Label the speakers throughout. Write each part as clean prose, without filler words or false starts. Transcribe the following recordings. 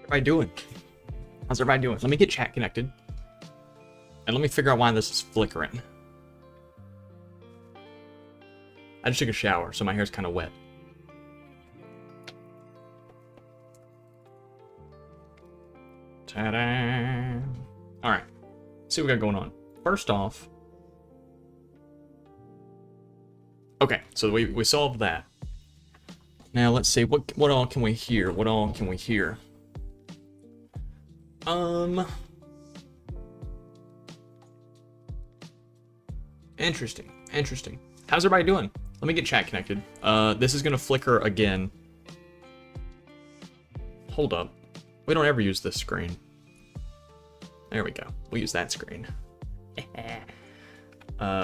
Speaker 1: everybody doing? How's everybody doing? Let me get chat connected. And let me figure out why this is flickering. I just took a shower, so my hair's kind of wet. Ta-da! Alright. Let's see what we got going on. First off... Okay, so we solved that. Now let's see, what all can we hear? What all can we hear? Interesting. How's everybody doing? Let me get chat connected. This is gonna flicker again. Hold up. We don't ever use this screen. There we go. We'll use that screen.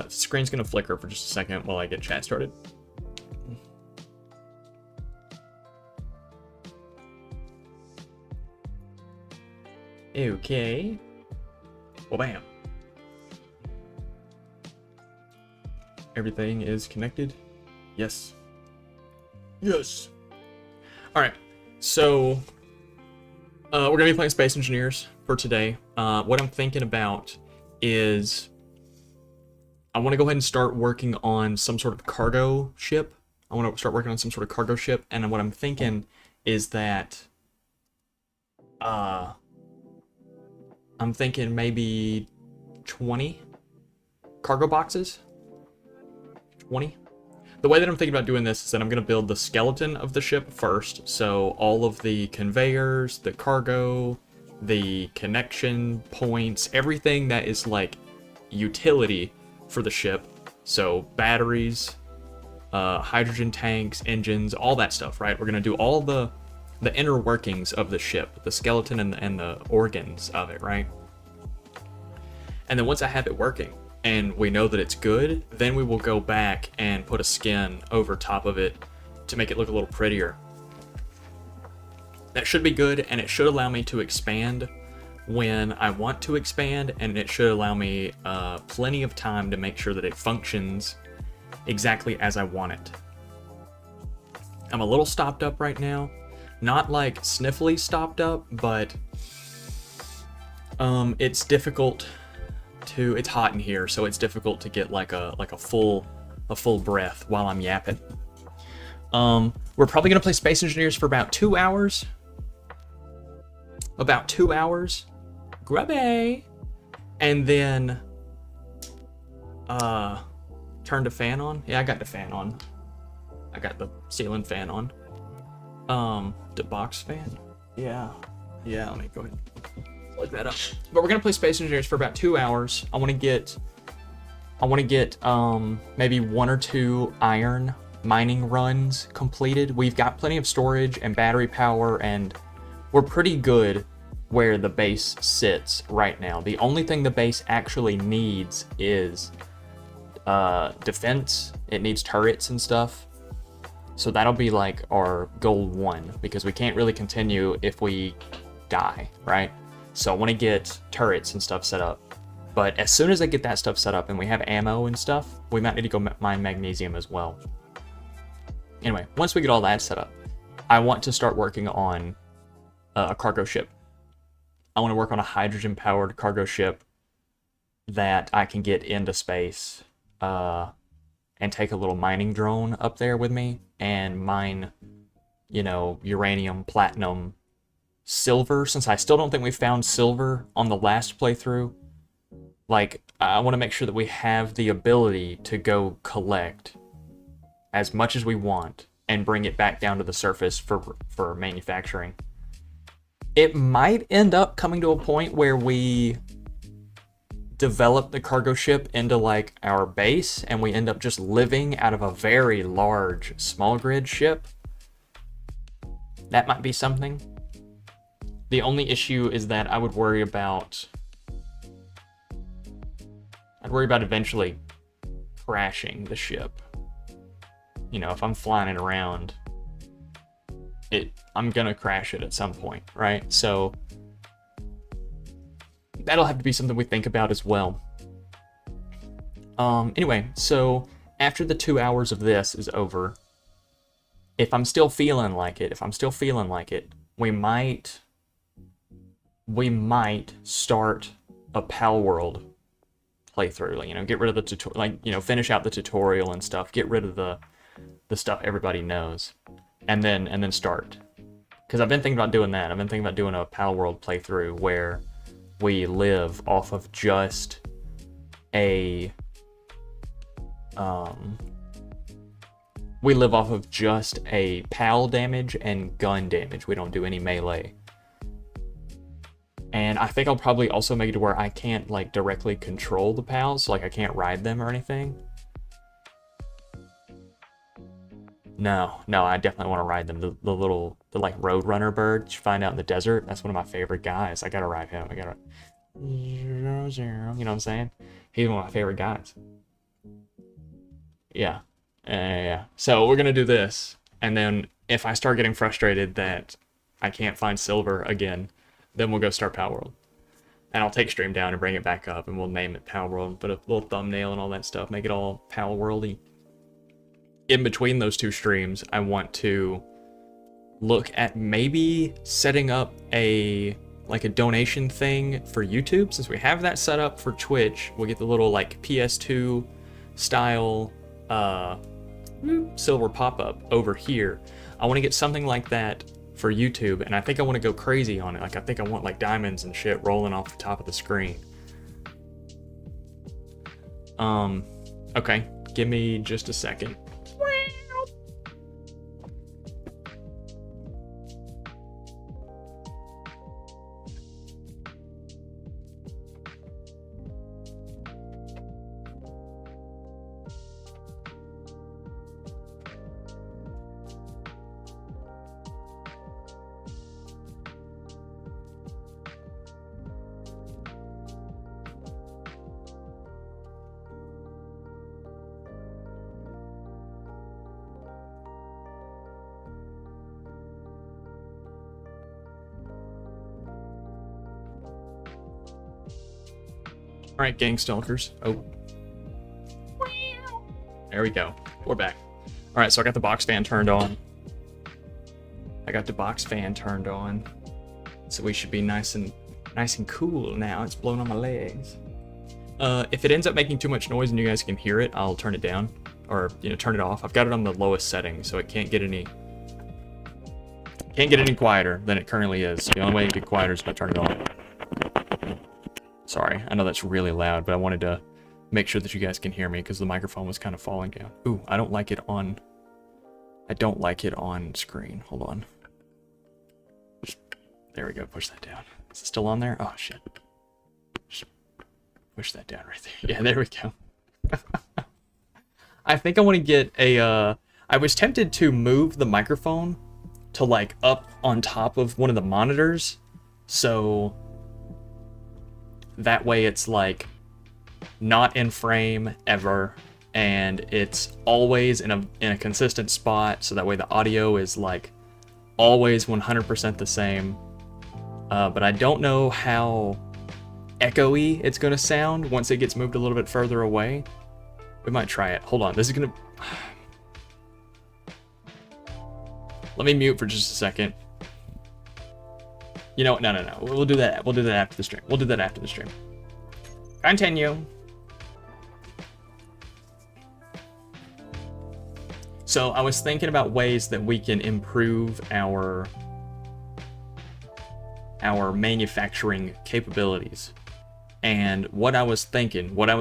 Speaker 1: Screen's gonna flicker for just a second while I get chat started. Okay. Well, bam. Everything is connected? Yes. Yes. Alright, so we're gonna be playing Space Engineers for today. What I'm thinking about is I want to go ahead and start working on some sort of cargo ship. And what I'm thinking is that I'm thinking maybe 20 cargo boxes. 20. The way that I'm thinking about doing this is that I'm going to build the skeleton of the ship first. So all of the conveyors, the cargo, the connection points, everything that is like utility for the ship. So batteries, hydrogen tanks, engines, all that stuff, right? We're going to do all the inner workings of the ship, the skeleton and the organs of it, right? And then once I have it working and we know that it's good, then we will go back and put a skin over top of it to make it look a little prettier. That should be good, and it should allow me to expand when I want to expand, and it should allow me plenty of time to make sure that it functions exactly as I want it. I'm a little stopped up right now. Not like sniffly stopped up, but it's difficult to, it's hot in here, so it's difficult to get like a full breath while I'm yapping. We're probably gonna play Space Engineers for about 2 hours. About 2 hours. Grubby. And then turn the fan on. Yeah, I got the fan on. I got the ceiling fan on. The box fan. Yeah, let me go ahead and plug that up. But we're gonna play Space Engineers for about 2 hours. I want to get maybe 1 or 2 iron mining runs completed. We've got plenty of storage and battery power, and we're pretty good where the base sits right now. The only thing the base actually needs is defense. It needs turrets and stuff. So that'll be like our goal 1, because we can't really continue if we die, right? So I want to get turrets and stuff set up. But as soon as I get that stuff set up and we have ammo and stuff, we might need to go mine magnesium as well. Anyway, once we get all that set up, I want to start working on a cargo ship. I want to work on a hydrogen-powered cargo ship that I can get into space and take a little mining drone up there with me and mine, you know, uranium, platinum, silver, since I still don't think we found silver on the last playthrough. Like, I want to make sure that we have the ability to go collect as much as we want and bring it back down to the surface for manufacturing. It might end up coming to a point where we develop the cargo ship into like our base and we end up just living out of a very large small grid ship. That might be something. The only issue is that I would worry about eventually crashing the ship. You know, if I'm flying it around, I'm gonna crash it at some point, right? So that'll have to be something we think about as well. Anyway, so after the 2 hours of this is over, if I'm still feeling like it, we might we might start a Pal World playthrough. You know, get rid of the tutorial, like, you know, finish out the tutorial and stuff. Get rid of the stuff everybody knows, and then start. Because I've been thinking about doing that. I've been thinking about doing a Pal World playthrough where we live off of just a PAL damage and gun damage. We don't do any melee. And I think I'll probably also make it to where I can't like directly control the pals, like I can't ride them or anything. No, I definitely want to ride them. The like roadrunner bird you find out in the desert. That's one of my favorite guys. I gotta ride him. You know what I'm saying? He's one of my favorite guys. Yeah. So we're gonna do this, and then if I start getting frustrated that I can't find silver again, then we'll go start Pal World. And I'll take stream down and bring it back up, and we'll name it Pal World, put a little thumbnail and all that stuff, make it all Pal Worldy. In between those two streams, I want to look at maybe setting up a donation thing for YouTube. Since we have that set up for Twitch, we'll get the little like PS2 style silver pop-up over here. I want to get something like that for YouTube, and I think I want to go crazy on it. Like, I think I want like diamonds and shit rolling off the top of the screen. Okay, give me just a second. All right, gang stalkers. Oh, there we go. We're back. All right, so I got the box fan turned on. So we should be nice and cool now. It's blowing on my legs. If it ends up making too much noise and you guys can hear it, I'll turn it down, or turn it off. I've got it on the lowest setting, so it can't get any quieter than it currently is. The only way it can get quieter is if I turn it on. Sorry, I know that's really loud, but I wanted to make sure that you guys can hear me because the microphone was kind of falling down. Ooh, I don't like it on screen. Hold on. There we go, push that down. Is it still on there? Oh, shit. Just push that down right there. Yeah, there we go. I think I want to get a, I was tempted to move the microphone to like up on top of one of the monitors, so that way it's like not in frame ever, and it's always in a consistent spot, so that way the audio is like always 100% the same. But I don't know how echoey it's gonna sound once it gets moved a little bit further away. We might try it. Hold on, this is gonna... Let me mute for just a second. You know what? No. We'll do that. We'll do that after the stream. Continue. So I was thinking about ways that we can improve our manufacturing capabilities. And what I was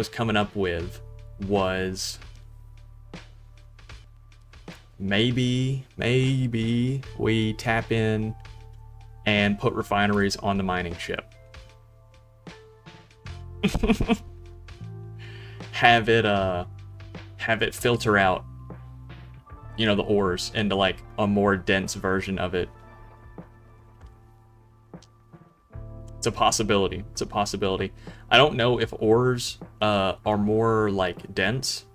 Speaker 1: coming up with was maybe we tap in and put refineries on the mining ship. have it filter out, the ores into like a more dense version of it. It's a possibility. I don't know if ores are more like dense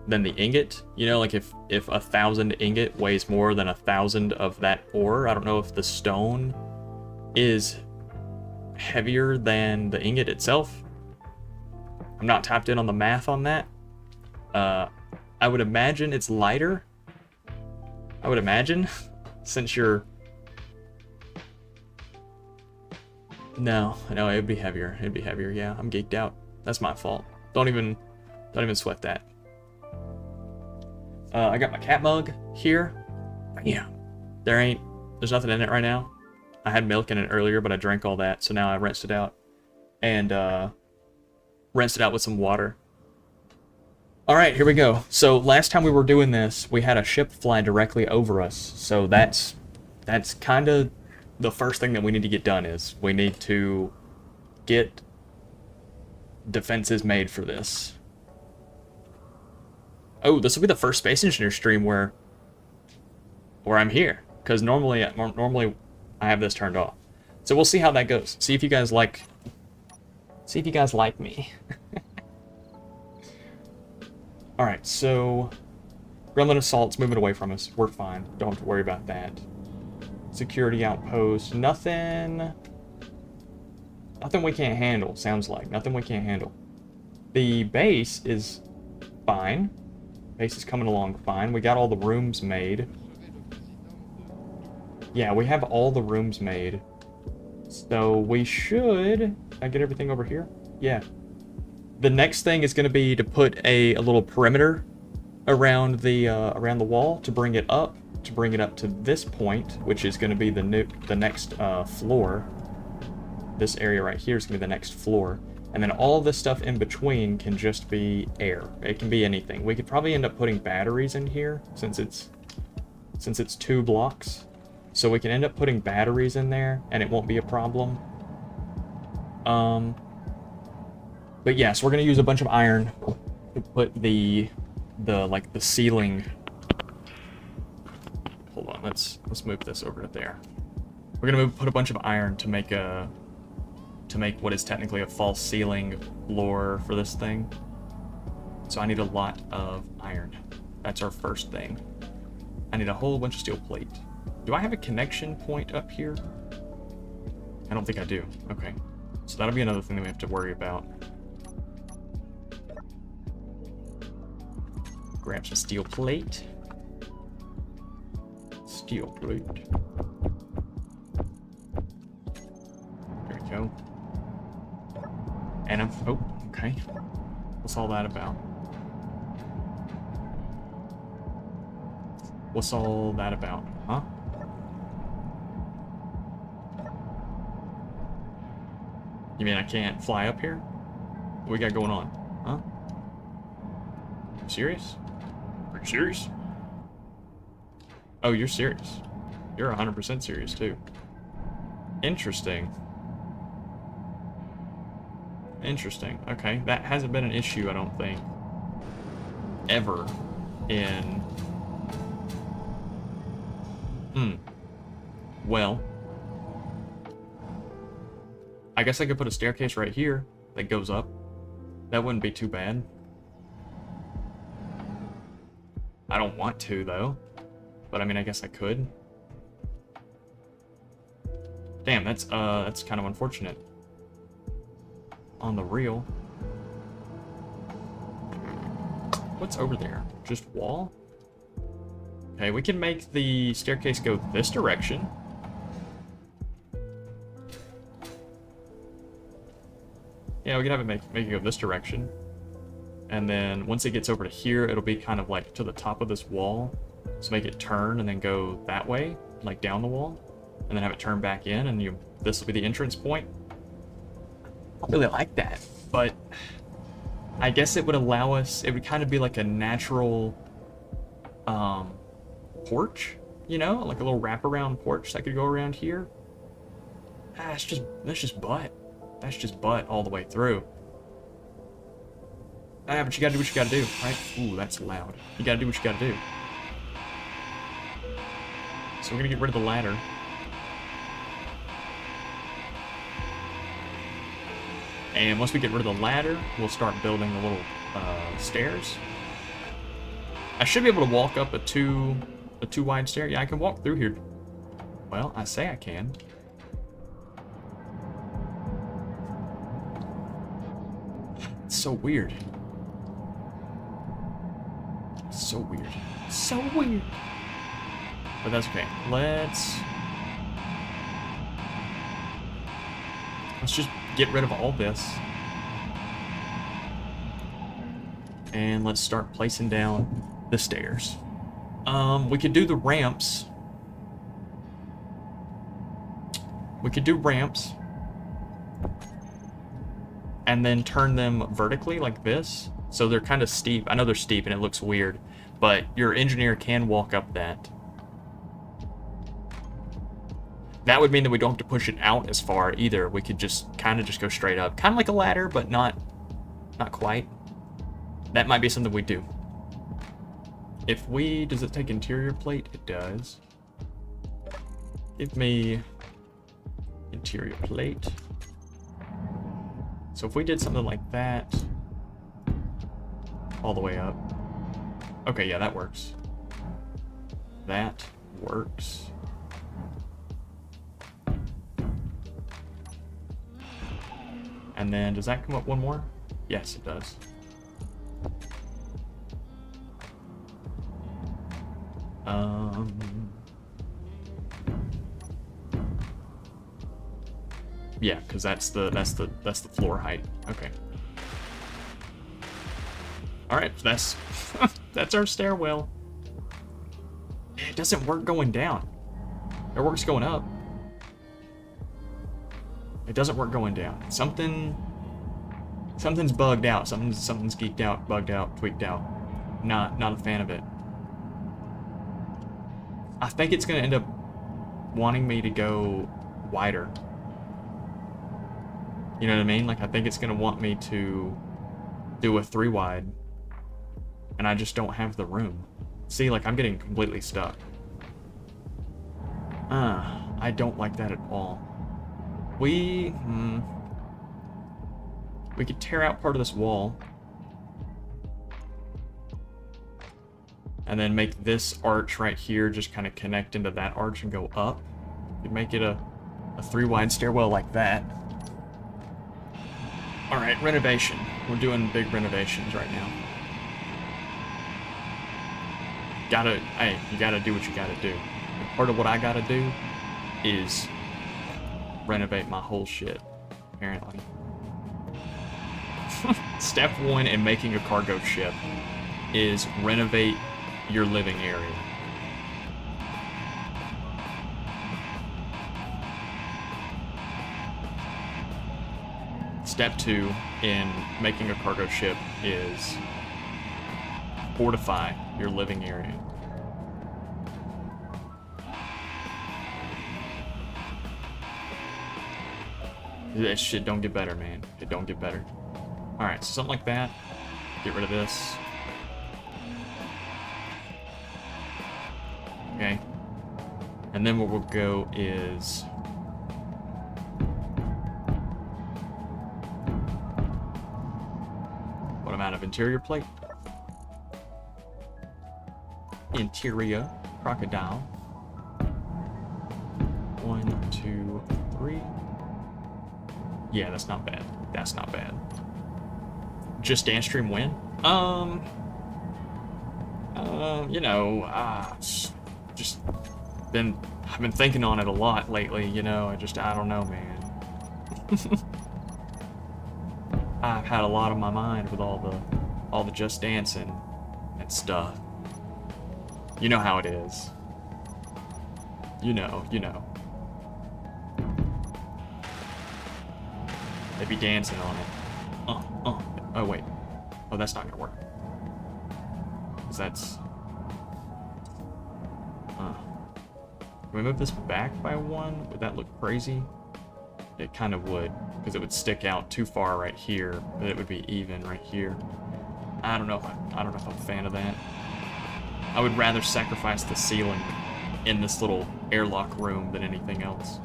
Speaker 1: than the ingot. Like if 1,000 ingot weighs more than 1,000 of that ore, I don't know if the stone is heavier than the ingot itself. I'm not tapped in on the math on that. I would imagine it's lighter. since you're No, it'd be heavier. It'd be heavier. Yeah, I'm geeked out. That's my fault. Don't even sweat that. I got my cat mug here. Yeah, there's nothing in it right now. I had milk in it earlier, but I drank all that, so now I rinsed it out. And rinsed it out with some water. All right, here we go. So last time we were doing this, we had a ship fly directly over us. So that's kind of the first thing that we need to get done is we need to get defenses made for this. Oh, this will be the first Space Engineer stream where I'm here, because normally I have this turned off. So we'll see how that goes. See if you guys like me. All right, so Gremlin assault's moving away from us. We're fine. Don't have to worry about that. Security outpost. Nothing we can't handle, sounds like. Nothing we can't handle. The base is fine. Base is coming along fine. We got all the rooms made. Yeah, we have all the rooms made. So we should... I get everything over here? Yeah. The next thing is going to be to put a little perimeter around the wall to bring it up to this point, which is going to be the next floor. This area right here is going to be the next floor, and then all this stuff in between can just be air. It can be anything. We could probably end up putting batteries in here since it's 2 blocks, so we can end up putting batteries in there, and it won't be a problem. But yes, we're gonna use a bunch of iron to put the ceiling. Hold on, let's move this over to there. We're gonna put a bunch of iron to make what is technically a false ceiling floor for this thing. So I need a lot of iron. That's our first thing. I need a whole bunch of steel plate. Do I have a connection point up here? I don't think I do. Okay. So that'll be another thing that we have to worry about. Grab some steel plate. Steel plate. There we go. And oh, okay. What's all that about? What's all that about, huh? You mean I can't fly up here? What we got going on, huh? You serious? Are you serious? Oh, you're serious. You're 100% serious, too. Interesting. Interesting. Okay, that hasn't been an issue, I don't think. Ever in... Well... I guess I could put a staircase right here that goes up. That wouldn't be too bad. I don't want to, though. But I mean, I guess I could. Damn, that's kind of unfortunate. On the real. What's over there? Just wall? Okay, we can make the staircase go this direction. Yeah, we can have it make it go this direction. And then once it gets over to here, it'll be kind of like to the top of this wall. So make it turn and then go that way, like down the wall. And then have it turn back in, and this will be the entrance point. I really like that, but I guess it would allow us, it would kind of be like a natural porch, you know, like a little wraparound porch that could go around here. That's just butt. That's just butt all the way through. Ah, but you gotta do what you gotta do, right? Ooh, that's loud. You gotta do what you gotta do. So we're gonna get rid of the ladder. And once we get rid of the ladder, we'll start building the little stairs. I should be able to walk up a two wide stair. Yeah, I can walk through here. Well, I say I can. It's so weird. So weird. So weird. But that's okay. Let's just get rid of all this. And let's start placing down the stairs. We could do the ramps. We could do ramps. And then turn them vertically like this. So they're kind of steep. I know they're steep and it looks weird, but your engineer can walk up that. That would mean that we don't have to push it out as far either. We could just kind of just go straight up. Kind of like a ladder, but not quite. That might be something we do. If we... Does it take interior plate? It does. Give me interior plate. So if we did something like that, all the way up. Okay, yeah, that works. That works. And then, does that come up one more? Yes, it does. Yeah, because that's the floor height. Okay. All right, that's that's our stairwell. It doesn't work going down. It works going up. It doesn't work going down. Something's bugged out. Something's geeked out, bugged out, tweaked out. Not a fan of it. I think it's gonna end up wanting me to go wider. You know what I mean? Like, I think it's gonna want me to do a 3 wide, and I just don't have the room. See, like, I'm getting completely stuck. I don't like that at all. We could tear out part of this wall and then make this arch right here just kind of connect into that arch and go up. You'd make it a 3 wide stairwell like that. All right, renovation. We're doing big renovations right now. You gotta do what you gotta do. And part of what I gotta do is renovate my whole shit, apparently. Step 1 in making a cargo ship is renovate your living area. Step 2 in making a cargo ship is fortify your living area. This shit don't get better, man. It don't get better. Alright, so something like that. Get rid of this. Okay. And then what we'll go is... what amount of interior plate? Interior crocodile. 1, 2, 3. Yeah, that's not bad. That's not bad. Just dance stream win? You know, I've been thinking on it a lot lately, you know, I don't know, man. I've had a lot on my mind with all the Just Dancing and stuff. You know how it is. You know. They be dancing on it. Oh, wait. Oh, that's not gonna work. 'Cause that's... Can we move this back by 1? Would that look crazy? It kind of would, because it would stick out too far right here, but it would be even right here. I don't know if I'm a fan of that. I would rather sacrifice the ceiling in this little airlock room than anything else.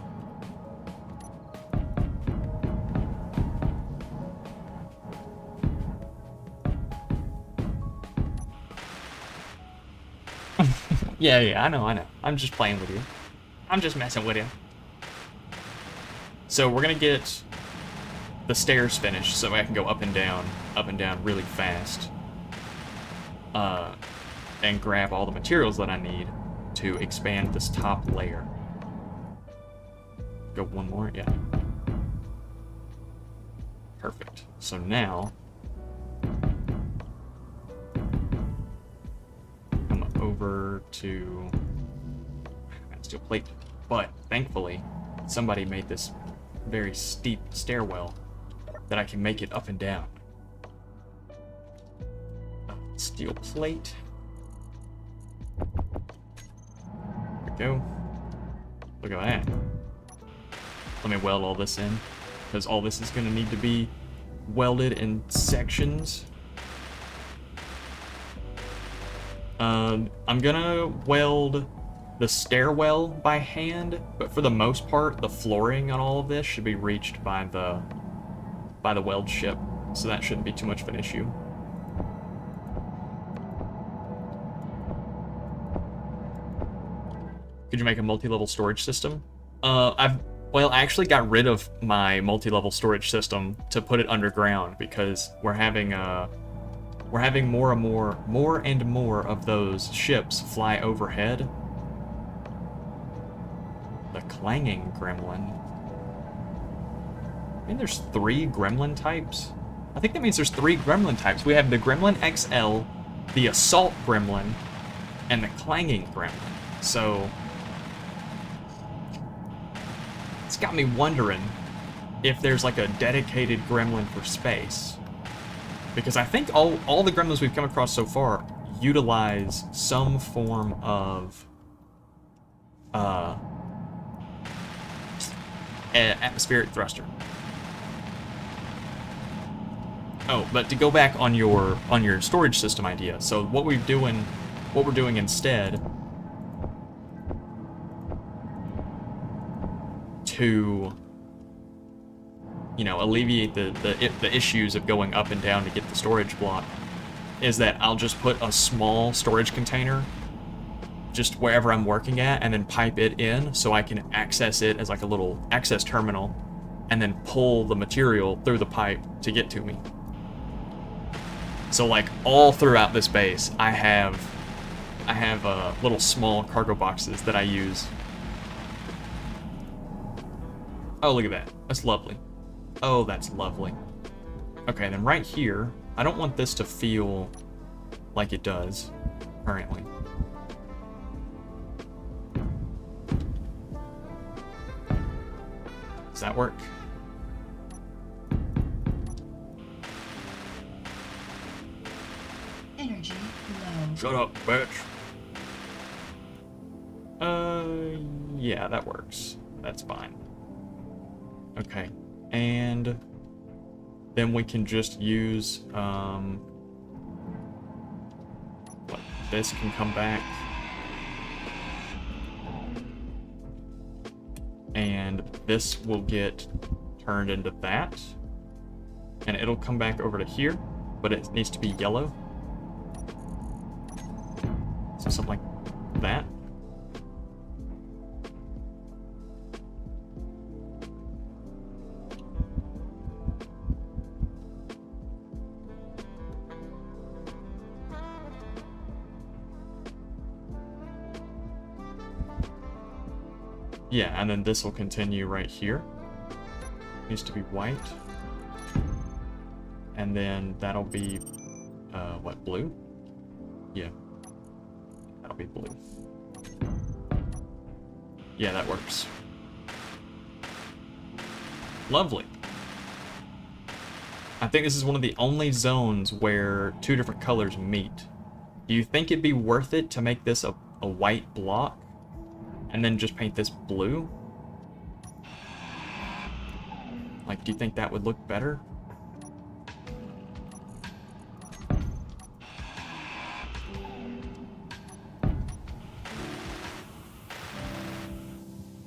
Speaker 1: Yeah, I know. I'm just playing with you. I'm just messing with you. So we're gonna get the stairs finished so I can go up and down really fast. And grab all the materials that I need to expand this top layer. Go one more, yeah. Perfect. So now, come over to steel plate. But thankfully, somebody made this very steep stairwell that I can make it up and down. Steel plate. There we go. Look at that. Let me weld all this in, because all this is going to need to be welded in sections. I'm gonna weld the stairwell by hand, but for the most part, the flooring on all of this should be reached by the weld ship, so that shouldn't be too much of an issue. Could you make a multi-level storage system? I actually got rid of my multi-level storage system to put it underground because we're having more and more of those ships fly overhead. The clanging gremlin. I mean, there's 3 gremlin types. I think that means there's 3 gremlin types. We have the Gremlin XL, the Assault Gremlin, and the Clanging Gremlin. So it's got me wondering if there's like a dedicated gremlin for space. Because I think all the gremlins we've come across so far utilize some form of atmospheric thruster. Oh, but to go back on your storage system idea, so what we're doing instead to, you know, alleviate the issues of going up and down to get the storage block, is that I'll just put a small storage container just wherever I'm working at, and then pipe it in so I can access it as like a little access terminal, and then pull the material through the pipe to get to me. So like all throughout this base, I have little small cargo boxes that I use. Oh, look at that. That's lovely. Oh, that's lovely. Okay, then right here, I don't want this to feel like it does currently. Does that work?
Speaker 2: Energy low.
Speaker 1: Shut up, bitch. Yeah, that works. That's fine. Okay, and then we can just use, this can come back. And this will get turned into that. And it'll come back over to here, but it needs to be yellow. So something like that. Yeah, and then this will continue right here. Needs to be white. And then that'll be, what, blue? Yeah. That'll be blue. Yeah, that works. Lovely. I think this is one of the only zones where 2 different colors meet. Do you think it'd be worth it to make this a white block? And then just paint this blue? Like, do you think that would look better?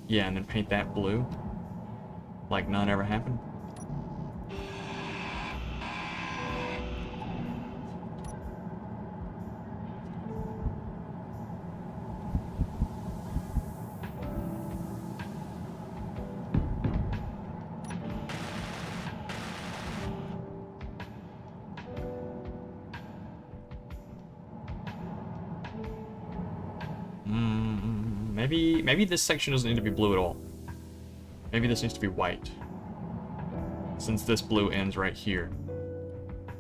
Speaker 1: Yeah, and then paint that blue. Like none ever happened. Maybe this section doesn't need to be blue at all. Maybe this needs to be white. since this blue ends right here.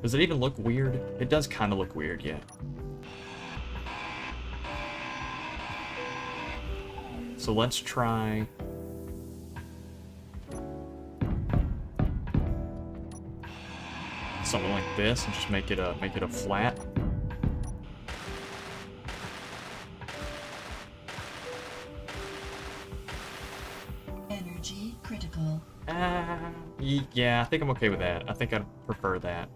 Speaker 1: Does it even look weird? It does kind of look weird, yeah. So let's try... something like this and just make it a flat.
Speaker 2: Energy critical.
Speaker 1: Yeah, I think I'm okay with that. I think I'd prefer that.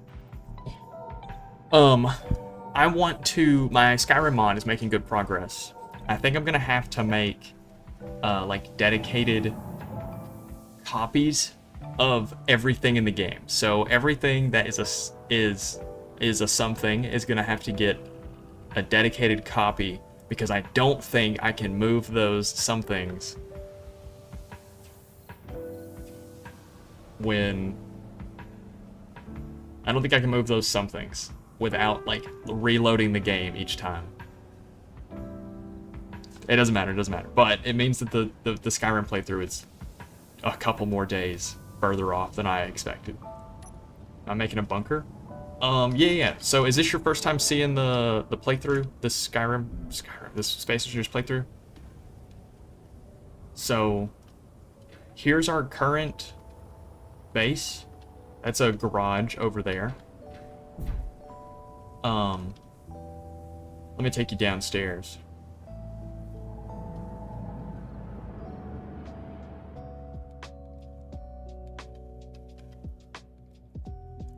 Speaker 1: I want to... my Skyrim mod is making good progress. I think I'm gonna have to make, like, dedicated copies of everything in the game. So everything that is a something is gonna have to get a dedicated copy, because I don't think I can move those somethings when... I don't think I can move those somethings without, like, reloading the game each time. It doesn't matter, But it means that the Skyrim playthrough is a couple more days further off than I expected. I'm making a bunker? Yeah. So is this your first time seeing the playthrough? This Skyrim, this Space Engineers playthrough? So here's our current base. That's a garage over there. Let me take you downstairs.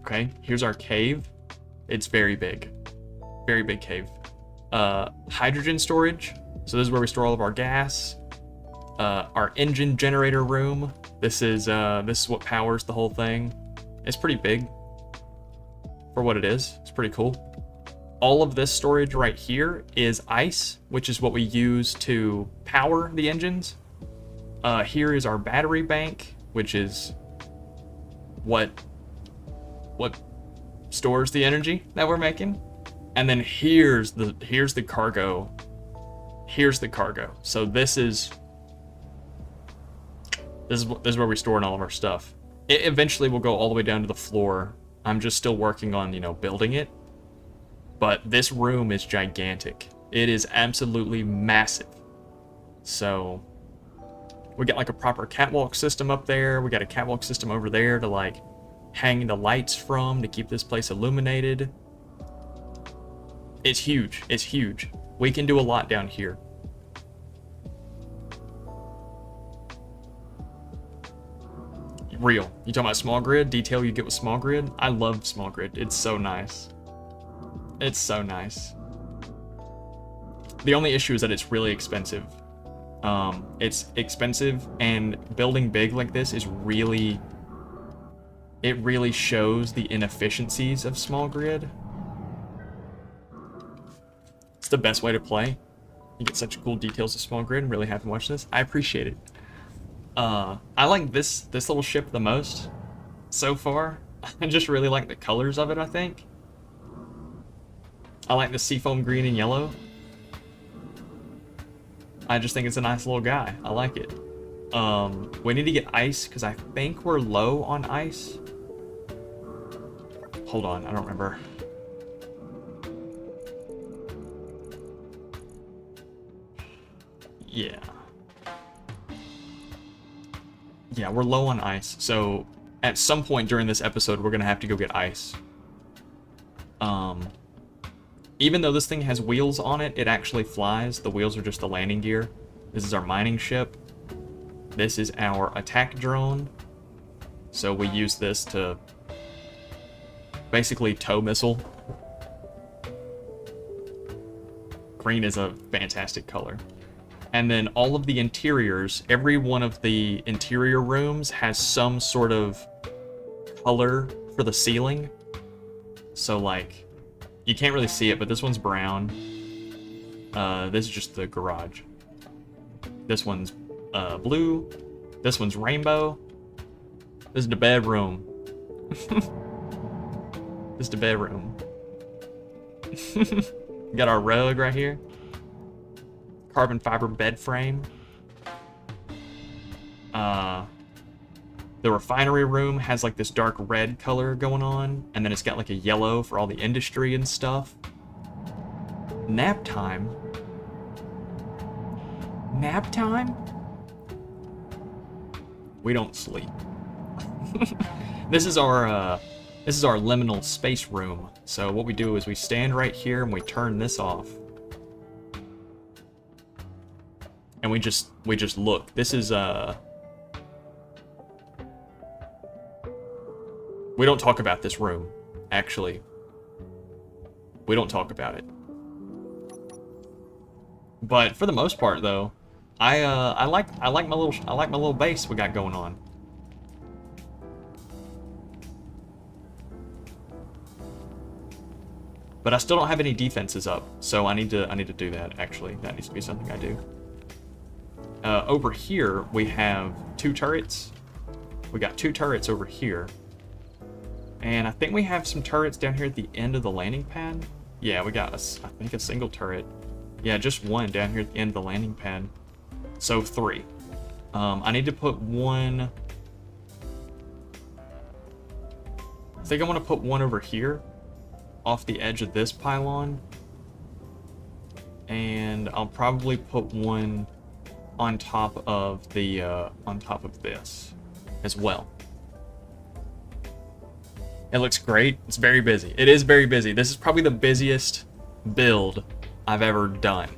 Speaker 1: Okay, here's our cave. It's very big. Very big cave. Hydrogen storage. So this is where we store all of our gas. Our engine generator room. This is what powers the whole thing. It's pretty big for what it is. It's pretty cool. All of this storage right here is ice, which is what we use to power the engines. Here is our battery bank, which is what stores the energy that we're making. And then here's the cargo. Here's the cargo. So this is where we store all of our stuff. It eventually will go all the way down to the floor. I'm just still working on, building it. But this room is gigantic. It is absolutely massive. So we got like a proper catwalk system up there. We got a catwalk system over there to like hang the lights from to keep this place illuminated. It's huge. It's huge. We can do a lot down here. Real. You talking about small grid? Detail you get with small grid? I love small grid. It's so nice. It's so nice. The only issue is that it's really expensive. It's expensive, and building big like this is really... it really shows the inefficiencies of small grid. It's the best way to play. You get such cool details of small grid. I'm really happy to watch this. I appreciate it. I like this little ship the most so far. I just really like the colors of it, I think. I like the seafoam green and yellow. I just think it's a nice little guy. I like it. We need to get ice, because I think we're low on ice. Hold on, I don't remember. Yeah. Yeah, we're low on ice, so at some point during this episode, we're gonna have to go get ice. Even though this thing has wheels on it, it actually flies. The wheels are just the landing gear. This is our mining ship. This is our attack drone. So we use this to basically tow missile. Green is a fantastic color. And then all of the interiors, every one of the interior rooms has some sort of color for the ceiling. So like, you can't really see it, but this one's brown. This is just the garage. This one's blue. This one's rainbow. This is the bedroom. This is the bedroom. Got our rug right here. Carbon fiber bed frame. The refinery room has like this dark red color going on, and then it's got like a yellow for all the industry and stuff. Nap time? Nap time? We don't sleep. This is our liminal space room. So what we do is we stand right here and we turn this off. And we just look. This is we don't talk about this room, actually. We don't talk about it. But for the most part, though, I like my little base we got going on. But I still don't have any defenses up, so I need to do that. Actually, that needs to be something I do. Over here we have 2 turrets. We got 2 turrets over here, and I think we have some turrets down here at the end of the landing pad. Yeah, we got I think a single turret. Yeah, just 1 down here at the end of the landing pad. So 3. I need to put 1. I think I want to put 1 over here, off the edge of this pylon, and I'll probably put 1 on top of the on top of this as well. It looks great. It's very busy. It is very busy. This is probably the busiest build I've ever done.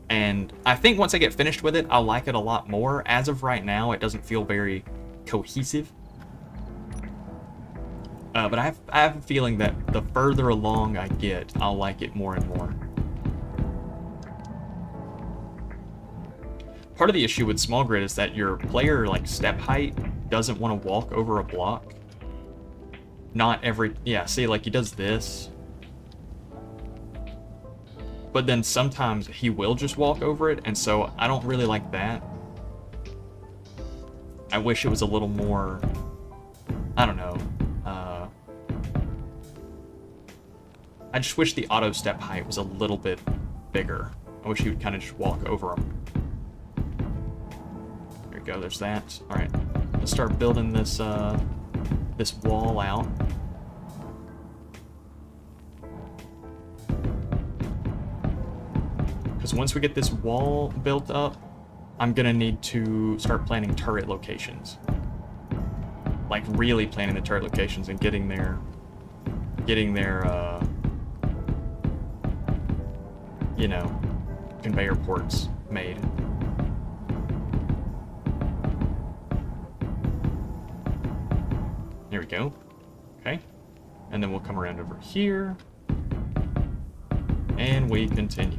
Speaker 1: And I think once I get finished with it, I'll like it a lot more. As of right now, it doesn't feel very cohesive. But I have a feeling that the further along I get, I'll like it more and more. Part of the issue with small grid is that your player, like, step height doesn't want to walk over a block. Not every... Yeah, see, like, he does this. But then sometimes he will just walk over it, and so I don't really like that. I wish it was a little more... I don't know. I just wish the auto step height was a little bit bigger. I wish he would kind of just walk over them. There we go, there's that. Alright, let's start building this, this wall out. Because once we get this wall built up, I'm gonna need to start planning turret locations. Like, really planning the turret locations and getting their, you know, conveyor ports made. There we go. Okay. And then we'll come around over here. And we continue.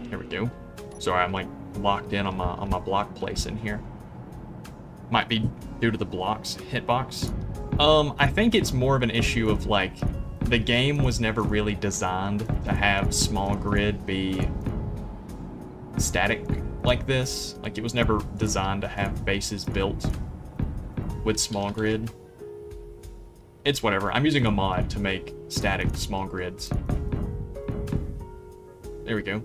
Speaker 1: There we go. Sorry, I'm like locked in on my block place in here. Might be due to the blocks hitbox. I think it's more of an issue of, like, the game was never really designed to have small grid be static like this. Like, it was never designed to have bases built with small grid. It's whatever. I'm using a mod to make static small grids. There we go.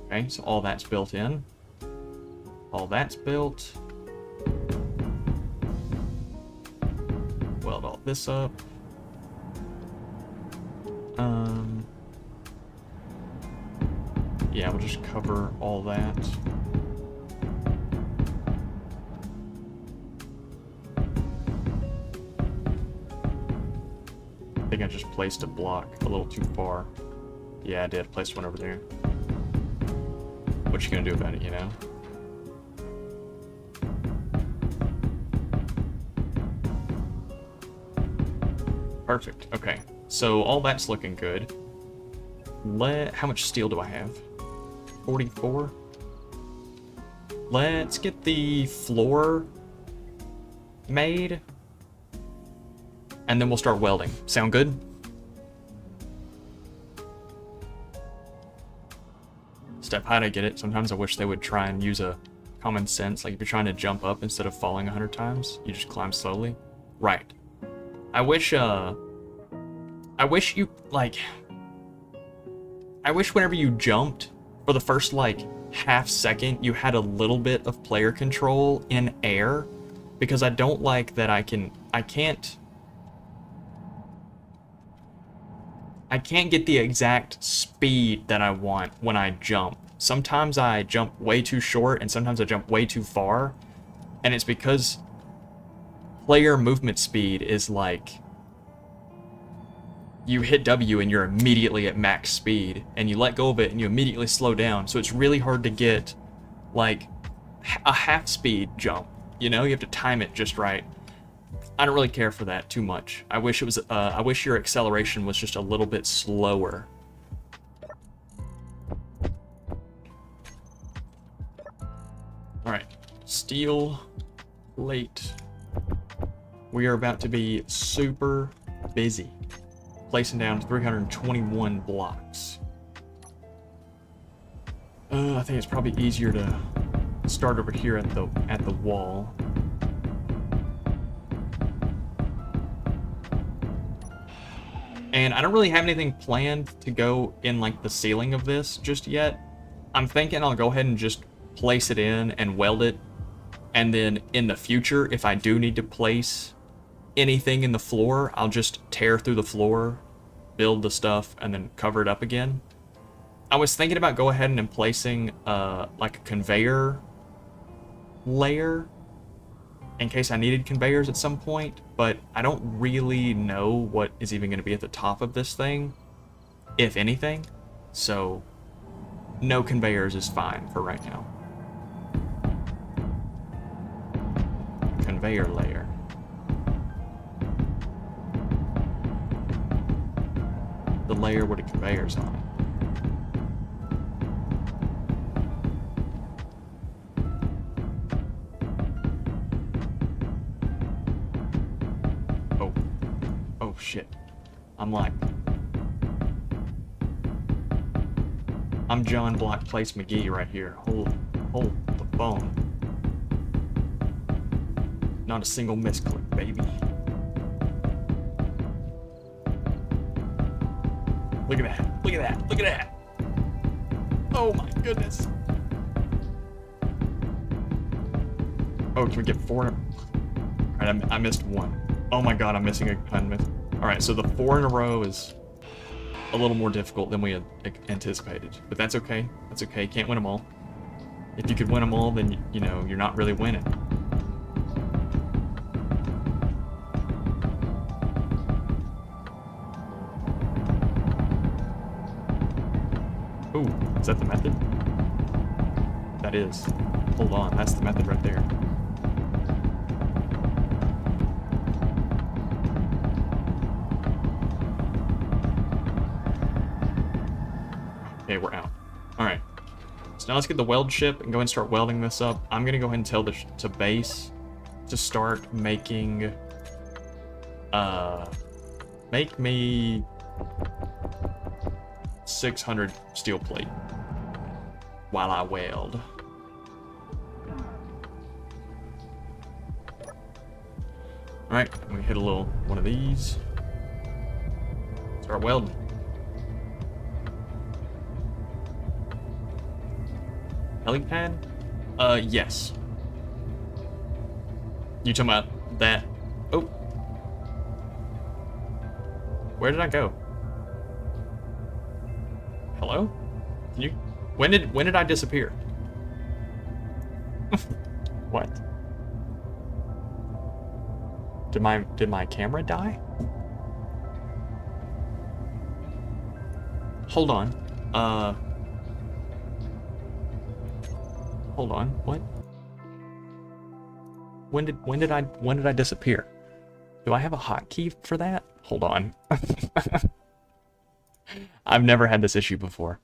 Speaker 1: Okay, so all that's built in. All that's built. Weld all this up. Yeah, we'll just cover all that. I think I just placed a block a little too far. Yeah, I did. Place one over there. What you gonna do about it, you know? Perfect. Okay. So all that's looking good. How much steel do I have? 44. Let's get the floor made, and then we'll start welding. Sound good? Step height, I get it. Sometimes I wish they would try and use a common sense. Like, if you're trying to jump up instead of falling 100 times, you just climb slowly. Right. I wish you, like, I wish whenever you jumped, for the first, like, half second, you had a little bit of player control in air, because I don't like that I can't get the exact speed that I want when I jump. Sometimes I jump way too short, and sometimes I jump way too far, and it's because player movement speed is like, you hit W and you're immediately at max speed, and you let go of it and you immediately slow down, so it's really hard to get, like, a half speed jump, you know? You have to time it just right. I don't really care for that too much. I wish it was, I wish your acceleration was just a little bit slower. Alright, steel plate. We are about to be super busy. Placing down 321 blocks. I think it's probably easier to start over here at the wall. And I don't really have anything planned to go in, like, the ceiling of this just yet. I'm thinking I'll go ahead and just place it in and weld it, and then in the future, if I do need to place anything in the floor, I'll just tear through the floor, build the stuff, and then cover it up again. I was thinking about go ahead and placing like a conveyor layer in case I needed conveyors at some point, but I don't really know what is even going to be at the top of this thing, if anything, so no conveyors is fine for right now. Conveyor layer. The layer with the conveyors on it. Oh shit. I'm John Block Place McGee right here. Hold the phone. Not a single misclick, baby. Look at that. Look at that. Look at that. Oh my goodness. Oh, can we get 4? Alright, I missed 1. Oh my god, I'm missing a... Alright, so the 4 in a row is a little more difficult than we had anticipated. But that's okay. That's okay. Can't win them all. If you could win them all, then, you know, you're not really winning. Ooh, is that the method? That is. Hold on, that's the method right there. Okay, we're out. Alright. So now let's get the weld ship and go ahead and start welding this up. I'm gonna go ahead and tell to base to start making... make me 600 steel plate while I weld. Alright, we hit a little one of these. Start welding. Helipad? Yes. You talking about that? Oh. Where did I go? Hello? Can you... When did I disappear? What? Did my camera die? Hold on. Hold on. What? When did I disappear? Do I have a hotkey for that? Hold on. I've never had this issue before.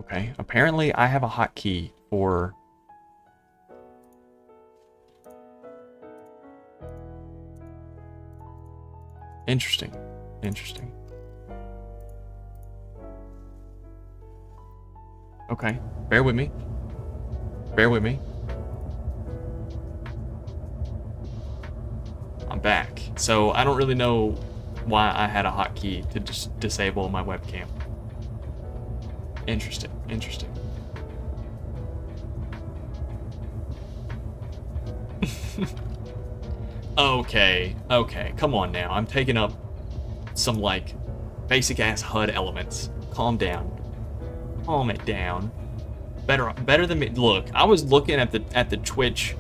Speaker 1: Okay, apparently I have a hotkey for... Interesting. Interesting. Okay. Bear with me. Bear with me. I'm back. So I don't really know why I had a hotkey to just disable my webcam. Interesting. Interesting. Okay. Okay. Come on now. I'm taking up some, like, basic-ass HUD elements. Calm down. Calm it down. Better than me. Look, I was looking at the Twitch,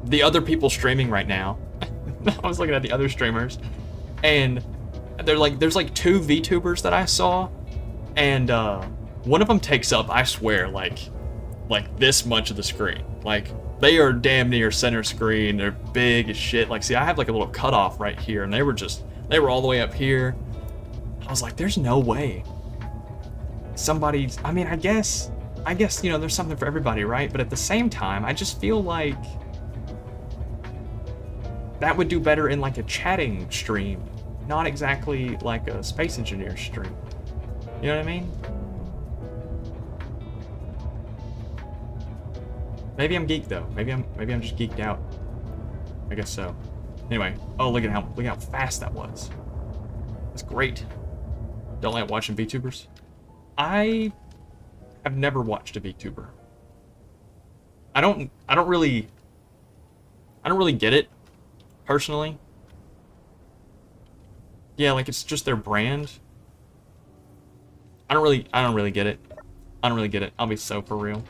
Speaker 1: the other people streaming right now. I was looking at the other streamers, and there's like 2 VTubers that I saw, and one of them takes up, I swear, like this much of the screen. Like, they are damn near center screen. They're big as shit. Like, see, I have like a little cutoff right here, and they were all the way up here. I was like, there's no way somebody's, I mean, I guess, you know, there's something for everybody, right? But at the same time, I just feel like that would do better in like a chatting stream, not exactly like a space engineer stream. You know what I mean? Maybe I'm geeked though. Maybe I'm just geeked out. I guess so. Anyway, oh, look at how fast that was. That's great. Don't like watching VTubers. I have never watched a VTuber. I don't really get it, personally. Yeah, like, it's just their brand. I don't really get it. I don't really get it. I'll be so for real.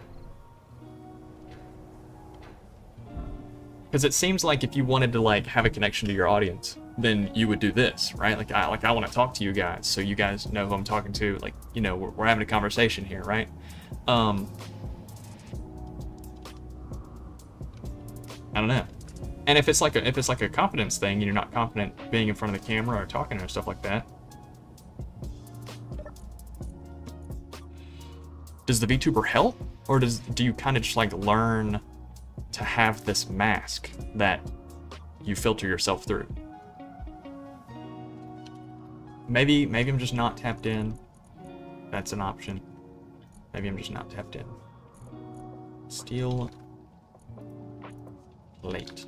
Speaker 1: Because it seems like if you wanted to, like, have a connection to your audience, then you would do this, right? Like I want to talk to you guys, so you guys know who I'm talking to. Like, you know, we're having a conversation here, right? I don't know. And if it's like a confidence thing, and you're not confident being in front of the camera or talking or stuff like that, does the VTuber help, or do you kind of just like learn to have this mask that you filter yourself through? Maybe I'm just not tapped in. That's an option. Maybe I'm just not tapped in. Steel plate.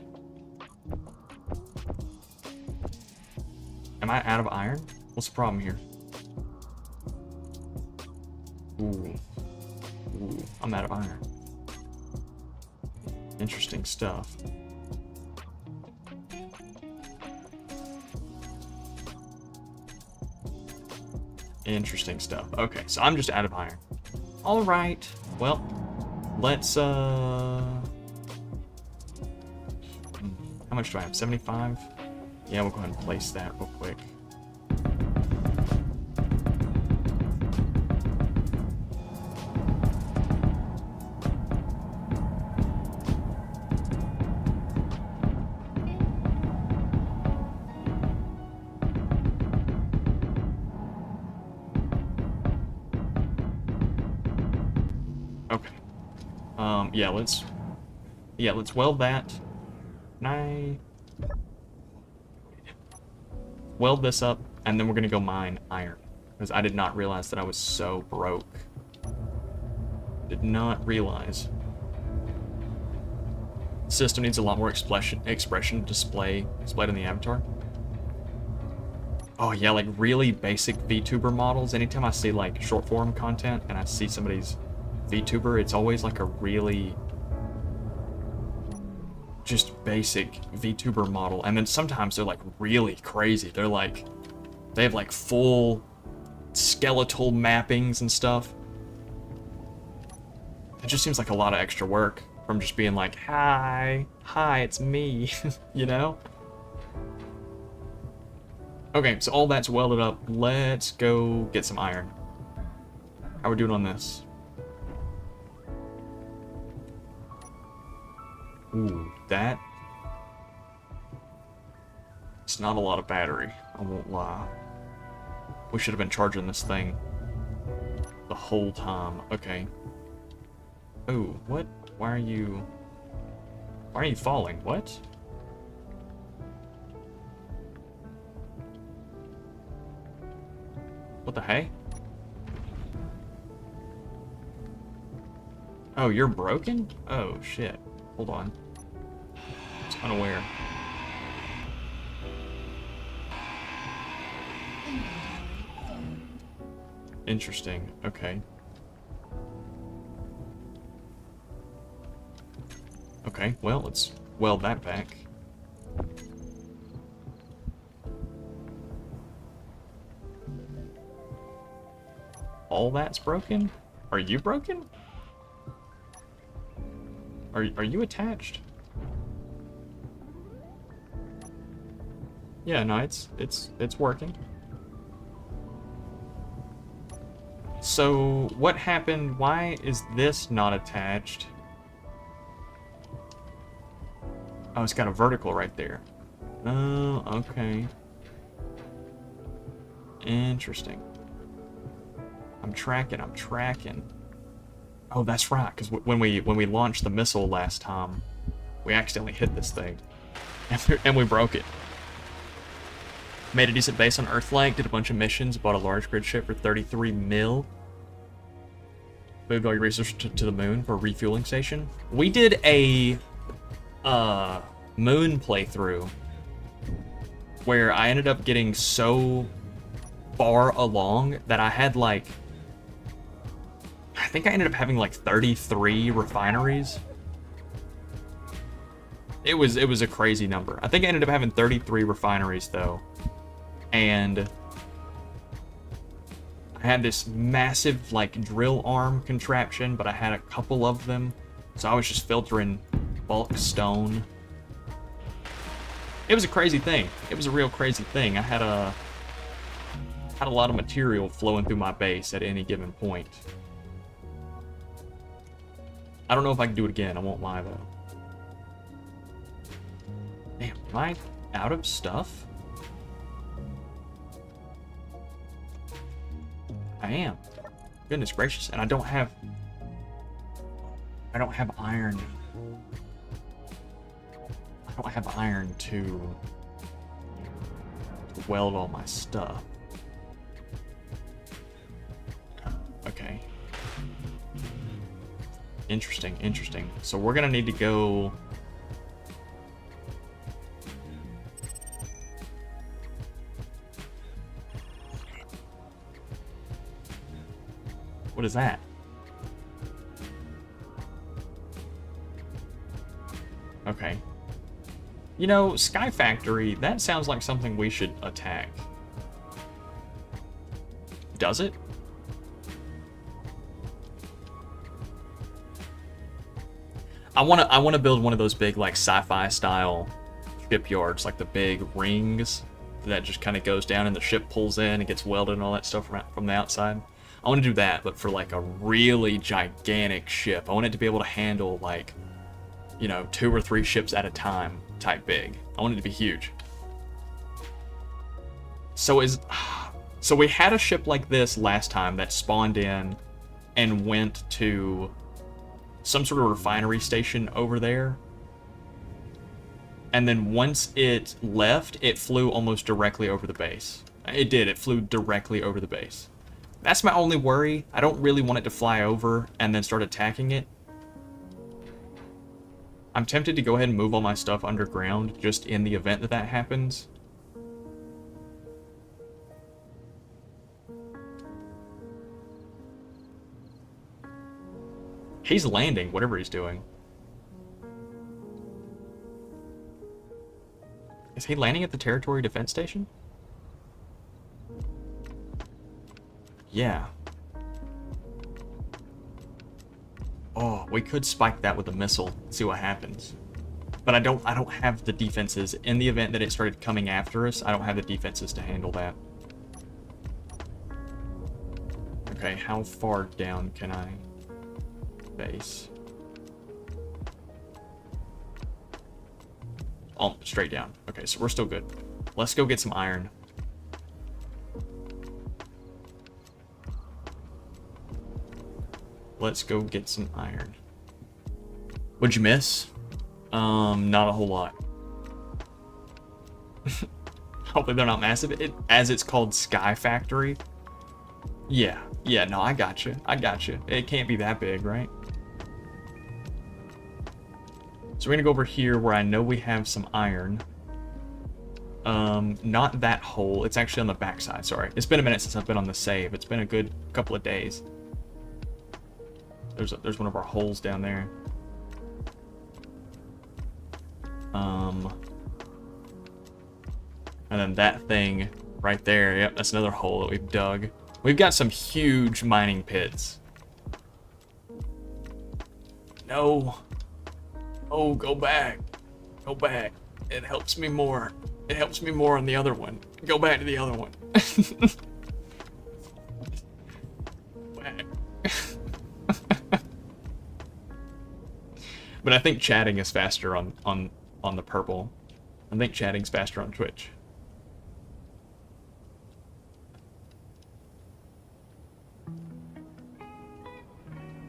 Speaker 1: Am I out of iron? What's the problem here? Ooh, I'm out of iron. Interesting stuff. Interesting stuff. Okay, so I'm just out of iron. All right. Well, let's how much do I have? 75? Yeah, we'll go ahead and place that real quick. Let's weld that. Can I weld this up, and then we're gonna go mine iron, because I did not realize that I was so broke. Did not realize. The system needs a lot more expression displayed in the avatar. Oh yeah, like really basic VTuber models. Anytime I see like short form content and I see somebody's VTuber, it's always like a really just basic VTuber model, and then sometimes they're like really crazy. They're like, they have like full skeletal mappings and stuff. It just seems like a lot of extra work from just being like, hi, it's me, you know? Okay, so all that's welded up. Let's go get some iron. How we doing on this? Ooh, that... It's not a lot of battery, I won't lie. We should have been charging this thing the whole time. Okay. Ooh, what? Why are you falling? What? What the hey? Oh, you're broken? Oh, shit. Hold on. It's unaware. Interesting. Okay. Okay, well, let's weld that back. All that's broken? Are you broken? Are you attached? Yeah, no, it's working. So, what happened? Why is this not attached? Oh, it's got a vertical right there. Oh, okay. Interesting. I'm tracking. Oh, that's right, because when we launched the missile last time, we accidentally hit this thing. And we broke it. Made a decent base on Earthlink, did a bunch of missions, bought a large grid ship for 33 mil. Moved all your research to the moon for a refueling station. We did a moon playthrough where I ended up getting so far along that I had like, I think I ended up having like 33 refineries. It was a crazy number. I think I ended up having 33 refineries though. And I had this massive like drill arm contraption, but I had a couple of them. So I was just filtering bulk stone. It was a crazy thing. It was a real crazy thing. I had a lot of material flowing through my base at any given point. I don't know if I can do it again. I won't lie though. Damn, am I out of stuff? I am. Goodness gracious, and I don't have iron. I don't have iron to weld all my stuff. Okay. Interesting. So we're gonna need to go. What is that? Okay. You know, Sky Factory, that sounds like something we should attack. Does it? I wanna build one of those big like sci-fi style shipyards, like the big rings that just kind of goes down and the ship pulls in and gets welded and all that stuff from the outside. I want to do that, but for like a really gigantic ship. I want it to be able to handle like, you know, 2 or 3 ships at a time type big. I want it to be huge. So we had a ship like this last time that spawned in and went to some sort of refinery station over there. And then once it left, it flew almost directly over the base. It did, it flew directly over the base. That's my only worry. I don't really want it to fly over and then start attacking it. I'm tempted to go ahead and move all my stuff underground just in the event that that happens. He's landing, whatever he's doing. Is he landing at the Territory Defense Station? Yeah. Oh, we could spike that with a missile, see what happens. But I don't have the defenses. In the event that it started coming after us, I don't have the defenses to handle that. Okay, how far down can I base? Oh, straight down. Okay, so we're still good. Let's go get some iron. Let's go get some iron. What'd you miss? Not a whole lot. Hopefully they're not massive. As it's called Sky Factory, Yeah, yeah, no, I got you. I got you. It can't be that big, right? So we're gonna go over here where I know we have some iron. Not that hole. It's actually on the backside, sorry. It's been a minute since I've been on the save. It's been a good couple of days. There's one of our holes down there. And then that thing right there, yep, that's another hole that we've dug. We've got some huge mining pits. No. Oh, go back. Go back. It helps me more. It helps me more on the other one. Go back to the other one. Back. But I think chatting is faster on the purple. I think chatting's faster on Twitch.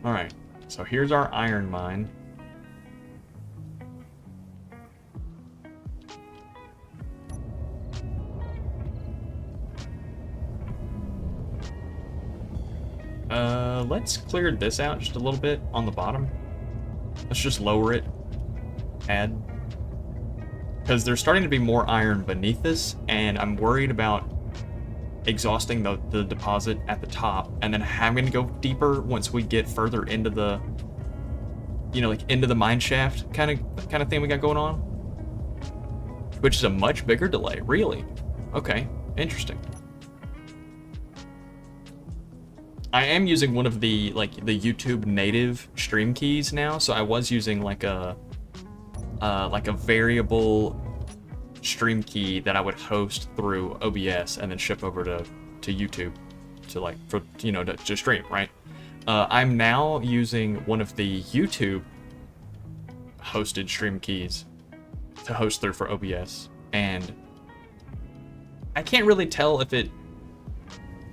Speaker 1: Alright, so here's our iron mine. Let's clear this out just a little bit on the bottom. Let's just lower it. Add. Because there's starting to be more iron beneath this, and I'm worried about exhausting the deposit at the top, and then having to go deeper once we get further into the, you know, like into the mine shaft kind of thing we got going on. Which is a much bigger delay, really. Okay, interesting. I am using one of the the YouTube native stream keys now, so I was using like a variable stream key that I would host through OBS and then ship over to YouTube to to stream, right? I'm now using one of the YouTube hosted stream keys to host through for OBS, and I can't really tell if it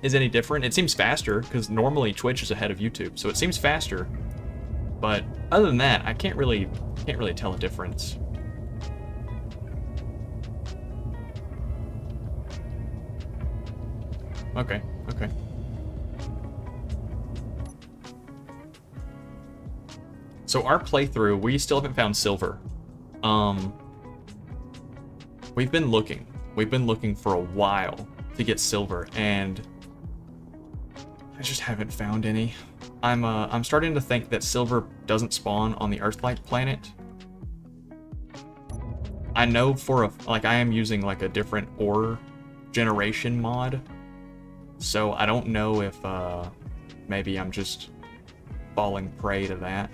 Speaker 1: is any different. It seems faster because normally Twitch is ahead of YouTube, so it seems faster. But other than that, I can't really tell a difference. Okay, okay. So our playthrough, we still haven't found silver. We've been looking for a while to get silver, and I just haven't found any. I'm starting to think that silver doesn't spawn on the Earth-like planet. I know for I am using like a different ore generation mod, so I don't know if maybe I'm just falling prey to that.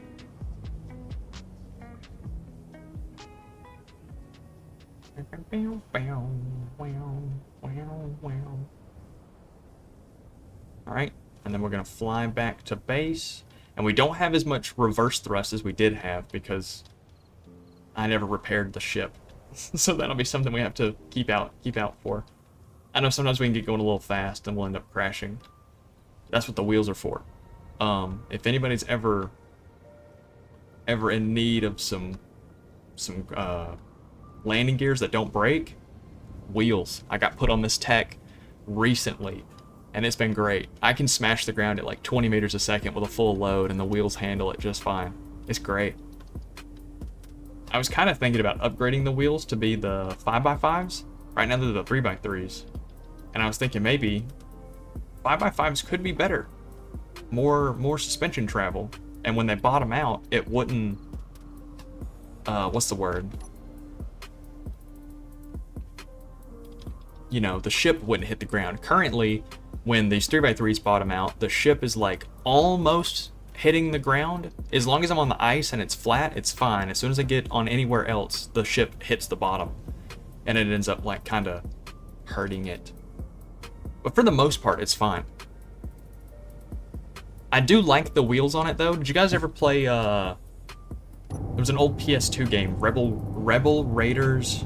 Speaker 1: Alright, and then we're going to fly back to base. And we don't have as much reverse thrust as we did have because I never repaired the ship. So that'll be something we have to keep out for. I know sometimes we can get going a little fast and we'll end up crashing. That's what the wheels are for. If anybody's ever in need of some landing gears that don't break, wheels. I got put on this tech recently, and it's been great. I can smash the ground at like 20 meters a second with a full load, and the wheels handle it just fine. It's great. I was kind of thinking about upgrading the wheels to be the 5x5s. Right now they're the 3x3s. And I was thinking maybe 5x5s could be better. More suspension travel. And when they bottom out, it wouldn't... what's the word? You know, the ship wouldn't hit the ground. Currently, when these 3x3s bottom out, the ship is like almost hitting the ground. As long as I'm on the ice and it's flat, it's fine. As soon as I get on anywhere else, the ship hits the bottom. And it ends up like kind of hurting it. But for the most part, it's fine. I do like the wheels on it though. Did you guys ever play, there was an old PS2 game, Rebel Raiders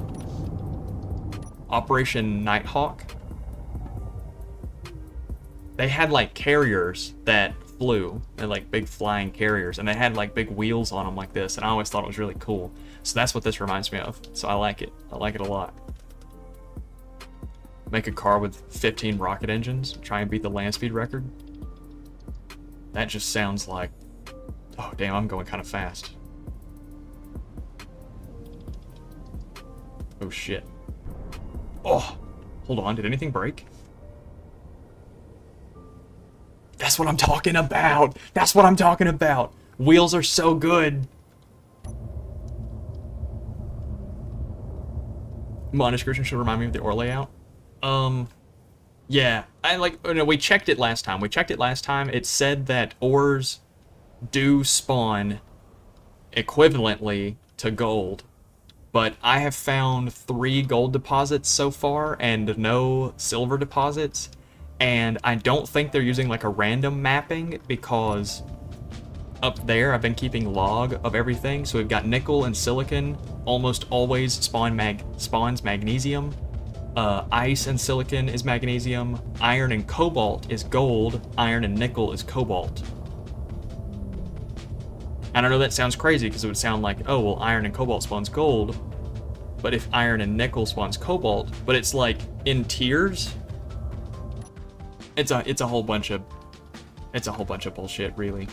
Speaker 1: Operation Nighthawk. They had like carriers that flew, and like big flying carriers, and they had like big wheels on them like this, and I always thought it was really cool. So that's what this reminds me of. So I like it. I like it a lot. Make a car with 15 rocket engines. Try and beat the land speed record. That just sounds like... Oh, damn, I'm going kind of fast. Oh, shit. Oh, hold on. Did anything break? That's what I'm talking about. That's what I'm talking about. Wheels are so good. Mod description should remind me of the ore layout. Yeah. We checked it last time. It said that ores do spawn equivalently to gold. But I have found 3 gold deposits so far and no silver deposits. And I don't think they're using like a random mapping, because up there I've been keeping log of everything. So we've got nickel and silicon almost always spawns magnesium. Ice and silicon is magnesium. Iron and cobalt is gold. Iron and nickel is cobalt. And I know that sounds crazy, because it would sound like, oh, well, iron and cobalt spawns gold. But if iron and nickel spawns cobalt, but it's like in tiers. It's a whole bunch of bullshit, really.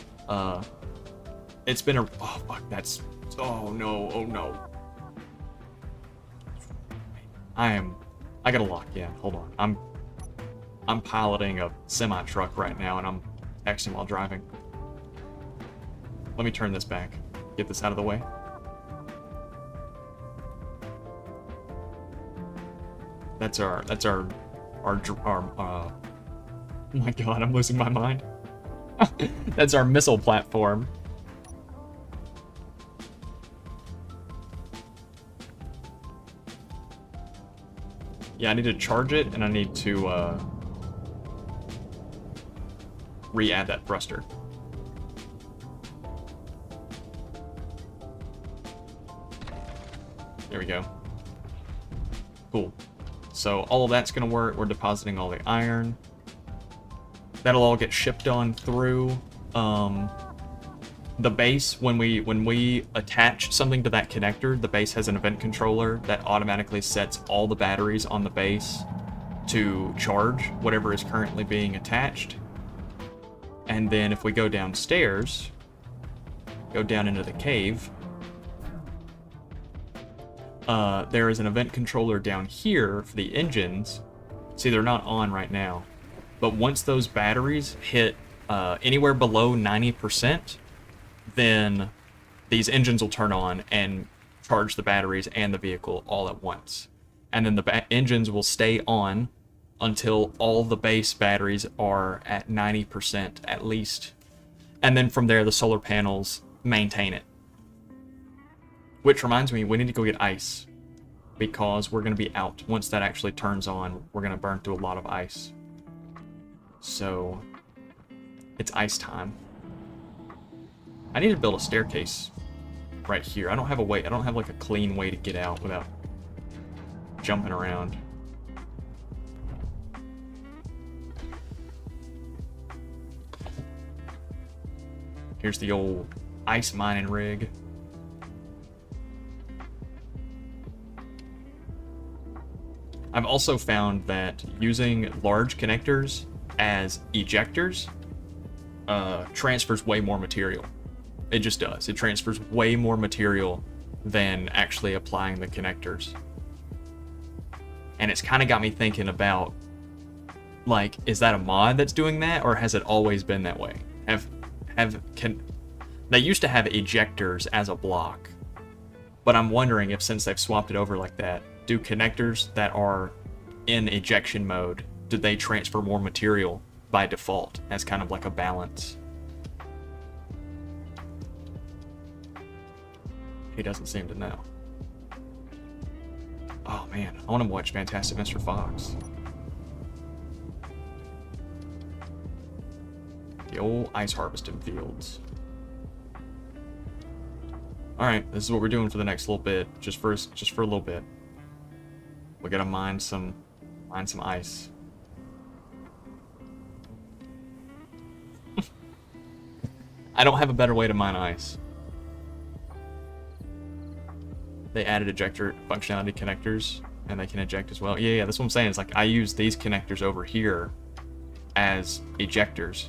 Speaker 1: It's been a... Oh, fuck, that's... Oh, no, oh, no. I gotta lock in. Hold on. I'm piloting a semi-truck right now, and I'm texting while driving. Let me turn this back. Get this out of the way. That's our oh my god, I'm losing my mind. That's our missile platform. Yeah, I need to charge it, and I need to re-add that thruster. There we go. Cool. So all of that's gonna work. We're depositing all the iron. That'll all get shipped on through. The base, when we attach something to that connector, the base has an event controller that automatically sets all the batteries on the base to charge whatever is currently being attached. And then if we go downstairs, go down into the cave, there is an event controller down here for the engines. See, they're not on right now. But once those batteries hit anywhere below 90%, then these engines will turn on and charge the batteries and the vehicle all at once. And then the engines will stay on until all the base batteries are at 90% at least. And then from there, the solar panels maintain it. Which reminds me, we need to go get ice, because we're going to be out. Once that actually turns on, we're going to burn through a lot of ice. So, it's ice time. I need to build a staircase right here. I don't have a way, I don't have like a clean way to get out without jumping around. Here's the old ice mining rig. I've also found that using large connectors as ejectors transfers way more material. It just does. It transfers way more material than actually applying the connectors. And it's kind of got me thinking about, like, is that a mod that's doing that, or has it always been that way? They used to have ejectors as a block, but I'm wondering if, since they've swapped it over like that, do connectors that are in ejection mode, do they transfer more material by default as kind of like a balance? He doesn't seem to know. Oh man, I want to watch Fantastic Mr. Fox. The old ice harvesting fields. Alright, this is what we're doing for the next little bit. Just for a little bit. We gotta mine some ice. I don't have a better way to mine ice. They added ejector functionality connectors And they can eject as well. Yeah, that's what I'm saying. It's like I use these connectors over here as ejectors.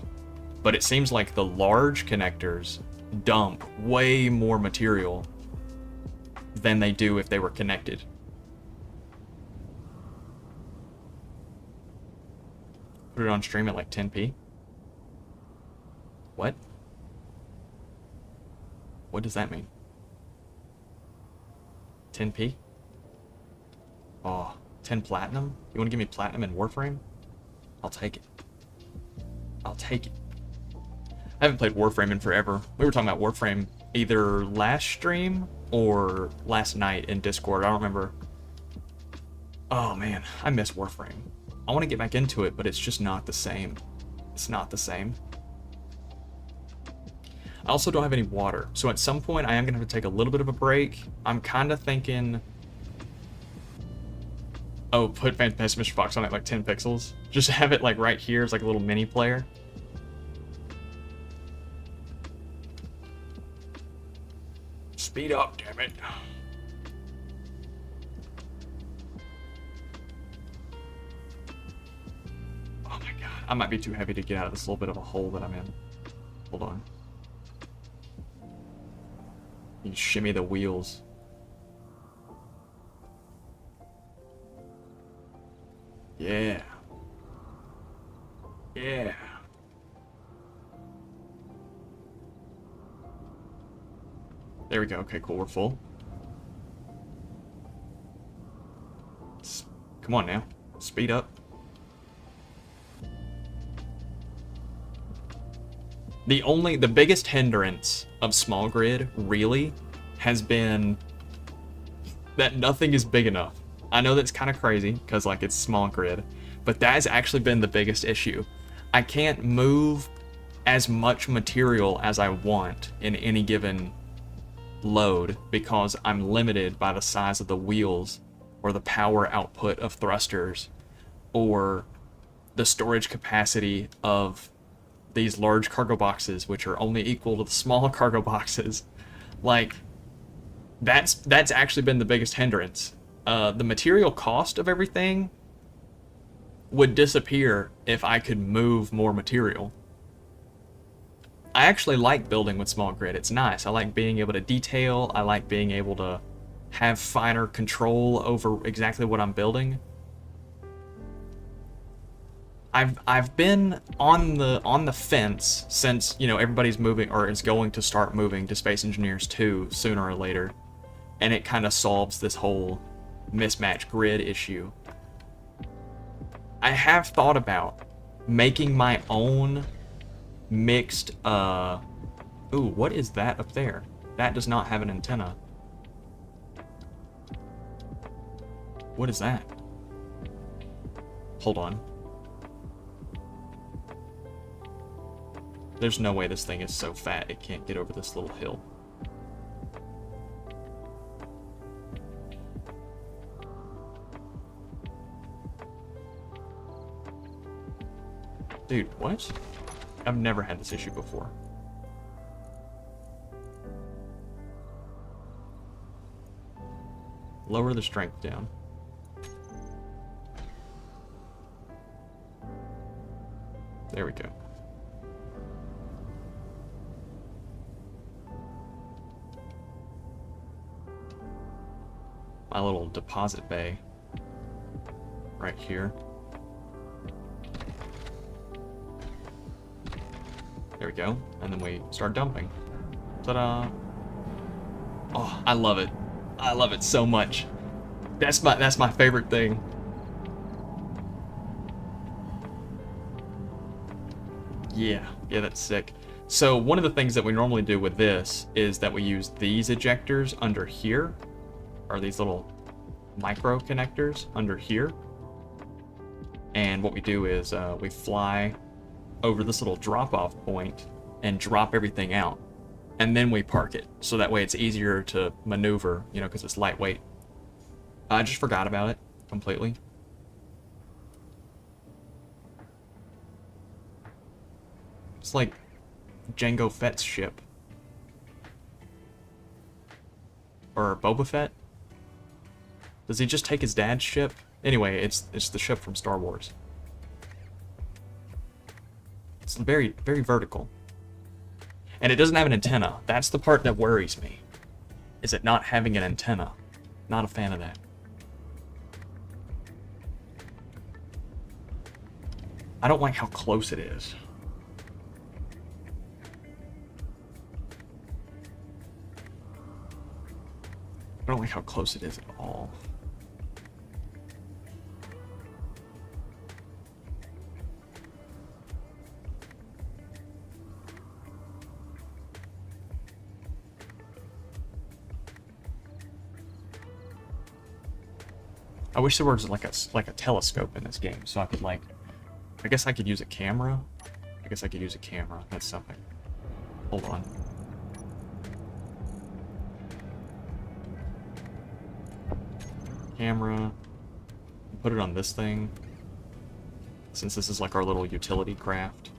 Speaker 1: But it seems like the large connectors dump way more material than they do if they were connected. Put it on stream at like 10p. What? What does that mean? 10p? Oh, 10 platinum? You want to give me platinum in Warframe? I'll take it. I'll take it. I haven't played Warframe in forever. We were talking about Warframe either last stream or last night in Discord. I don't remember. Oh man, I miss Warframe. I want to get back into it, but it's just not the same. It's not the same. I also don't have any water, so at some point I am going to have to take a little bit of a break. I'm kind of thinking... Oh, put Fantastic Mr. Fox on it like 10 pixels. Just have it like right here as like a little mini player. Speed up, damn it. Oh my god. I might be too heavy to get out of this little bit of a hole that I'm in. Hold on. You can shimmy the wheels. Yeah. Yeah. There we go. Okay, cool. We're full. Come on now. Speed up. The biggest hindrance of small grid, really, has been that nothing is big enough. I know that's kind of crazy, because, like, it's small grid, but that has actually been the biggest issue. I can't move as much material as I want in any given load, because I'm limited by the size of the wheels, or the power output of thrusters, or the storage capacity of these large cargo boxes, which are only equal to the small cargo boxes. Like, that's actually been the biggest hindrance. The material cost of everything would disappear if I could move more material. I actually like building with small grid. It's nice. I like being able to detail. I like being able to have finer control over exactly what I'm building. I've been on the fence since, you know, everybody's moving or is going to start moving to Space Engineers 2 sooner or later, and it kind of solves this whole mismatch grid issue. I have thought about making my own mixed ooh, what is that up there? That does not have an antenna. What is that? Hold on. There's no way this thing is so fat it can't get over this little hill. Dude, what? I've never had this issue before. Lower the strength down. There we go. My little deposit bay right here. There we go. And then we start dumping. Ta-da! Oh, I love it. I love it so much. That's my favorite thing. Yeah, that's sick. So one of the things that we normally do with this is that we use these ejectors under here, or these little micro connectors under here. And what we do is we fly over this little drop-off point and drop everything out. And then we park it, so that way it's easier to maneuver, you know, because it's lightweight. I just forgot about it completely. It's like Jango Fett's ship. Or Boba Fett. Does he just take his dad's ship? Anyway, it's the ship from Star Wars. It's very, very vertical. And it doesn't have an antenna. That's the part that worries me. Is it not having an antenna? Not a fan of that. I don't like how close it is. I don't like how close it is at all. I wish there was like a telescope in this game, so I could like, I guess I could use a camera. I guess I could use a camera. That's something. Hold on. Camera. Put it on this thing. Since this is like our little utility craft.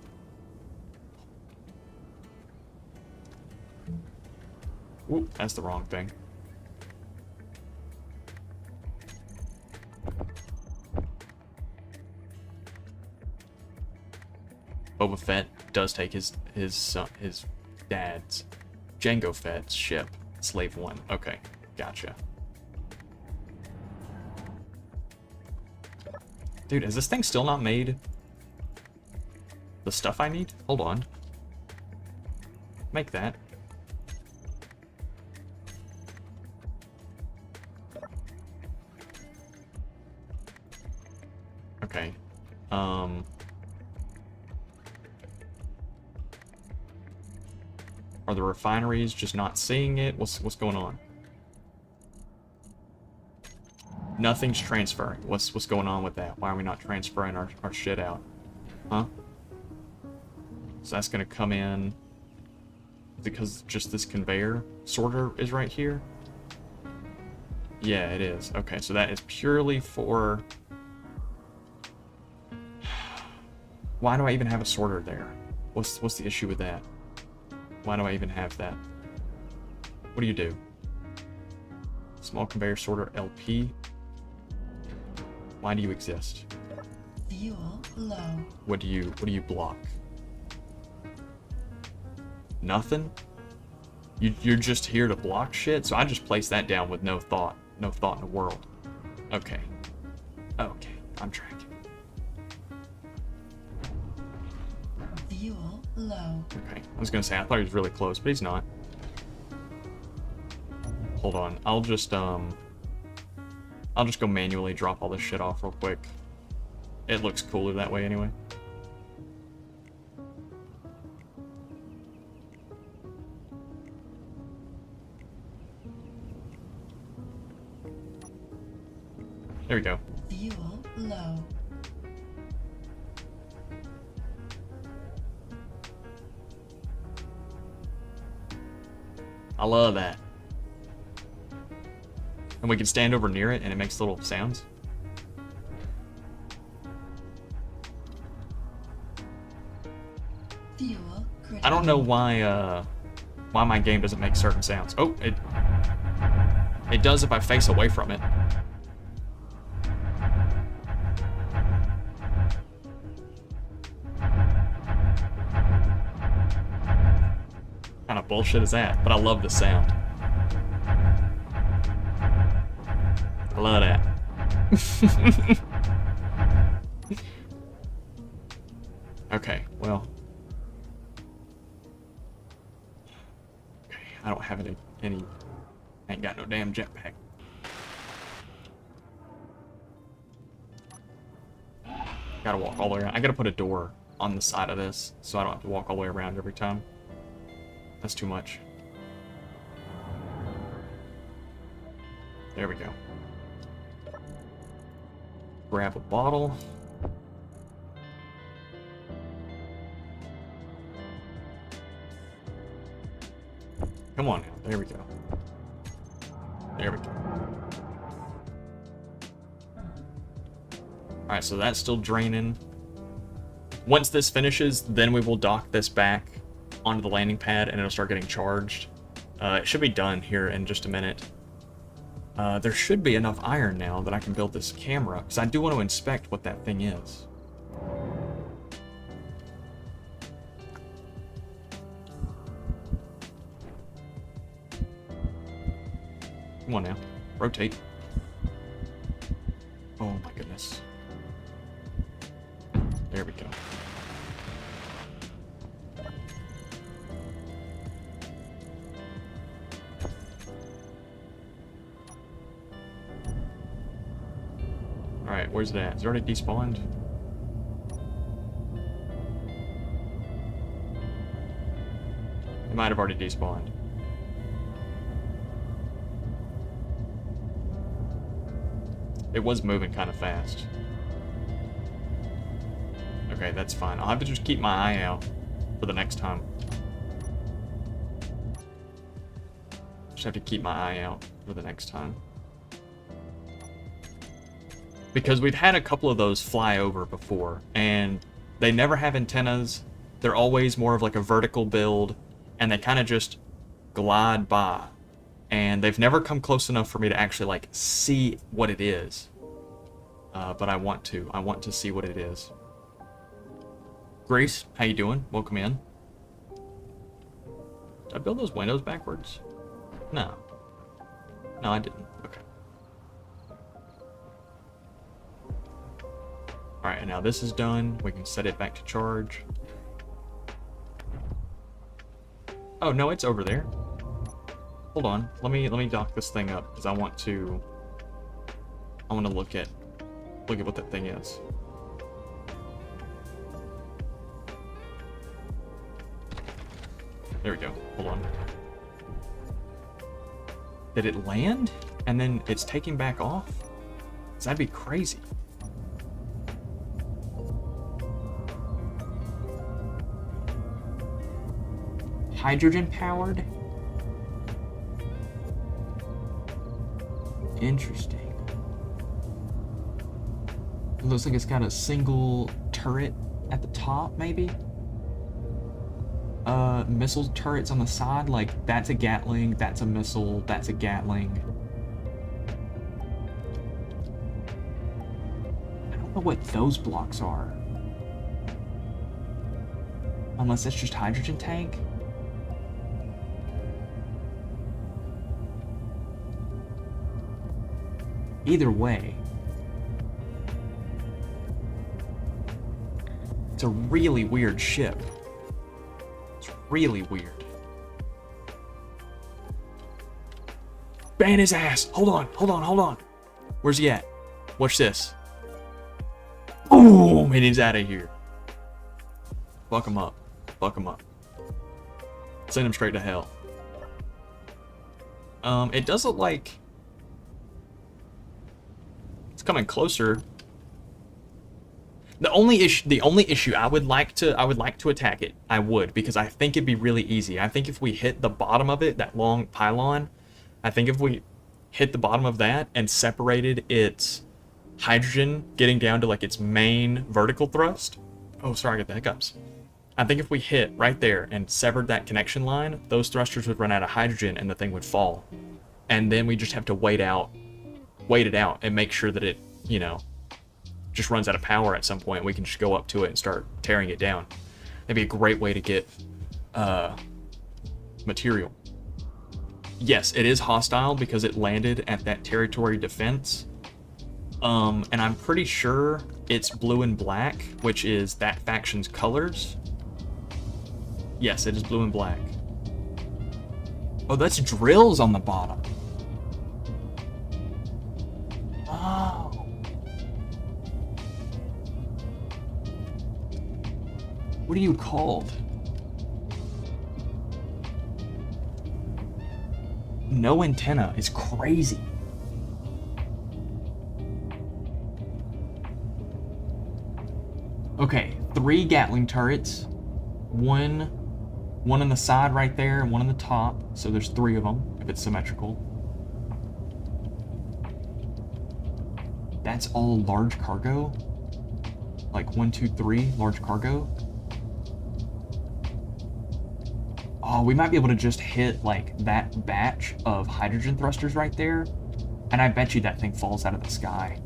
Speaker 1: Ooh, that's the wrong thing. Boba Fett does take his dad's, Jango Fett's ship, Slave 1. Okay, gotcha. Dude, has this thing still not made the stuff I need? Hold on. Make that. Okay. Are the refineries just not seeing it? What's going on? Nothing's transferring. What's going on with that? Why are we not transferring our shit out? Huh? So that's gonna come in because just this conveyor sorter is right here? Yeah, it is. Okay, so that is purely for... Why do I even have a sorter there? What's the issue with that? Why do I even have that? What do you do? Small conveyor sorter LP. Why do you exist?
Speaker 2: Fuel low.
Speaker 1: What do you block? Nothing? You're just here to block shit? So I just place that down with no thought in the world. Okay. Okay, I'm tracking.
Speaker 2: Fuel low.
Speaker 1: Okay, I was gonna say, I thought he was really close, but he's not. Hold on, I'll just go manually drop all this shit off real quick. It looks cooler that way anyway. There we go.
Speaker 2: Fuel low.
Speaker 1: I love that. And we can stand over near it and it makes little sounds.
Speaker 2: Fuel critical.
Speaker 1: I don't know why my game doesn't make certain sounds. Oh, it does if I face away from it. What kind of bullshit is that? But I love the sound. I love that. Okay, well. Okay, I don't have any I ain't got no damn jetpack. Gotta walk all the way around. I gotta put a door on the side of this so I don't have to walk all the way around every time. That's too much. There we go. Grab a bottle. Come on now. There we go. There we go. Alright, so that's still draining. Once this finishes, then we will dock this back onto the landing pad and it'll start getting charged. It should be done here in just a minute. There should be enough iron now that I can build this camera, because I do want to inspect what that thing is. Come on now. Rotate. Oh my goodness. There we go. Alright, where's it at? Is it already despawned? It might have already despawned. It was moving kind of fast. Okay, that's fine. I'll have to just keep my eye out for the next time. Just have to keep my eye out for the next time. Because we've had a couple of those fly over before, and they never have antennas. They're always more of like a vertical build, and they kind of just glide by. And they've never come close enough for me to actually like see what it is. But I want to see what it is. Grace, how you doing? Welcome in. Did I build those windows backwards? No. No, I didn't. Okay. Alright, and now this is done. We can set it back to charge. Oh, no, it's over there. Hold on. Let me dock this thing up, because I want to look at what that thing is. There we go. Hold on. Did it land? And then it's taking back off? 'Cause that'd be crazy. Hydrogen powered? Interesting. It looks like it's got a single turret at the top, maybe? Missile turrets on the side, like that's a Gatling, that's a missile, that's a Gatling. I don't know what those blocks are. Unless it's just hydrogen tank. Either way, it's a really weird ship. It's really weird. Ban his ass! Hold on. Where's he at? Watch this. Boom! And he's out of here. Fuck him up. Send him straight to hell. It does look like it's coming closer. The only issue I would like to attack it. I would, because I think it'd be really easy. I think if we hit the bottom of it, that long pylon, I think if we hit the bottom of that and separated its hydrogen getting down to like its main vertical thrust. Oh, sorry, I got the hiccups. I think if we hit right there and severed that connection line, those thrusters would run out of hydrogen and the thing would fall. And then we just have to wait it out and make sure that it, you know, just runs out of power at some point. We can just go up to it and start tearing it down. That'd be a great way to get material. Yes, it is hostile because it landed at that territory defense. And I'm pretty sure it's blue and black, which is that faction's colors. Yes, it is blue and black. Oh, that's drills on the bottom. Oh. What are you called? No antenna is crazy. Okay, 3 Gatling turrets. One on the side right there, and one on the top. So there's 3 of them, if it's symmetrical. That's all large cargo. Like 1, 2, 3, large cargo. Oh, we might be able to just hit like that batch of hydrogen thrusters right there And I bet you that thing falls out of the sky.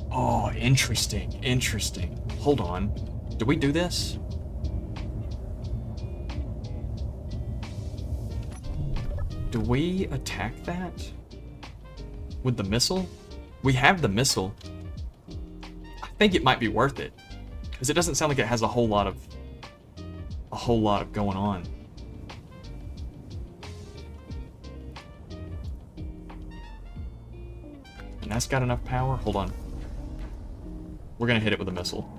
Speaker 1: Oh, interesting. Interesting. Hold on. Do we do this? Do we attack that? With the missile? We have the missile. I think it might be worth it. Because it doesn't sound like it has a whole lot of going on. And that's got enough power? Hold on. We're gonna hit it with a missile.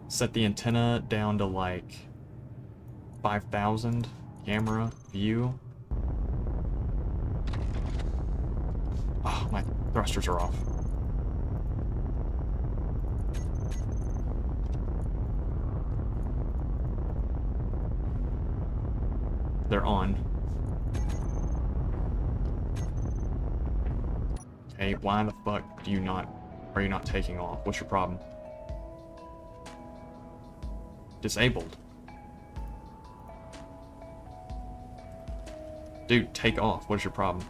Speaker 1: Set the antenna down to like 5,000. Camera, view. Oh, my thrusters are off. They're on. Okay, why the fuck are you not taking off? What's your problem? Disabled. Dude, take off. What's your problem?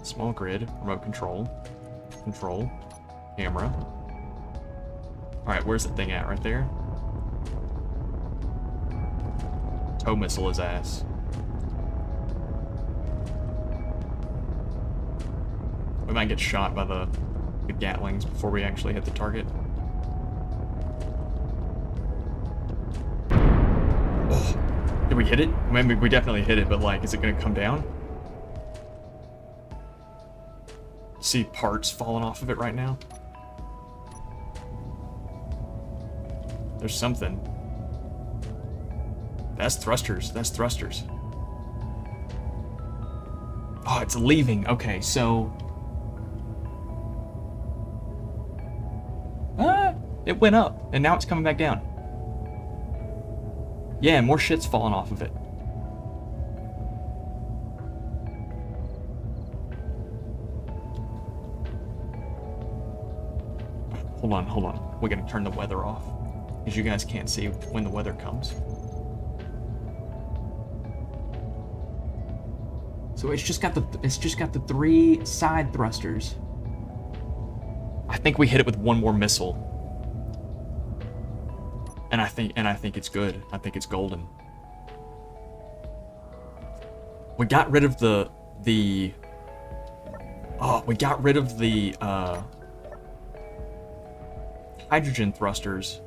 Speaker 1: Small grid, remote control, camera. Alright, where's the thing at? Right there? Tow missile his ass. We might get shot by the Gatlings before we actually hit the target. Oh, did we hit it? I mean, we definitely hit it, but like, is it gonna come down? See parts falling off of it right now? There's something. That's thrusters. That's thrusters. Oh, it's leaving. Okay, so... it went up, and now it's coming back down. Yeah, more shit's falling off of it. Hold on. We're gonna turn the weather off, because you guys can't see when the weather comes. So it's just got the 3 side thrusters. I think we hit it with one more missile. And I think it's good. I think it's golden. We got rid of the hydrogen thrusters,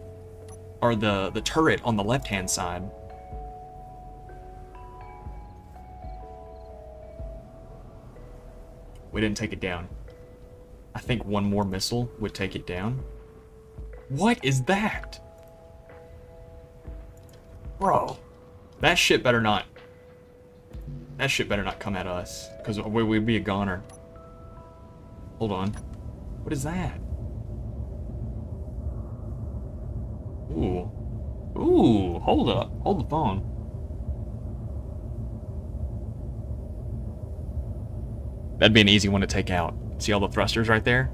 Speaker 1: or the turret on the left-hand side. We didn't take it down. I think one more missile would take it down. What is that? Bro, that shit better not come at us, because we'd be a goner. Hold on. What is that? Ooh, hold up. Hold the phone. That'd be an easy one to take out. See all the thrusters right there?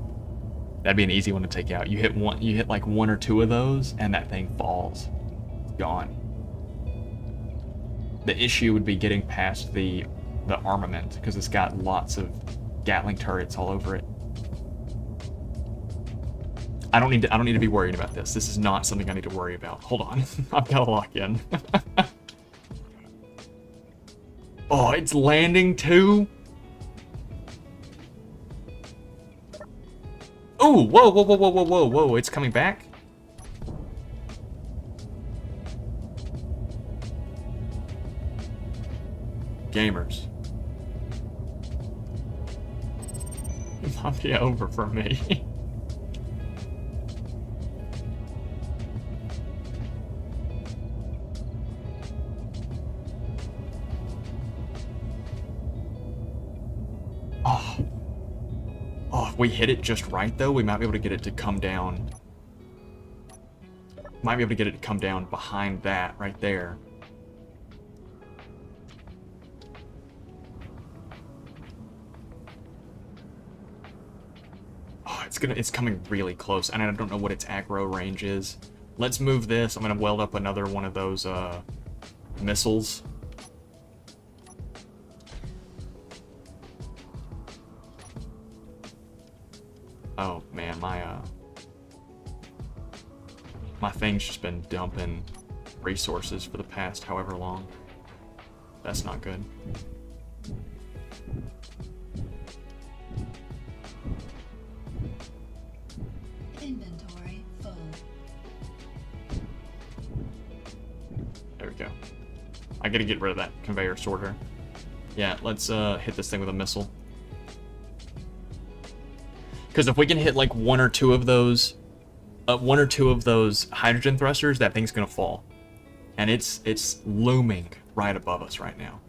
Speaker 1: That'd be an easy one to take out. You hit like 1 or 2 of those, and that thing falls. It's gone. The issue would be getting past the armament, because it's got lots of Gatling turrets all over it. I don't need to be worried about this. This is not something I need to worry about. Hold on. I've got to lock in. Oh, it's landing too? Oh, whoa, it's coming back? Gamers. It might be over for me. Oh, if we hit it just right though, we might be able to get it to come down. Might be able to get it to come down behind that right there. It's coming really close, and I don't know what its aggro range is. Let's move this. I'm gonna weld up another one of those missiles. Oh man, my thing's just been dumping resources for the past however long. That's not good.
Speaker 2: Inventory full.
Speaker 1: There we go. I gotta get rid of that conveyor sorter. Yeah, let's hit this thing with a missile. Because if we can hit like one or two of those hydrogen thrusters, that thing's gonna fall. And it's looming right above us right now.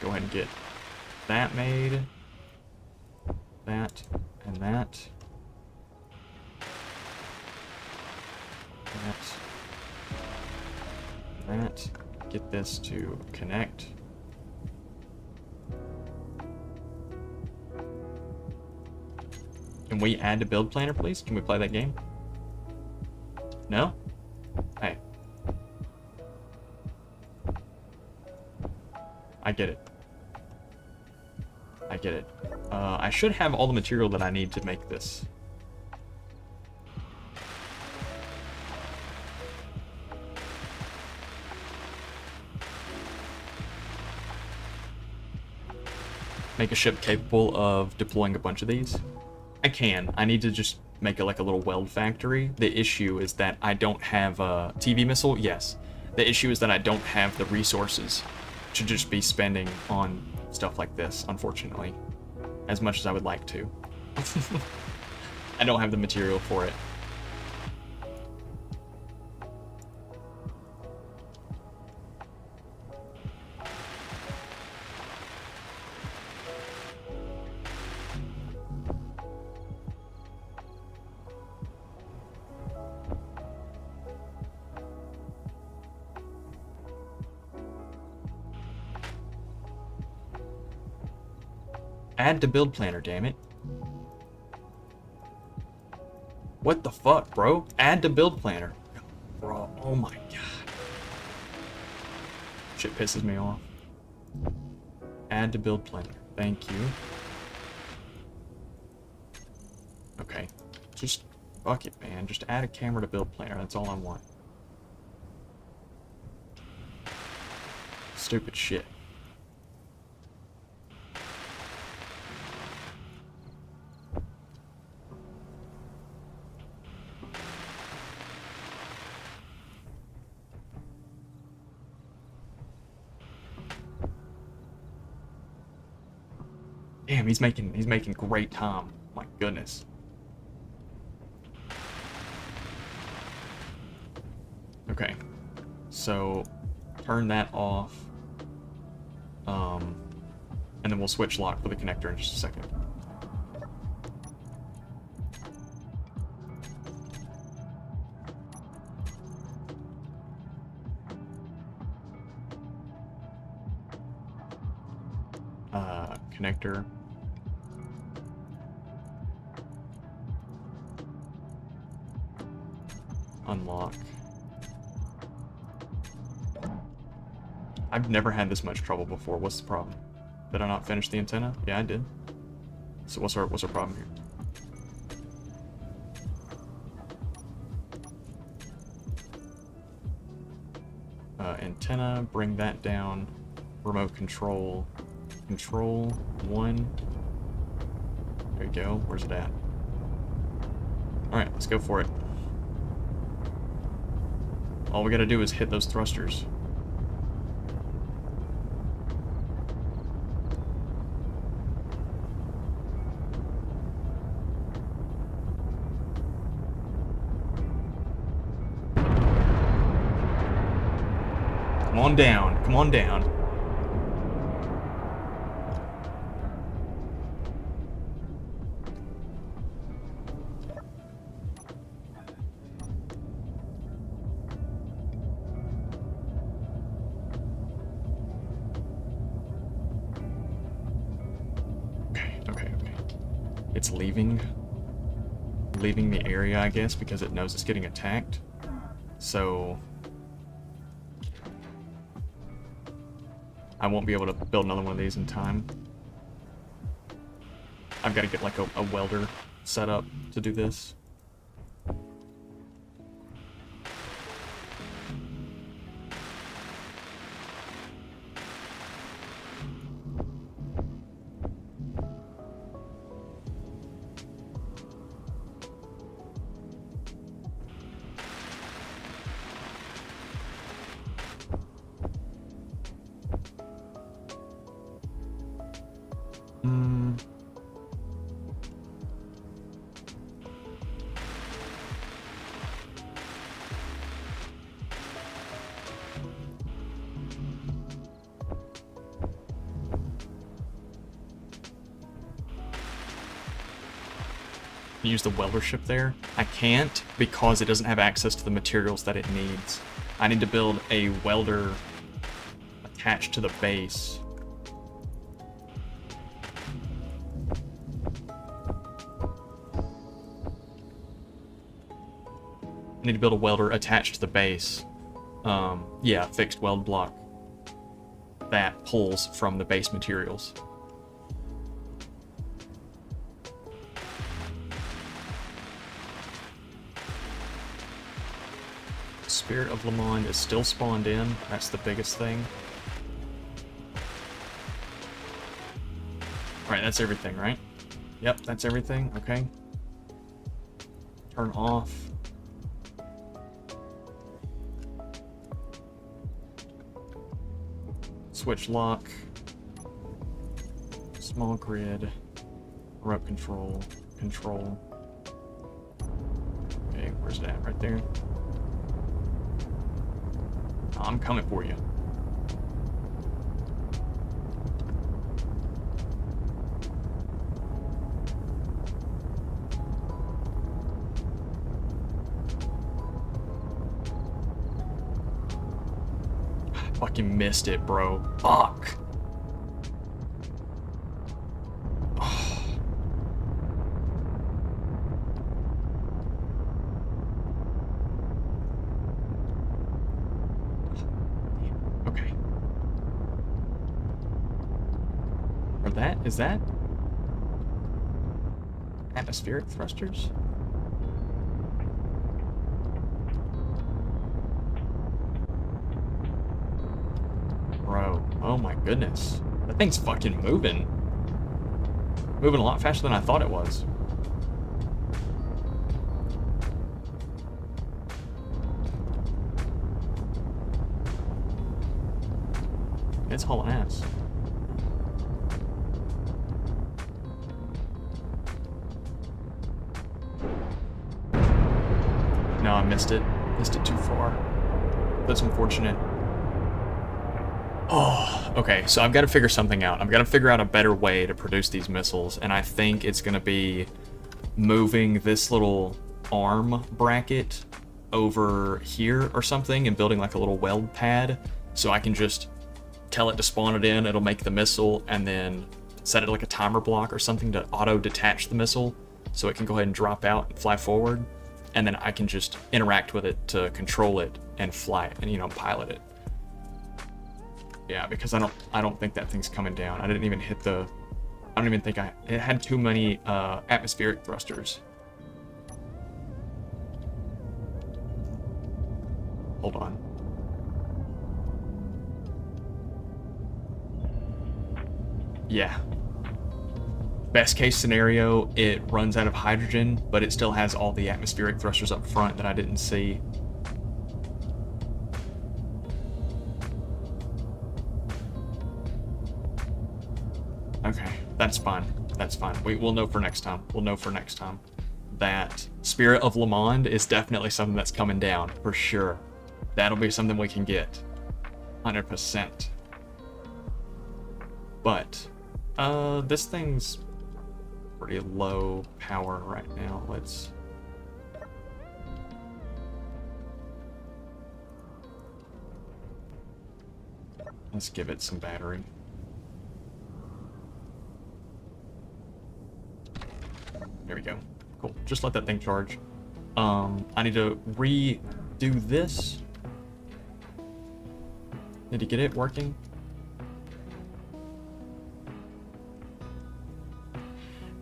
Speaker 1: Go ahead and get that made. That and that. That. Get this to connect. Can we add to build planner, please? Can we play that game? No? Hey. I get it. I get it. I should have all the material that I need to make this. Make a ship capable of deploying a bunch of these. I can. I need to just make it like a little weld factory. The issue is that I don't have a TV missile. Yes. The issue is that I don't have the resources to just be spending on stuff like this, unfortunately. As much as I would like to. I don't have the material for it. Add to build planner, damn it. What the fuck, bro? Add to build planner. Bro, oh my god. Shit pisses me off. Add to build planner. Thank you. Okay. Just fuck it, man. Just add a camera to build planner. That's all I want. Stupid shit. Damn, he's making great time. My goodness. Okay. So turn that off. And then we'll switch lock for the connector in just a second. Connector. Unlock. I've never had this much trouble before. What's the problem? Did I not finish the antenna? Yeah, I did. So what's our problem here? Antenna, bring that down. Remote control. Control 1. There you go. Where's it at? Alright, let's go for it. All we gotta do is hit those thrusters. Come on down. Come on down. it's leaving the area, I guess, because it knows it's getting attacked. So I won't be able to build another one of these in time. I've got to get like a welder set up to do this. Use the welder ship there. I can't because it doesn't have access to the materials that it needs. I need to build a welder attached to the base. I need to build a welder attached to the base. Yeah, fixed weld block that pulls from the base materials. Spirit of Le Monde is still spawned in. That's the biggest thing. Alright, that's everything, right? Yep, that's everything. Okay. Turn off. Switch lock. Small grid. Remote control. Control. Okay, where's that? Right there. I'm coming for you. Fucking missed it, bro. Fuck. Is that atmospheric thrusters? Bro, oh my goodness. That thing's fucking moving. Moving a lot faster than I thought it was. It's hauling ass. No, I missed it. Missed it too far. That's unfortunate. Oh, okay. So I've got to figure something out. I've got to figure out a better way to produce these missiles, and I think it's going to be moving this little arm bracket over here or something and building like a little weld pad so I can just tell it to spawn it in. It'll make the missile and then set it like a timer block or something to auto detach the missile so it can go ahead and drop out and fly forward. And then I can just interact with it to control it and fly it and, you know, pilot it. Yeah, because I don't think that thing's coming down. I didn't even hit the... I don't even think it had too many atmospheric thrusters. Hold on. Yeah. Best case scenario, it runs out of hydrogen, but it still has all the atmospheric thrusters up front that I didn't see. Okay, that's fine. That's fine. We'll know for next time. We'll know for next time. That Spirit of Le Monde is definitely something that's coming down, for sure. That'll be something we can get. 100%. But, this thing's pretty low power right now. Let's give it some battery. There we go. Cool. Just let that thing charge. I need to redo this. Did you get it working?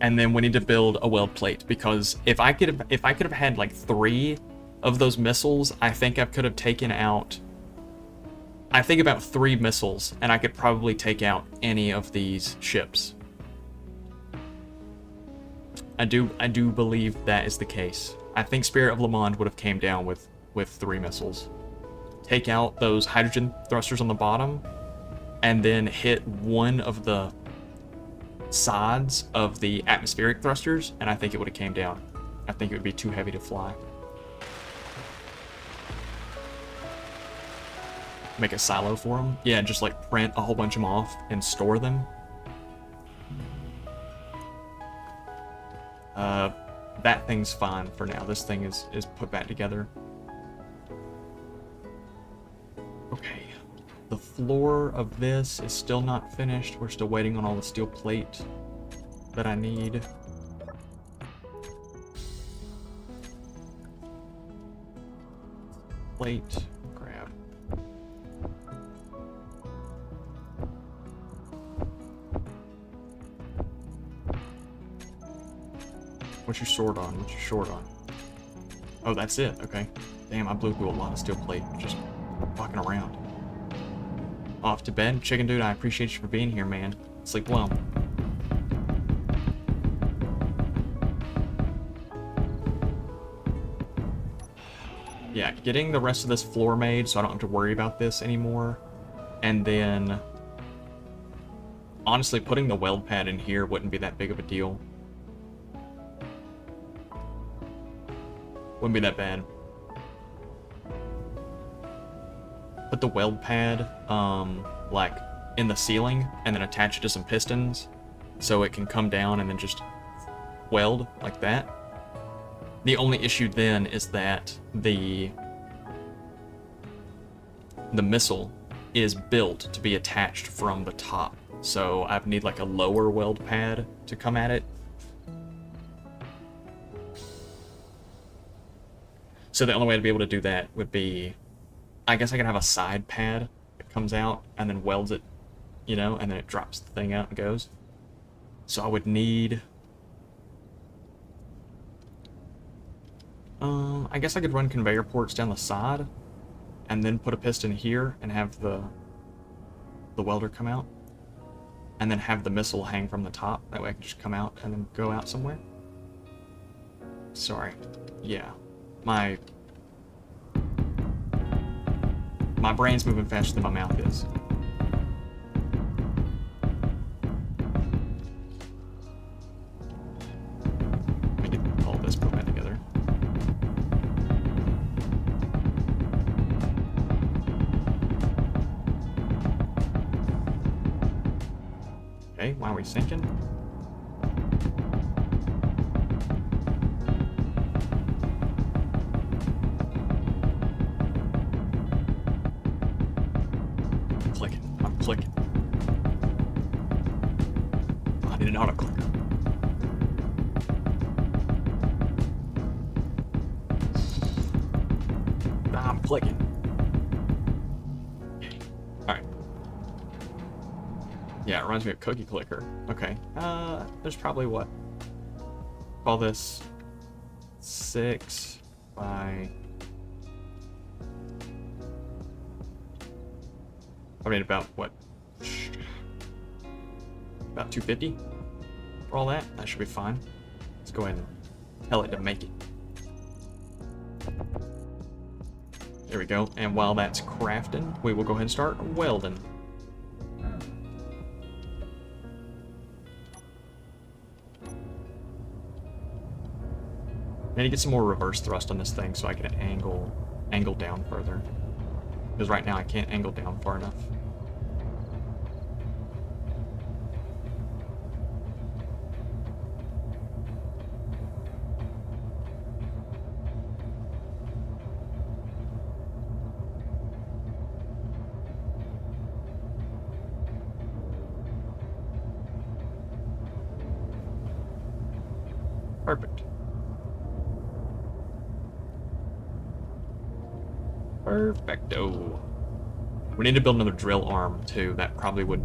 Speaker 1: And then we need to build a weld plate, because if I could have had like 3 of those missiles, I think I could have taken out, I think about 3 missiles, and I could probably take out any of these ships. I do believe that is the case. I think Spirit of Le Monde would have came down with 3 missiles. Take out those hydrogen thrusters on the bottom, and then hit one of the sides of the atmospheric thrusters, and I think it would have came down. I think it would be too heavy to fly. Make a silo for them. Yeah, just like print a whole bunch of them off and store them. That thing's fine for now. This thing is put back together. Okay. The floor of this is still not finished. We're still waiting on all the steel plate that I need. Plate, grab. What's your sword on? What's your short on? Oh, that's it. Okay. Damn, I blew through a lot of steel plate just fucking around. Off to bed. Chicken Dude, I appreciate you for being here, man. Sleep well. Yeah, getting the rest of this floor made so I don't have to worry about this anymore. And then, honestly, putting the weld pad in here wouldn't be that big of a deal. Wouldn't be that bad. Put the weld pad, like, in the ceiling, and then attach it to some pistons, so it can come down and then just weld like that. The only issue then is that the missile is built to be attached from the top, so I need like a lower weld pad to come at it. So the only way to be able to do that would be, I guess I could have a side pad that comes out and then welds it, you know, and then it drops the thing out and goes. So I would need, I guess I could run conveyor ports down the side and then put a piston here and have the welder come out, and then have the missile hang from the top. That way I can just come out and then go out somewhere. Sorry. Yeah. My brain's moving faster than my mouth is. Let me get all this put back together. Okay, why are we sinking? I'm clicking. I need an auto clicker. I'm clicking. Okay. Alright. Yeah, it reminds me of Cookie Clicker. Okay. There's probably what? Call this 6 by... I mean, about what? About 250 for all that. That should be fine. Let's go ahead and tell it to make it. There we go. And while that's crafting, we will go ahead and start welding. I need to get some more reverse thrust on this thing so I can angle down further. Because right now I can't angle down far enough. Perfect. Perfecto. We need to build another drill arm too. That probably would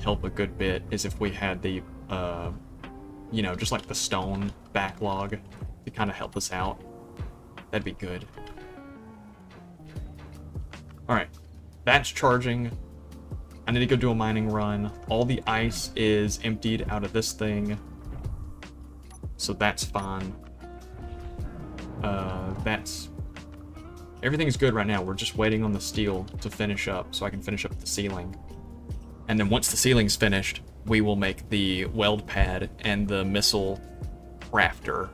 Speaker 1: help a good bit, is if we had the, you know, just like the stone backlog to kind of help us out. That'd be good. Alright, that's charging. I need to go do a mining run. All the ice is emptied out of this thing, so that's fine. Everything's good right now. We're just waiting on the steel to finish up so I can finish up the ceiling. And then once the ceiling's finished, we will make the weld pad and the missile crafter.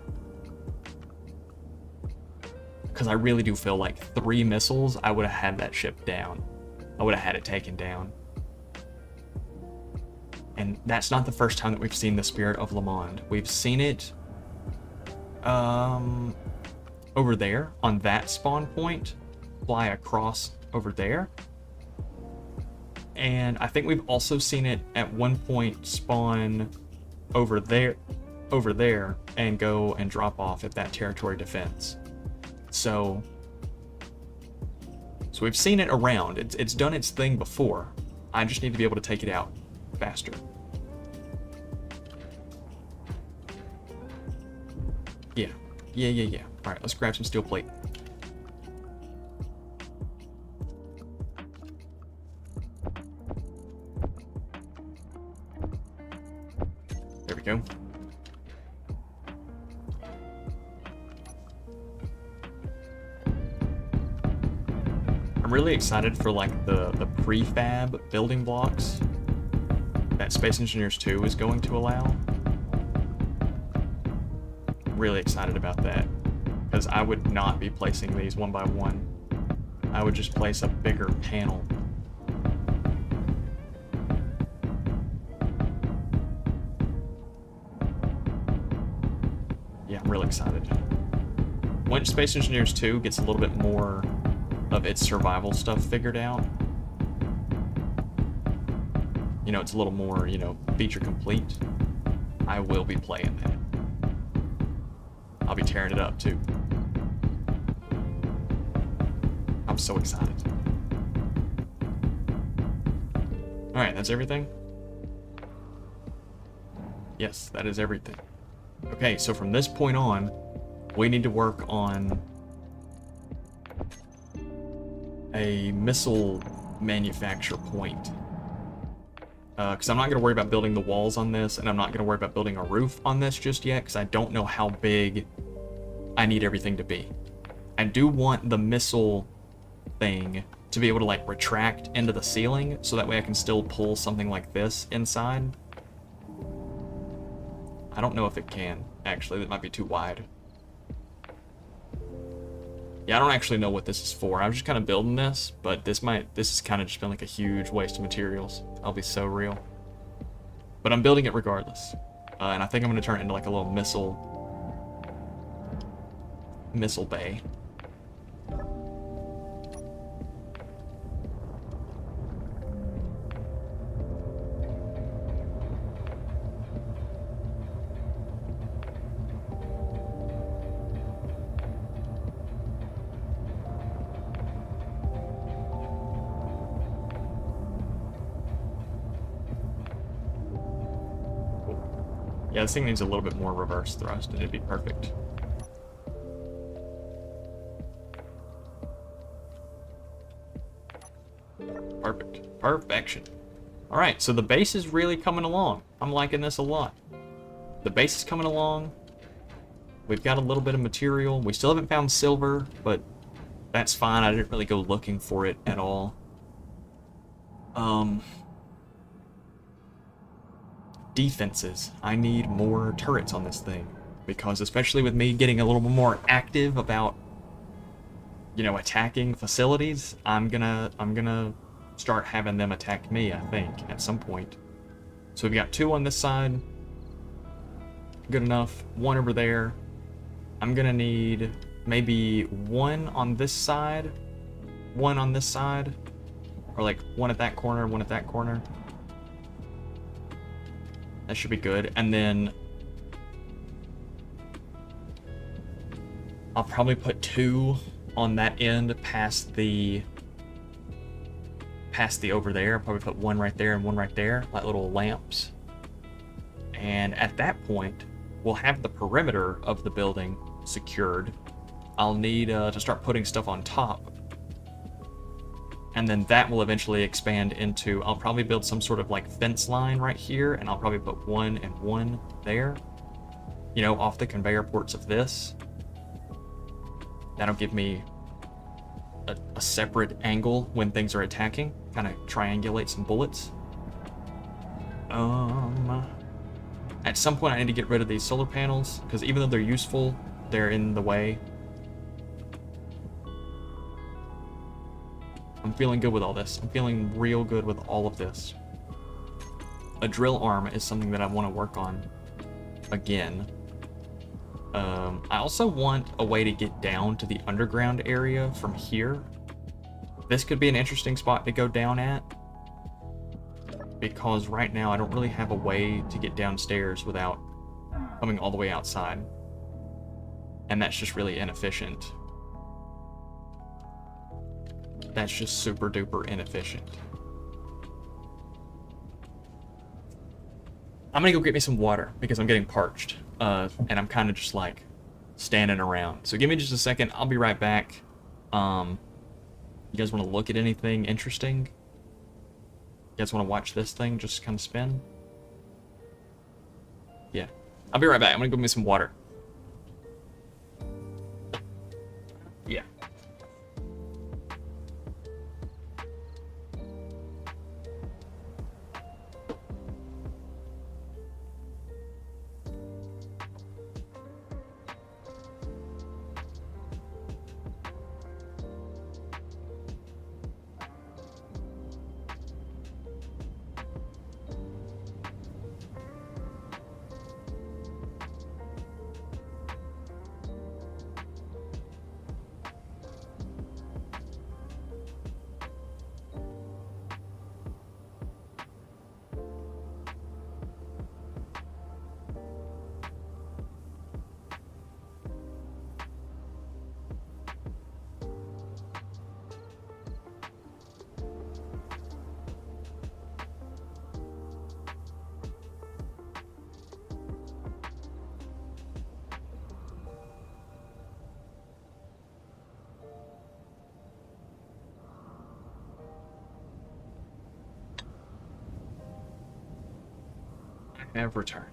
Speaker 1: Because I really do feel like 3 missiles, I would have had that ship down. I would have had it taken down. And that's not the first time that we've seen the Spirit of Le Monde. We've seen it over there on that spawn point, fly across over there. And I think we've also seen it at one point spawn over there, and go and drop off at that territory defense. So we've seen it around. It's done its thing before. I just need to be able to take it out faster. Yeah. All right, let's grab some steel plate. There we go. I'm really excited for like the prefab building blocks that Space Engineers 2 is going to allow. Really excited about that, because I would not be placing these one by one. I would just place a bigger panel. Yeah, I'm really excited. Once Space Engineers 2 gets a little bit more of its survival stuff figured out, you know, it's a little more, you know, feature complete, I will be playing that. I'll be tearing it up too. I'm so excited. Alright, that's everything? Yes, that is everything. Okay, so from this point on, we need to work on a missile manufacture point. Because I'm not going to worry about building the walls on this, and I'm not going to worry about building a roof on this just yet, because I don't know how big I need everything to be. I do want the missile thing to be able to like retract into the ceiling, so that way I can still pull something like this inside. I don't know if it can, actually. That might be too wide. Yeah, I don't actually know what this is for. I'm just kind of building this, but this has kind of just been like a huge waste of materials. I'll be so real. But I'm building it regardless. And I think I'm going to turn it into like a little missile bay. Yeah, this thing needs a little bit more reverse thrust, and it'd be perfect. Perfect. Perfection. Alright, so the base is really coming along. I'm liking this a lot. The base is coming along. We've got a little bit of material. We still haven't found silver, but that's fine. I didn't really go looking for it at all. Defenses. I need more turrets on this thing, because especially with me getting a little bit more active about, you know, attacking facilities, I'm gonna start having them attack me, I think, at some point. So we've got 2 on this side. Good enough. 1 over there. I'm gonna need maybe 1 on this side, 1 on this side, or like 1 at that corner, 1 at that corner. That should be good. And then I'll probably put 2 on that end past the over there. I'll probably put 1 right there and 1 right there, like little lamps. And at that point, we'll have the perimeter of the building secured. I'll need to start putting stuff on top. And then that will eventually expand into, I'll probably build some sort of like fence line right here, and I'll probably put 1 and 1 there, you know, off the conveyor ports of this. That'll give me a separate angle when things are attacking, kind of triangulate some bullets. At some point I need to get rid of these solar panels, because even though they're useful, they're in the way. I'm feeling good with all this. I'm feeling real good with all of this. A drill arm is something that I want to work on again. I also want a way to get down to the underground area from here. This could be an interesting spot to go down at, because right now I don't really have a way to get downstairs without coming all the way outside. And that's just really inefficient. That's just super duper inefficient. I'm gonna go get me some water because I'm getting parched. And I'm kind of just like standing around. So give me just a second. I'll be right back. You guys want to look at anything interesting? You guys want to watch this thing just kind of spin? Yeah. I'll be right back. I'm gonna go get me some water. Yeah. Have returned.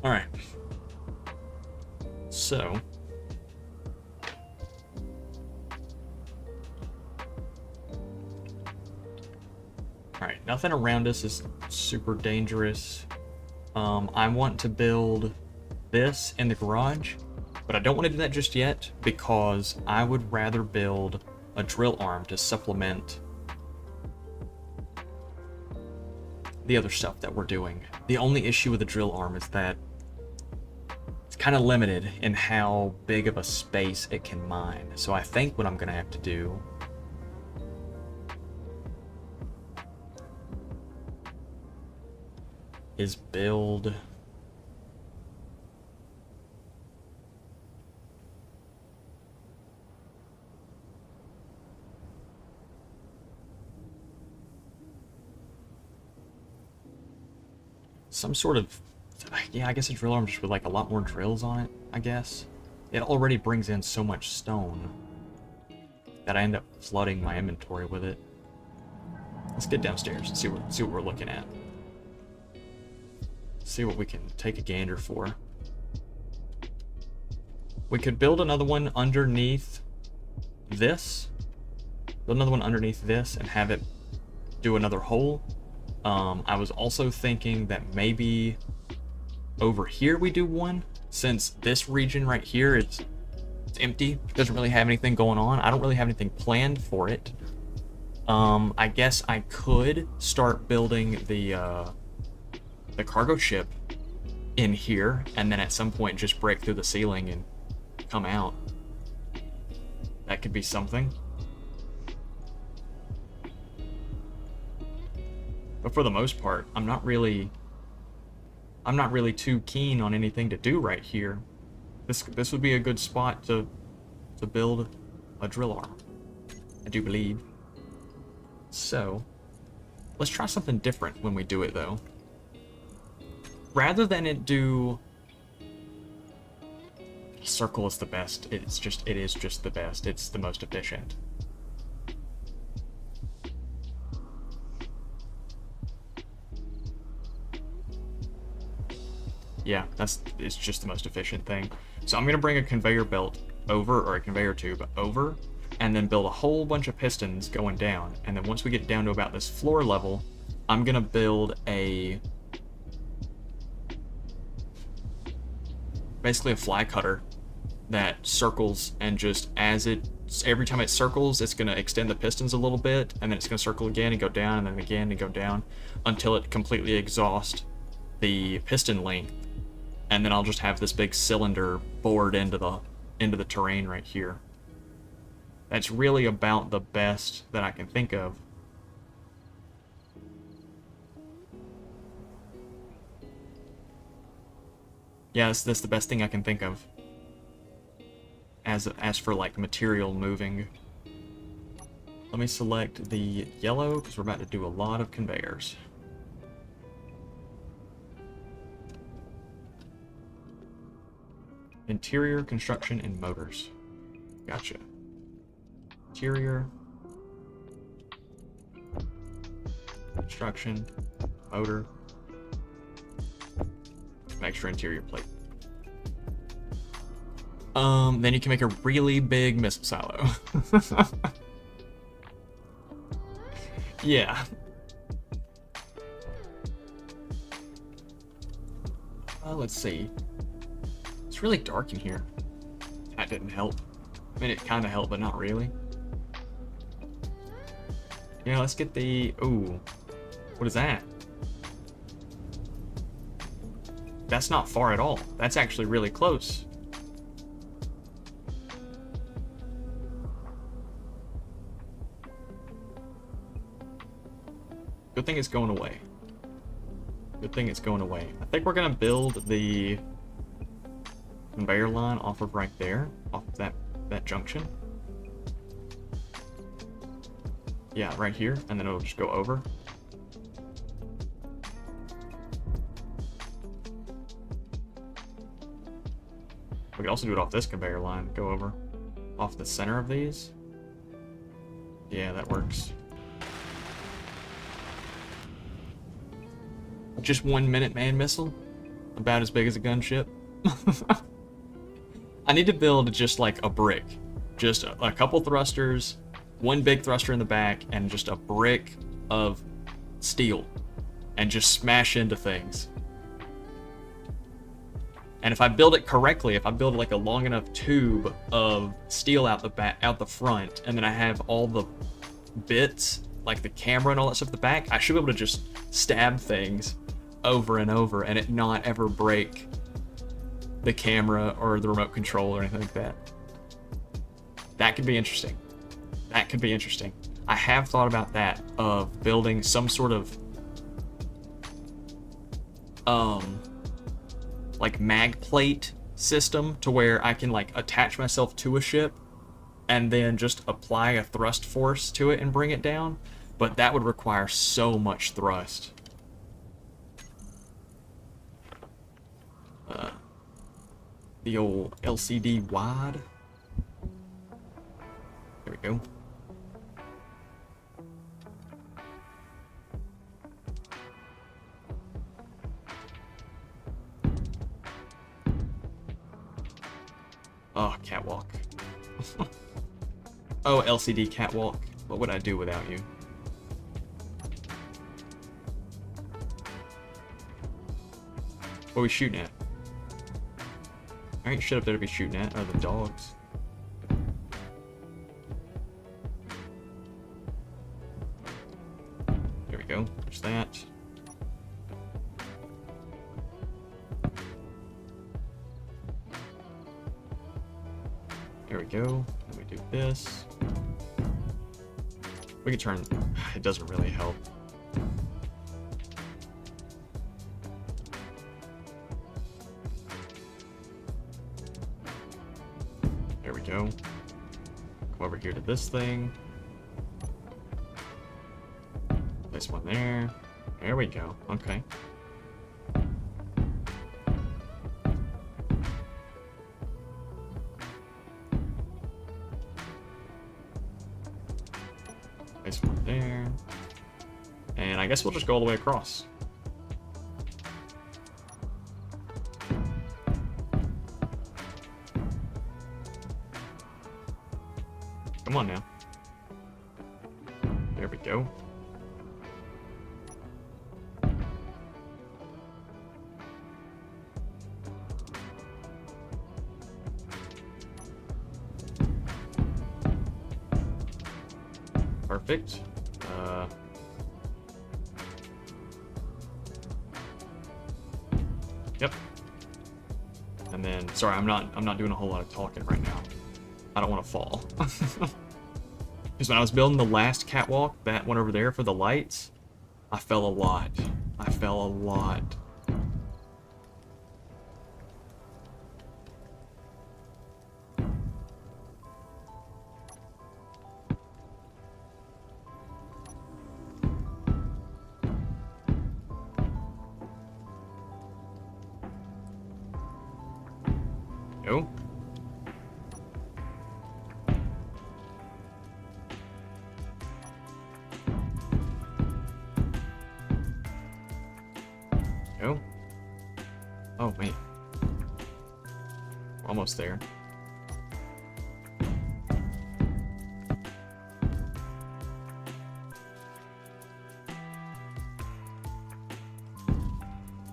Speaker 1: All right. So, all right, nothing around us is super dangerous. I want to build this in the garage, but I don't want to do that just yet because I would rather build a drill arm to supplement the other stuff that we're doing. The only issue with the drill arm is that it's kind of limited in how big of a space it can mine. So I think what I'm gonna have to do is build some sort of, yeah, I guess a drill arm just with like a lot more drills on it, I guess. It already brings in so much stone that I end up flooding my inventory with it. Let's get downstairs and see what we're looking at. See what we can take a gander for. We could build another one underneath this. Build another one underneath this and have it do another hole. I was also thinking that maybe over here we do one, since this region right here is empty, doesn't really have anything going on. I don't really have anything planned for it. I guess I could start building the cargo ship in here, and then at some point just break through the ceiling and come out. That could be something. But for the most part, I'm not really I'm not really too keen on anything to do right here. This would be a good spot to build a drill arm, I do believe. So, let's try something different when we do it, though. Rather than it do... Circle is the best. It is just the best. It's the most efficient. Yeah, it's just the most efficient thing. So I'm gonna bring a conveyor belt over, or a conveyor tube over, and then build a whole bunch of pistons going down. And then once we get down to about this floor level, I'm gonna build basically a fly cutter that circles, and just every time it circles, it's gonna extend the pistons a little bit, and then it's gonna circle again and go down, and then again and go down until it completely exhausts the piston length. And then I'll just have this big cylinder bored into the terrain right here. That's really about the best that I can think of. Yeah, that's the best thing I can think of. As for like material moving. Let me select the yellow, because we're about to do a lot of conveyors. Interior, construction, and motors. Gotcha. Interior, construction, motor, extra interior plate. Then you can make a really big missile silo. Yeah. Let's see. It's really dark in here. That didn't help. I mean, it kind of helped, but not really. Yeah, let's get the... Ooh. What is that? That's not far at all. That's actually really close. Good thing it's going away. Good thing it's going away. I think we're gonna build the conveyor line off of right there, off of that junction. Yeah, right here, and then it'll just go over. We could also do it off this conveyor line, go over off the center of these. Yeah, that works. Just 1 minute man missile, about as big as a gunship. I need to build just like a brick, just a couple thrusters, one big thruster in the back, and just a brick of steel, and just smash into things. And if I build it correctly, if I build like a long enough tube of steel out the back, out the front, and then I have all the bits, like the camera and all that stuff at the back, I should be able to just stab things over and over and it not ever break the camera or the remote control or anything like that. That could be interesting. That could be interesting. I have thought about that, of building some sort of like mag plate system to where I can like attach myself to a ship and then just apply a thrust force to it and bring it down, but that would require so much thrust. The old LCD wide. There we go. Oh, catwalk. Oh, LCD catwalk. What would I do without you? What are we shooting at? I ain't shit up there to be shooting at, are the dogs. There we go, there's that. There we go, and we do this. We can turn, it doesn't really help. go. Come over here to this thing. Place one there. There we go. Okay. Place one there. And I guess we'll just go all the way across. Come on now. There we go. Perfect. Yep. And then, sorry, I'm not doing a whole lot of talking right now. I don't want to fall. Because when I was building the last catwalk, that one over there for the lights, I fell a lot. I fell a lot. Go. Go. Oh, wait. We're almost there.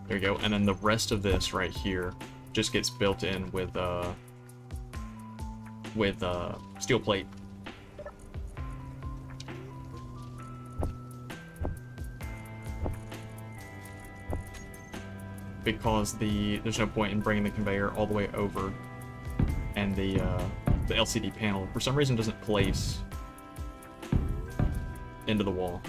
Speaker 1: There we go. And then the rest of this right here just gets built in with steel plate. Because there's no point in bringing the conveyor all the way over, and the LCD panel for some reason doesn't place into the wall.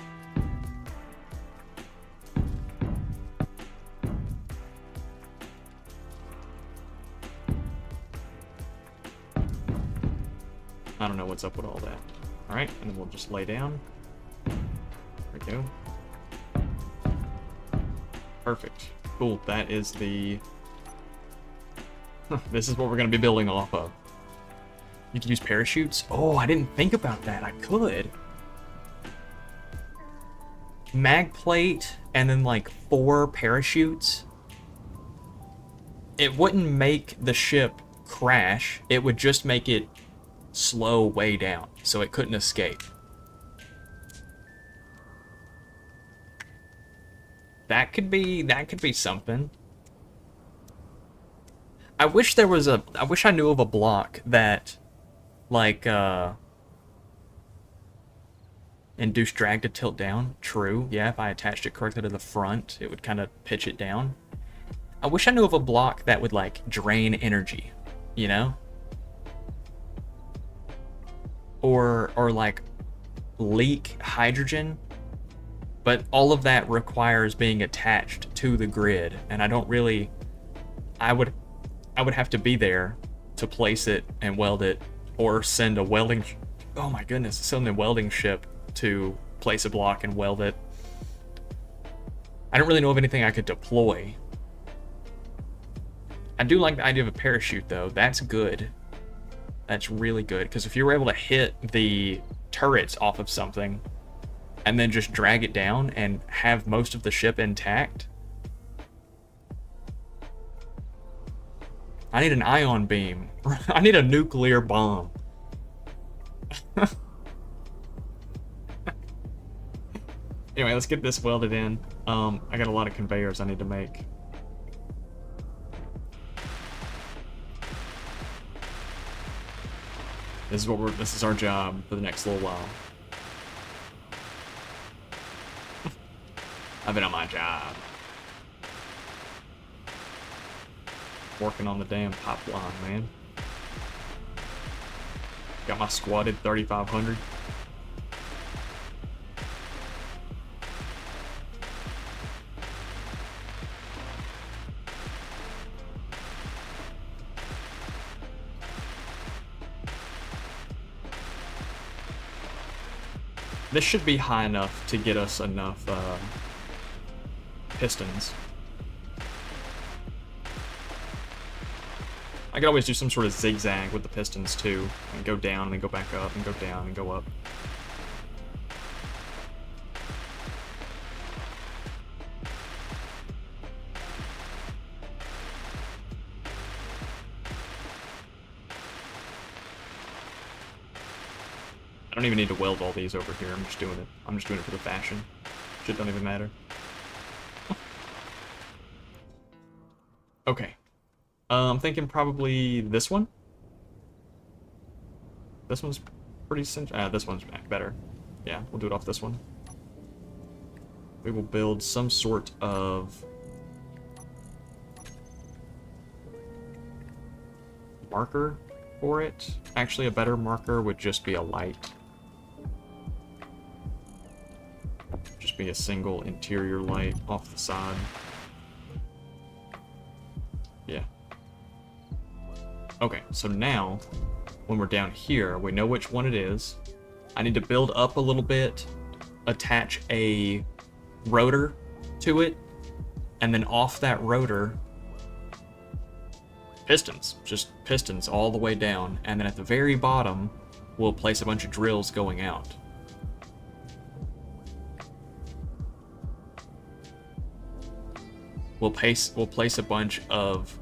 Speaker 1: I don't know what's up with all that. Alright, and then we'll just lay down. There we go. Perfect. Cool, that is the... This is what we're going to be building off of. You can use parachutes? Oh, I didn't think about that. I could. Mag plate and then like 4 parachutes. It wouldn't make the ship crash. It would just make it slow way down, so it couldn't escape. That could be something. I wish I knew of a block that like induced drag to tilt down. True. Yeah, if I attached it correctly to the front, it would kind of pitch it down. I wish I knew of a block that would like drain energy, you know? Or like leak hydrogen, but all of that requires being attached to the grid, and I don't really. I would have to be there to place it and weld it, or send a welding. Oh my goodness, send a welding ship to place a block and weld it. I don't really know of anything I could deploy. I do like the idea of a parachute though. That's good. That's really good, because if you were able to hit the turrets off of something and then just drag it down and have most of the ship intact. I need an ion beam. I need a nuclear bomb. Anyway, let's get this welded in. I got a lot of conveyors I need to make. This is our job for the next little while. I've been on my job. Working on the damn pipeline, man. Got my squatted 3500. This should be high enough to get us enough pistons. I could always do some sort of zigzag with the pistons too, and go down and then go back up and go down and go up. I don't even need to weld all these over here. I'm just doing it. I'm just doing it for the fashion. Shit don't even matter. Okay. I'm thinking probably this one. This one's pretty simple. This one's better. Yeah, we'll do it off this one. We will build some sort of marker for it. Actually, a better marker would just be a light. Just be a single interior light off the side. Yeah. Okay, so now, when we're down here, we know which one it is. I need to build up a little bit, attach a rotor to it, and then off that rotor, pistons. Just pistons all the way down. And then at the very bottom, we'll place a bunch of drills going out. We'll place a bunch of...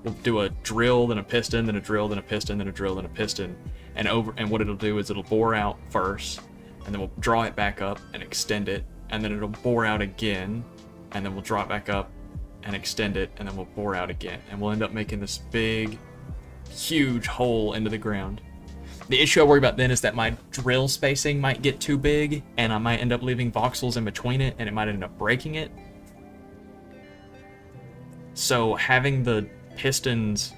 Speaker 1: We'll do a drill, then a piston, then a drill, then a piston, then a drill, then a piston. And what it'll do is it'll bore out first, and then we'll draw it back up and extend it, and then it'll bore out again, and then we'll draw it back up and extend it, and then we'll bore out again. And we'll end up making this big, huge hole into the ground. The issue I worry about then is that my drill spacing might get too big, and I might end up leaving voxels in between it, and it might end up breaking it. So having the pistons...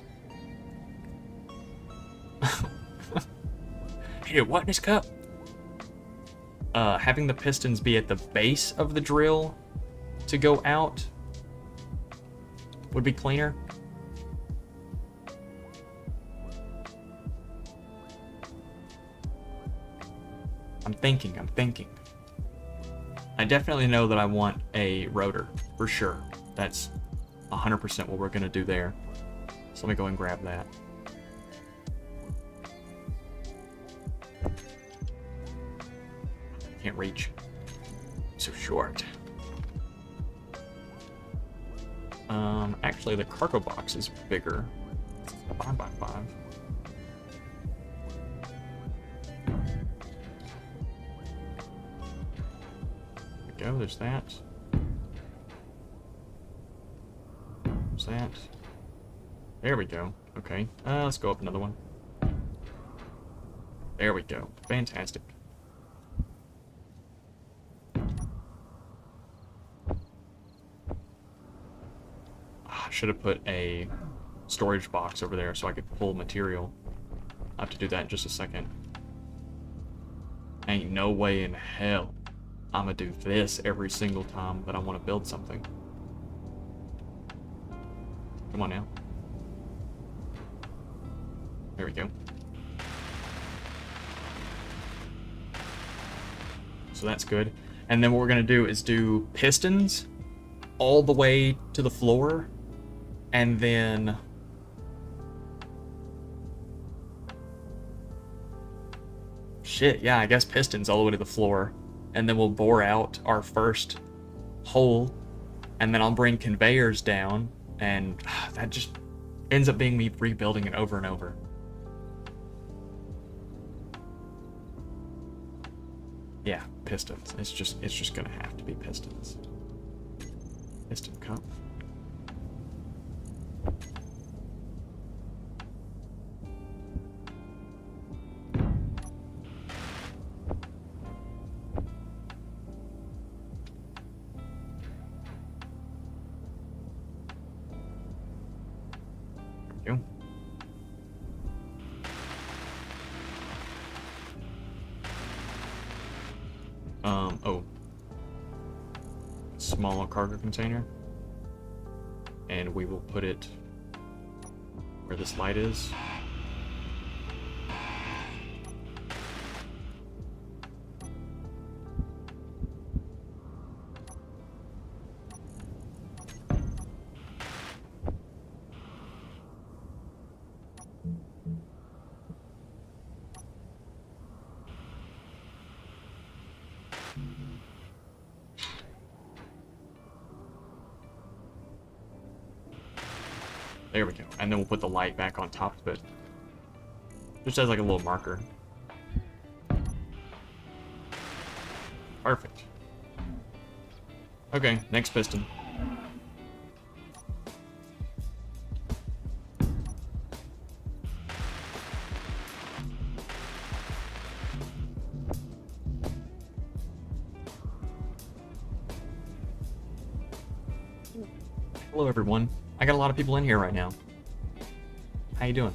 Speaker 1: Hey, what in this cup? Having the pistons be at the base of the drill to go out would be cleaner. I'm thinking. I definitely know that I want a rotor, for sure. That's 100% what we're gonna do there. So let me go and grab that. Can't reach. So short. Actually, the cargo box is bigger. 5x5. There we go, there's that. There's that. There we go. Okay, let's go up another one. There we go. Fantastic. I should have put a storage box over there so I could pull material. I'll have to do that in just a second. Ain't no way in hell I'm gonna do this every single time that I want to build something. Come on now. There we go. So that's good. And then what we're gonna do is do pistons all the way to the floor, and then shit, yeah, I guess pistons all the way to the floor, and then we'll bore out our first hole, and then I'll bring conveyors down, and that just ends up being me rebuilding it over and over. Yeah, pistons. It's just gonna have to be pistons. Piston cup. There we go. Oh. Small cargo container. And we will put it where this light is. There we go. And then we'll put the light back on top of it. Just as like a little marker. Perfect. Okay, next piston. Hello, everyone. I got a lot of people in here right now. How you doing?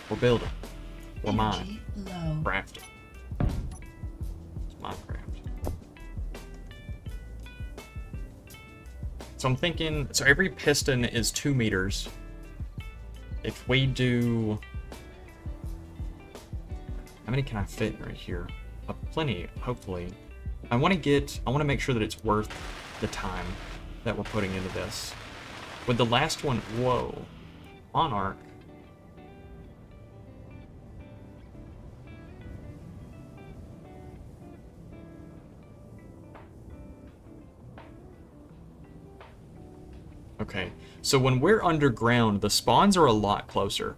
Speaker 1: We're building. We're mining.
Speaker 2: Low.
Speaker 1: Crafting. It's Minecraft. So I'm thinking, so every piston is 2 meters. If we do... How many can I fit right here? Plenty, hopefully. I want to make sure that it's worth the time that we're putting into this. With the last one, whoa. Monarch. Okay, so when we're underground, the spawns are a lot closer.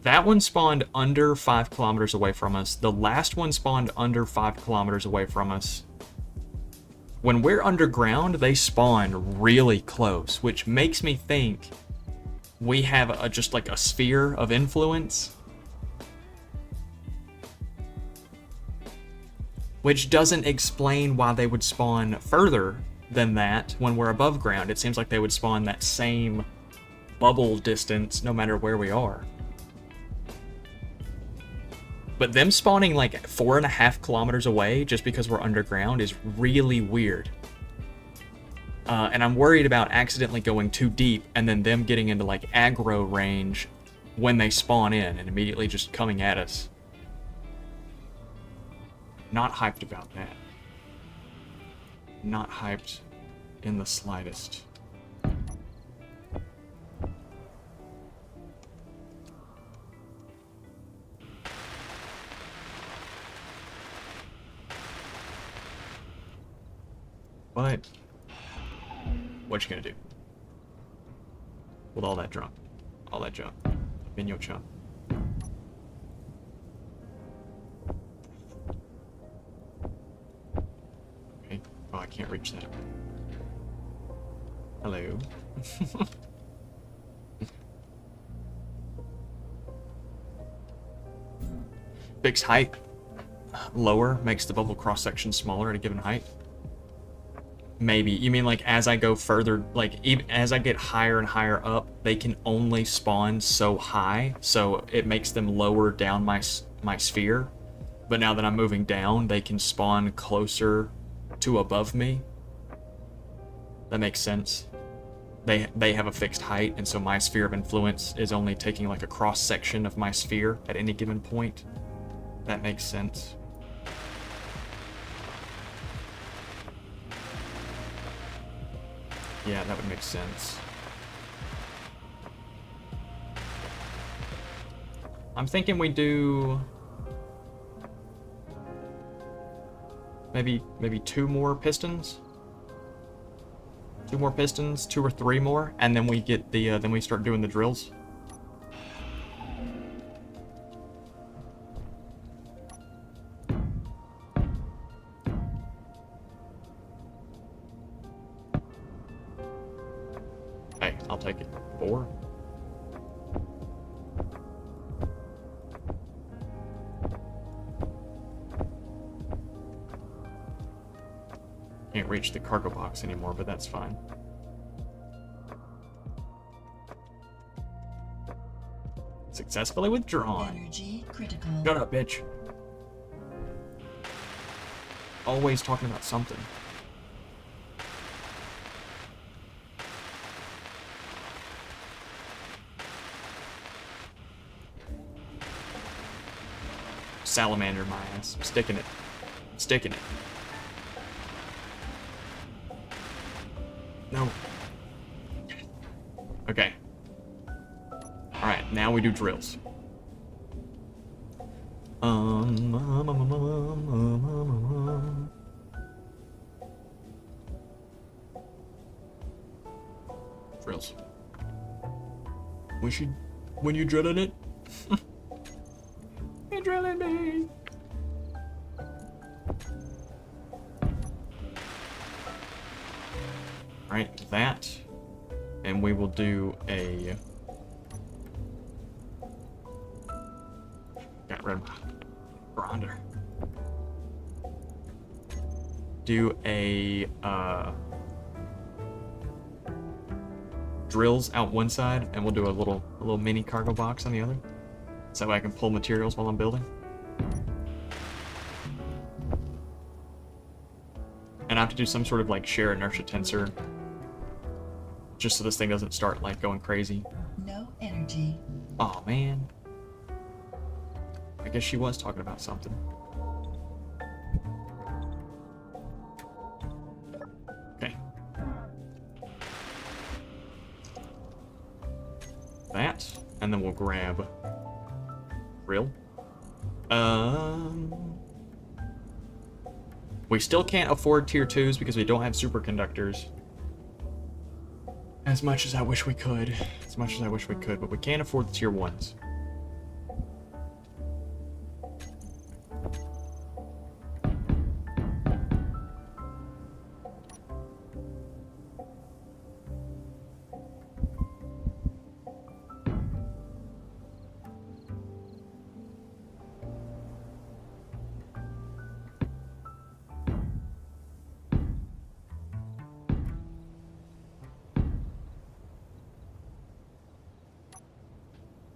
Speaker 1: That one spawned under 5 kilometers away from us. The last one spawned under 5 kilometers away from us. When we're underground, they spawn really close, which makes me think we have just like a sphere of influence. Which doesn't explain why they would spawn further than that when we're above ground. It seems like they would spawn that same bubble distance no matter where we are. But them spawning like 4.5 kilometers away just because we're underground is really weird. And I'm worried about accidentally going too deep and then them getting into like aggro range when they spawn in and immediately just coming at us. Not hyped about that. Not hyped in the slightest. But what you gonna do with all that junk? All that junk in your chunk. Okay. Oh, I can't reach that. Hello. Fixed height lower makes the bubble cross section smaller at a given height. Maybe. You mean like as I go further, like even as I get higher and higher up, they can only spawn so high, so it makes them lower down my sphere. But now that I'm moving down, they can spawn closer to above me. That makes sense. They have a fixed height, and so my sphere of influence is only taking like a cross section of my sphere at any given point. That makes sense. Yeah, that would make sense. I'm thinking we do maybe 2 more pistons. 2 more pistons, 2 or 3 more, and then we get the then we start doing the drills. Hey, I'll take it. 4. Can't reach the cargo box anymore, but that's fine. Successfully withdrawn.
Speaker 2: Energy critical.
Speaker 1: Shut up, bitch. Always talking about something. Salamander my ass. I'm sticking it. Sticking it. No. Okay. Alright, now we do drills. materials. When you drilling it? You're drilling me. Alright, that. And we will do a... Got rid of my grinder. Do a drills out one side, and we'll do a little mini cargo box on the other, so that way I can pull materials while I'm building. And I have to do some sort of like shear inertia tensor, just so this thing doesn't start like going crazy.
Speaker 2: No energy.
Speaker 1: Oh man. I guess she was talking about something. Okay. That, and then we'll grab drill. We still can't afford tier 2s because we don't have superconductors. As much as I wish we could. As much as I wish we could, but we can't afford the tier 1s.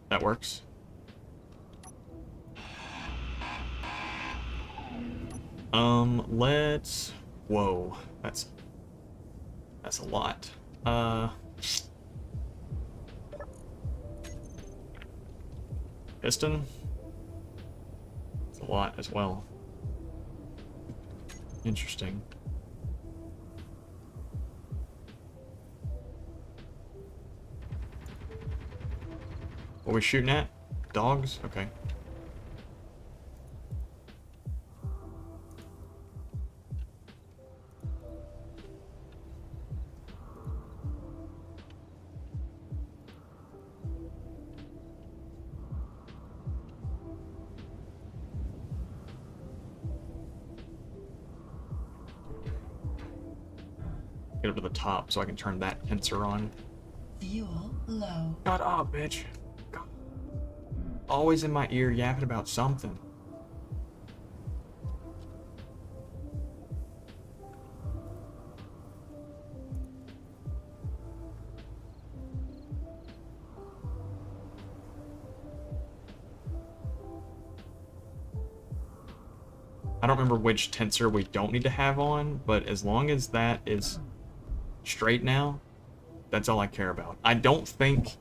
Speaker 1: That works. Let's... Whoa, that's a lot. Piston? It's a lot as well. Interesting. What are we shooting at? Dogs? Okay. Get up to the top so I can turn that tensor on.
Speaker 2: Fuel low.
Speaker 1: Shut up, bitch. God. Always in my ear yapping about something. I don't remember which tensor we don't need to have on, but as long as that is straight now, that's all I care about. I don't think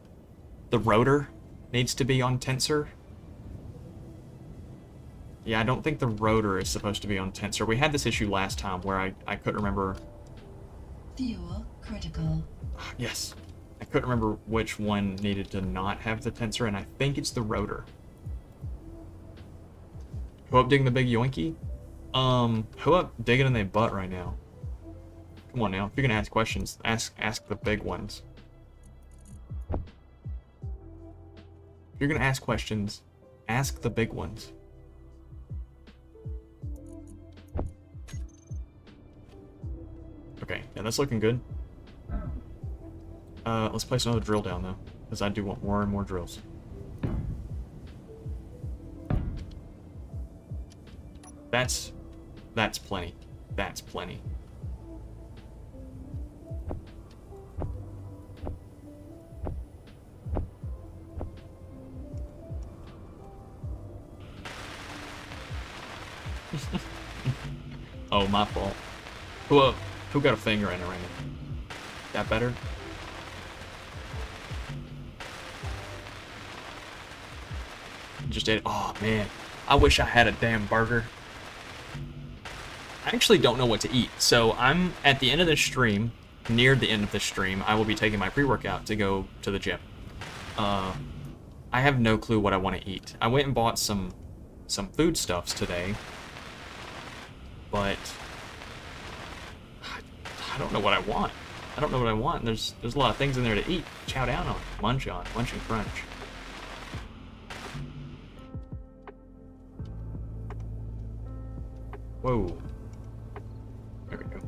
Speaker 1: the rotor needs to be on tensor. Yeah, I don't think the rotor is supposed to be on tensor. We had this issue last time where I couldn't remember...
Speaker 2: Fuel critical.
Speaker 1: Yes. I couldn't remember which one needed to not have the tensor, and I think it's the rotor. Who up digging the big yoinky? Who up digging in their butt right now? Come on now, if you're gonna ask questions, ask the big ones. If you're gonna ask questions, ask the big ones. Okay, yeah, that's looking good. Let's place another drill down though, because I do want more and more drills. That's plenty. That's plenty. Oh, my fault. Who got a finger in it right now? That better? Just ate. Oh man, I wish I had a damn burger. I actually don't know what to eat, so I'm at the end of this stream. Near the end of this stream, I will be taking my pre-workout to go to the gym. I have no clue what I want to eat. I went and bought some foodstuffs today, but I don't know what I want. I don't know what I want. There's a lot of things in there to eat. Chow down on. Munch on. Munch and crunch. Whoa. There we go.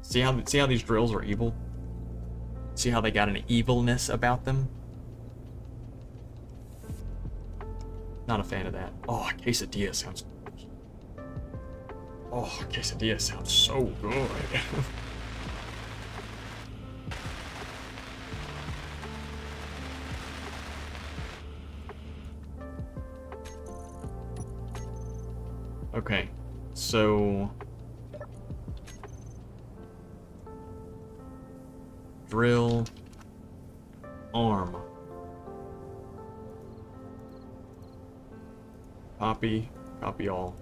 Speaker 1: See how these drills are evil? See how they got an evilness about them? Not a fan of that. Oh, quesadilla sounds... Oh, quesadilla sounds so good. Okay, so... Drill... Arm. Copy all.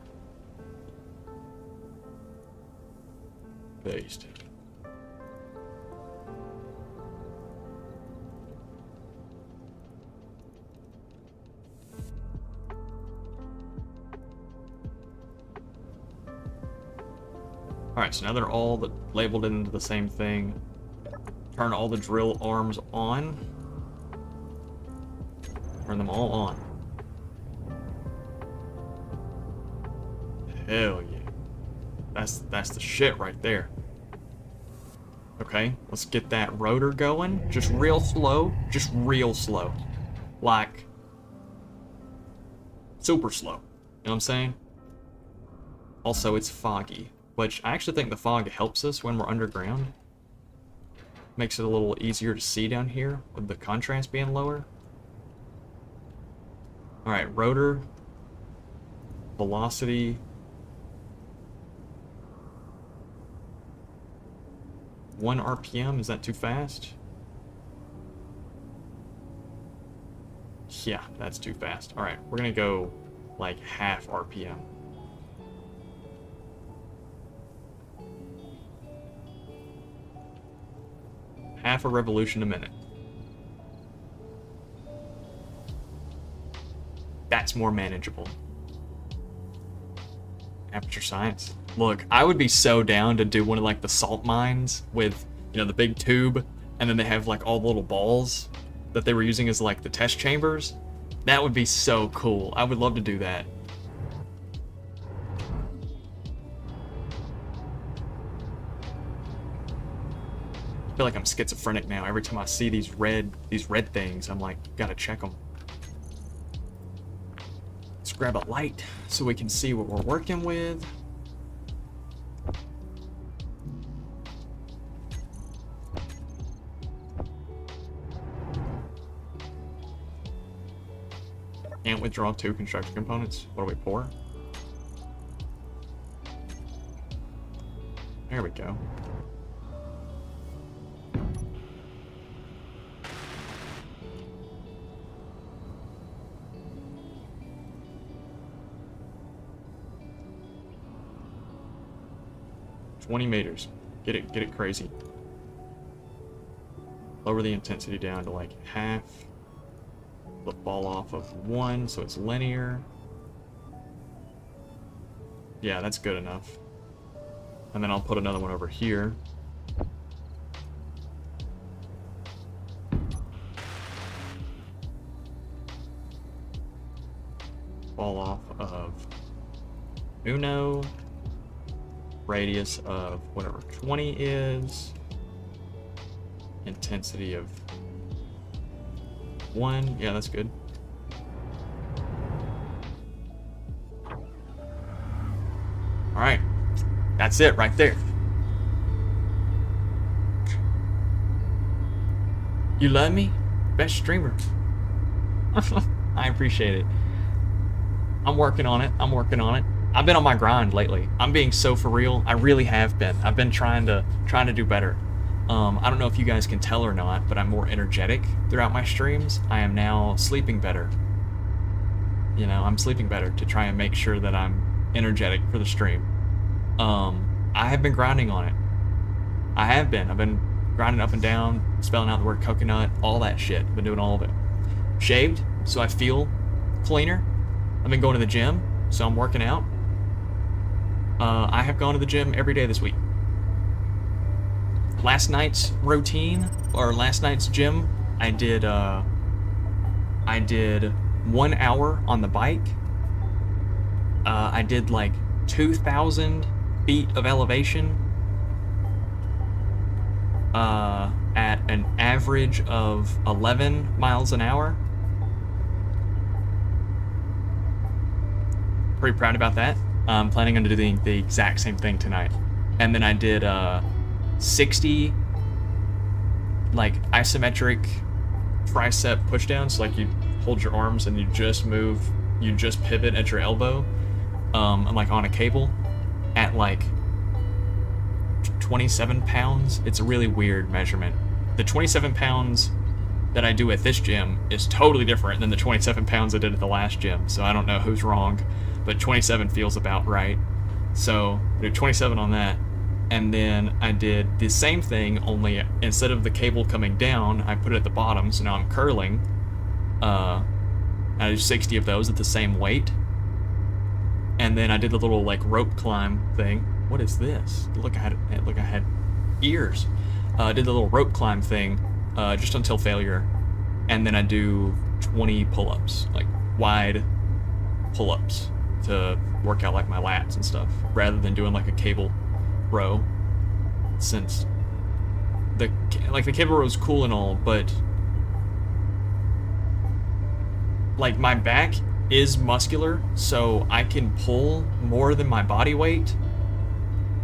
Speaker 1: Paste. Alright, so now they're all labeled into the same thing. Turn all the drill arms on. Turn them all on. Hell yeah. That's the shit right there. Okay, let's get that rotor going. Just real slow. Just real slow. Like, super slow. You know what I'm saying? Also, it's foggy, which I actually think the fog helps us when we're underground. Makes it a little easier to see down here with the contrast being lower. Alright, rotor. Velocity. 1 RPM, is that too fast? Yeah, that's too fast. Alright, we're gonna go like half RPM. Half a revolution a minute. That's more manageable. Aperture science. Look, I would be so down to do one of like the salt mines with, you know, the big tube, and then they have like all the little balls that they were using as like the test chambers. That would be so cool. I would love to do that. I feel like I'm schizophrenic now. Every time I see these red things, I'm like, gotta check them. Let's grab a light so we can see what we're working with. Can't withdraw 2 construction components. What do we pour? There we go. $20 meters. Get it crazy. Lower the intensity down to like half. The fall off of 1, so it's linear. Yeah, that's good enough. And then I'll put another one over here. Fall off of Uno. Radius of whatever 20 is. Intensity of 1. Yeah, that's good. Alright. That's it right there. You love me? Best streamer. I appreciate it. I'm working on it. I've been on my grind lately. I'm being so for real. I really have been. I've been trying to do better. I don't know if you guys can tell or not, but I'm more energetic throughout my streams. I am now sleeping better. You know, I'm sleeping better to try and make sure that I'm energetic for the stream. I have been grinding on it. I've been grinding up and down, spelling out the word coconut, all that shit. I've been doing all of it. Shaved, so I feel cleaner. I've been going to the gym, so I'm working out. I have gone to the gym every day this week. Last night's routine, or last night's gym, I did 1 hour on the bike. I did like 2,000 feet of elevation at an average of 11 miles an hour. Pretty proud about that. I'm planning on doing the exact same thing tonight. And then I did 60 like isometric tricep pushdowns. Like you hold your arms and you just pivot at your elbow, like on a cable at like 27 pounds. It's a really weird measurement. The 27 pounds that I do at this gym is totally different than the 27 pounds I did at the last gym. So I don't know who's wrong, but 27 feels about right. So I did 27 on that. And then I did the same thing, only instead of the cable coming down, I put it at the bottom. So now I'm curling. I did 60 of those at the same weight. And then I did the little like rope climb thing. What is this? Look, I had ears. I did the little rope climb thing just until failure. And then I do 20 pull-ups, like wide pull-ups to work out like my lats and stuff, rather than doing like a cable row, since the cable row is cool and all, but like my back is muscular, so I can pull more than my body weight.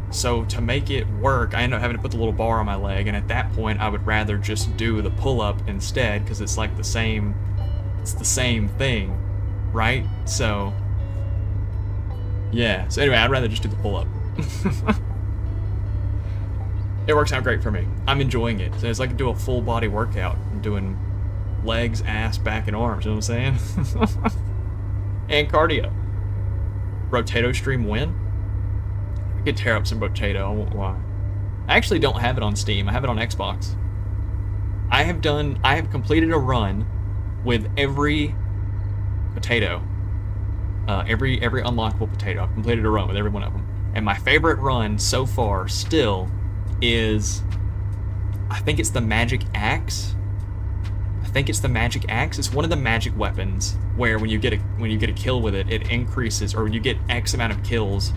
Speaker 1: So to make it work, I end up having to put the little bar on my leg, and at that point I would rather just do the pull-up instead, because it's like the same thing, right? So yeah, so anyway, I'd rather just do the pull-up. It works out great for me. I'm enjoying it. So it's like I do a full body workout. I'm doing legs, ass, back, and arms, you know what I'm saying? And cardio. Rotato stream win? I could tear up some Rotato, I won't lie. I actually don't have it on Steam, I have it on Xbox. I have completed a run with every potato. Every unlockable potato. I've completed a run with every one of them. And my favorite run so far still is, I think it's the magic axe. It's one of the magic weapons where when you get a kill with it, it increases, or when you get X amount of kills,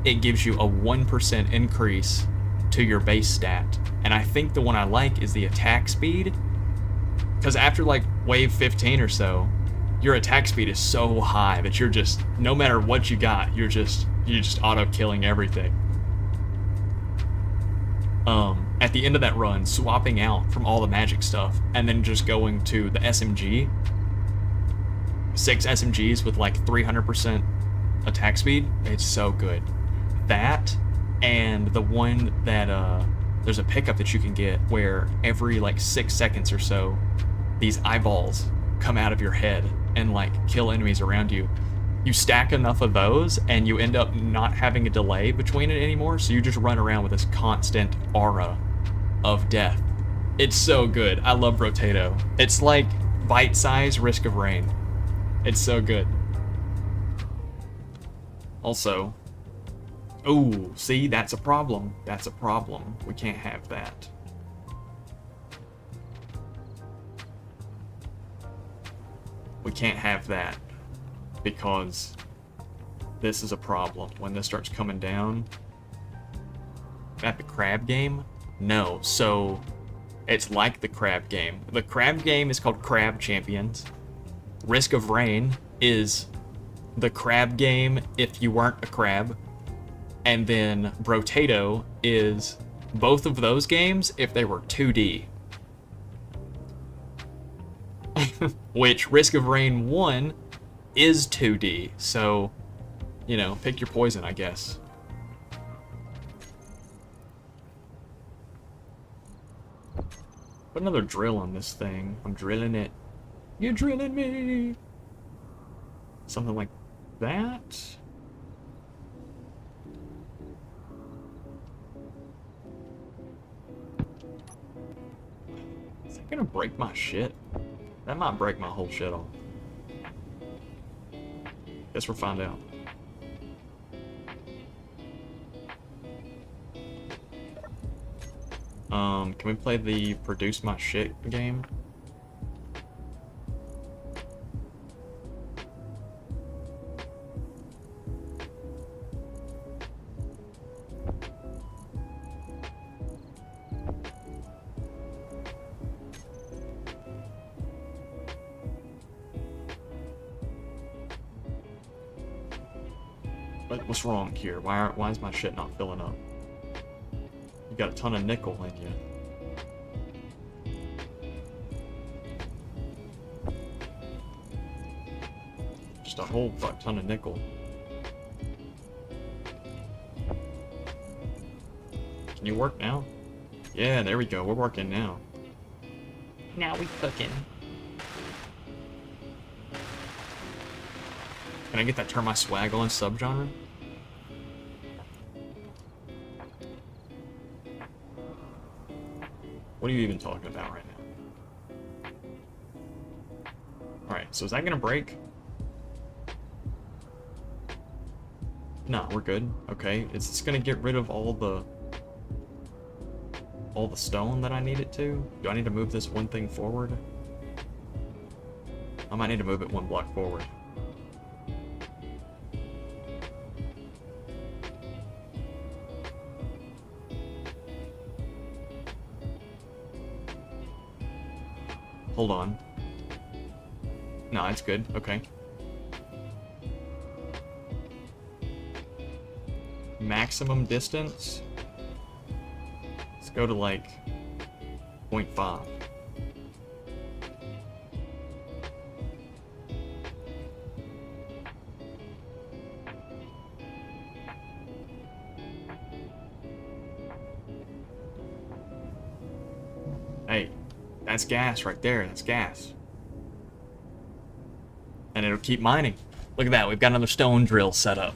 Speaker 1: it gives you a 1% increase to your base stat. And I think the one I like is the attack speed, because after like wave 15 or so, your attack speed is so high that you're just, no matter what you got, you're just auto killing everything. At the end of that run, swapping out from all the magic stuff and then just going to the SMG, 6 SMGs with like 300% attack speed, it's so good. That, and the one that there's a pickup that you can get where every like 6 seconds or so, these eyeballs come out of your head and like kill enemies around you. You stack enough of those and you end up not having a delay between it anymore, so you just run around with this constant aura of death. It's so good. I love Rotato. It's like bite-sized Risk of Rain. It's so good. Also, ooh, see, that's a problem. That's a problem. We can't have that. We can't have that, because this is a problem. When this starts coming down, at the crab game? No, so it's like the crab game. The crab game is called Crab Champions. Risk of Rain is the crab game if you weren't a crab. And then Brotato is both of those games if they were 2D. Which Risk of Rain 1 is 2D, so, you know, pick your poison, I guess. Put another drill on this thing. I'm drilling it. You're drilling me! Something like that? Is that gonna break my shit? That might break my whole shit off. Guess we'll find out. Can we play the produce my shit game? What's wrong here? Why is my shit not filling up? You got a ton of nickel in you. Just a whole fuck ton of nickel. Can you work now? Yeah, there we go. We're working now. Now we cooking. Can I get that turn my swag on subgenre? What are you even talking about right now? Alright, so is that gonna break? No, we're good. Okay, is this gonna get rid of all the stone that I need it to? Do I need to move this one thing forward? I might need to move it one block forward. Hold on. No, it's good. Okay. Maximum distance. Let's go to like 0.5. Hey. That's gas right there. That's gas. And it'll keep mining. Look at that. We've got another stone drill set up.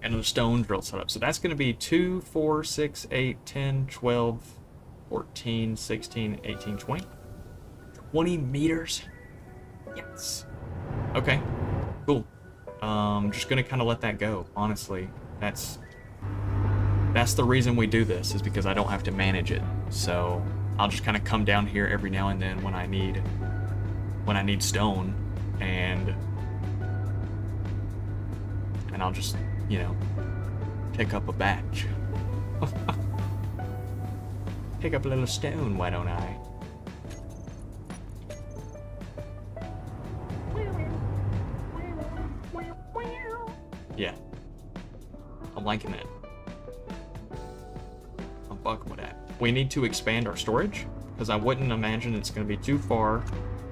Speaker 1: Another stone drill set up. So that's going to be 2, 4, 6, 8, 10, 12, 14, 16, 18, 20. 20 meters. Yes. Okay. Cool. Just going to kind of let that go. Honestly, that's the reason we do this, is because I don't have to manage it. So I'll just kind of come down here every now and then when I need stone, and I'll just, you know, pick up a batch. Pick up a little stone, why don't I? Yeah. I'm liking that. I'm fucking with that. We need to expand our storage, because I wouldn't imagine it's going to be too far.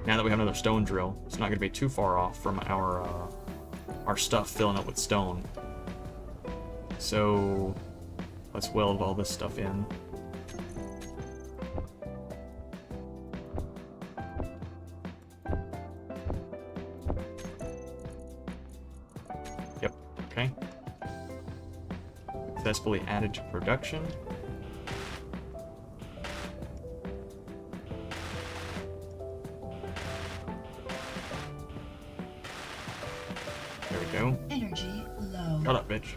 Speaker 1: Now that we have another stone drill, it's not going to be too far off from our stuff filling up with stone. So let's weld all this stuff in. Yep, okay. Successfully added to production.
Speaker 2: Energy low.
Speaker 1: Shut up, bitch.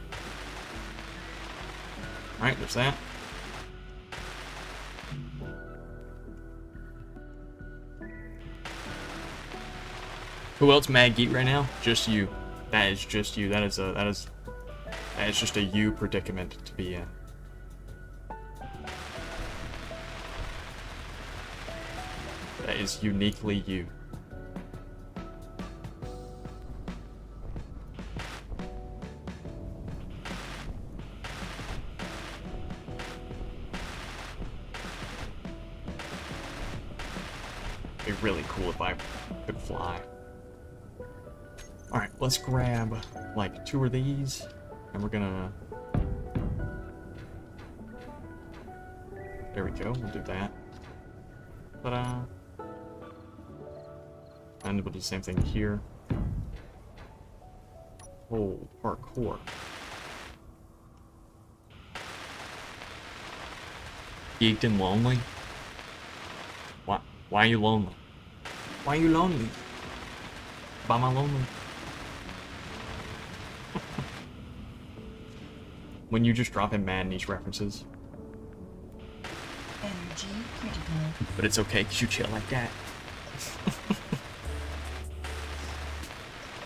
Speaker 1: Alright, there's that. Who else mad geek right now? Just you. That is just you. That is just a you predicament to be in. That is uniquely you. It'd be really cool if I could fly. Alright, let's grab like 2 of these, and we're gonna... There we go, we'll do that. Ta-da! And we'll do the same thing here. Oh, parkour. Geeked and lonely? Why are you lonely? Why are you lonely? Why am I lonely? When you just drop in mad niche references.
Speaker 2: Energy critical.
Speaker 1: But it's okay because you chill like that.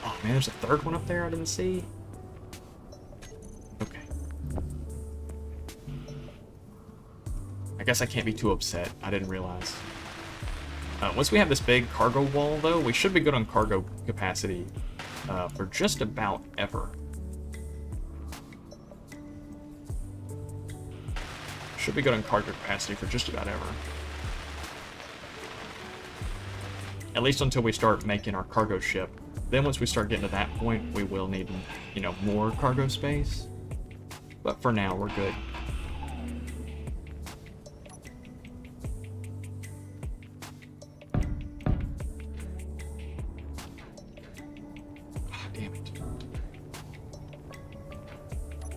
Speaker 1: Oh man, there's a third one up there I didn't see. Okay. I guess I can't be too upset. I didn't realize. Once we have this big cargo wall, though, we should be good on cargo capacity for just about ever. Should be good on cargo capacity for just about ever. At least until we start making our cargo ship. Then once we start getting to that point, we will need, you know, more cargo space. But for now, we're good. Ah, damn it.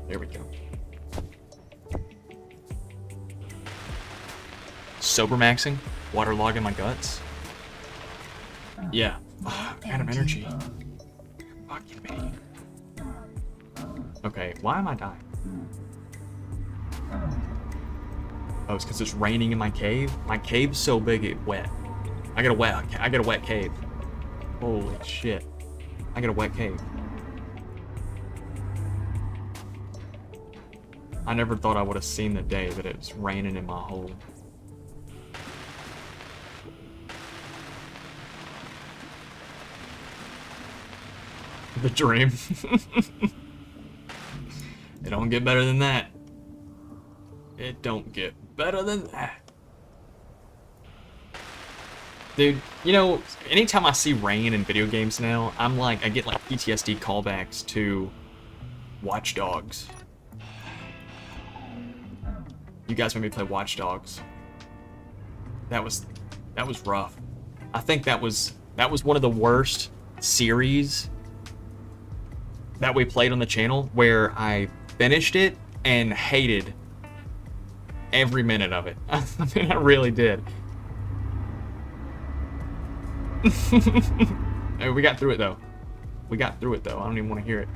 Speaker 1: There we go. Sober maxing? Waterlogging my guts? Yeah. Oh, out of energy. Fucking me. Okay, why am I dying? Oh, it's because it's raining in my cave? My cave's so big it's wet. I got a wet cave. Holy shit. I got a wet cave. I never thought I would have seen the day that it was raining in my hole. The dream. It don't get better than that. It don't get better than that. Dude, you know, anytime I see rain in video games now, I'm like, I get like PTSD callbacks to Watch Dogs. You guys made me play Watch Dogs. That was rough. I think that was one of the worst series that we played on the channel, where I finished it and hated every minute of it. I mean, I really did. Hey, we got through it though. We got through it though. I don't even want to hear it.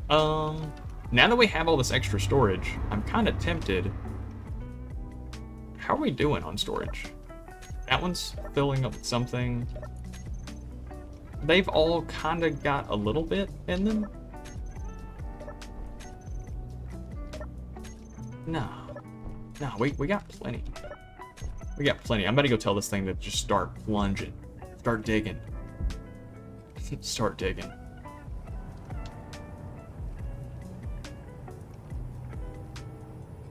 Speaker 1: Now that we have all this extra storage, I'm kind of tempted. How are we doing on storage? That one's filling up with something. They've all kind of got a little bit in them. No, we got plenty. We got plenty. I'm about to go tell this thing to just start plunging. Start digging. Start digging.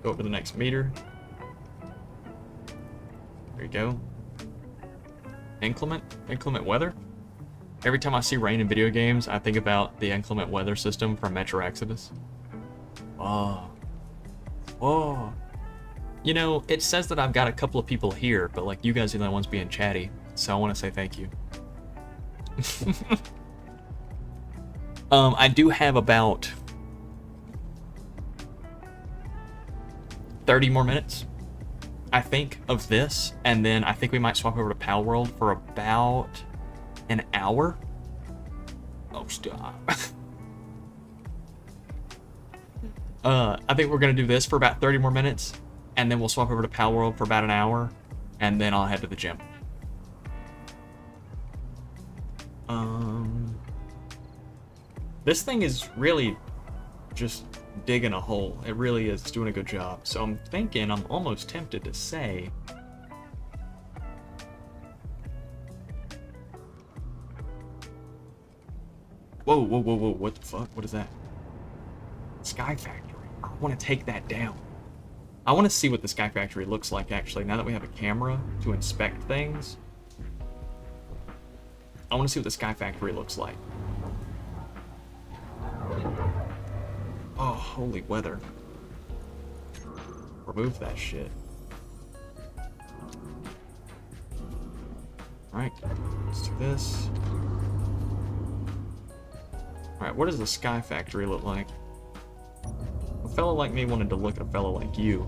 Speaker 1: Go up to the next meter. There you go. Inclement weather. Every time I see rain in video games, I think about the inclement weather system from Metro Exodus. Oh. Oh. You know, it says that I've got a couple of people here, but like you guys are the only ones being chatty, so I want to say thank you. I do have about 30 more minutes, I think, of this, and then I think we might swap over to Pal World for about an hour. Oh, stop. I think we're gonna do this for about 30 more minutes, and then we'll swap over to Pal World for about an hour, and then I'll head to the gym. This thing is really just digging a hole. It really is doing a good job. So I'm thinking, I'm almost tempted to say, whoa, what the fuck? What is that? Sky Factory. I want to take that down. I want to see what the Sky Factory looks like, actually, now that we have a camera to inspect things. I want to see what the Sky Factory looks like. Oh, holy weather. Remove that shit. Alright, let's do this. Alright, what does the Sky Factory look like? A fellow like me wanted to look at a fellow like you.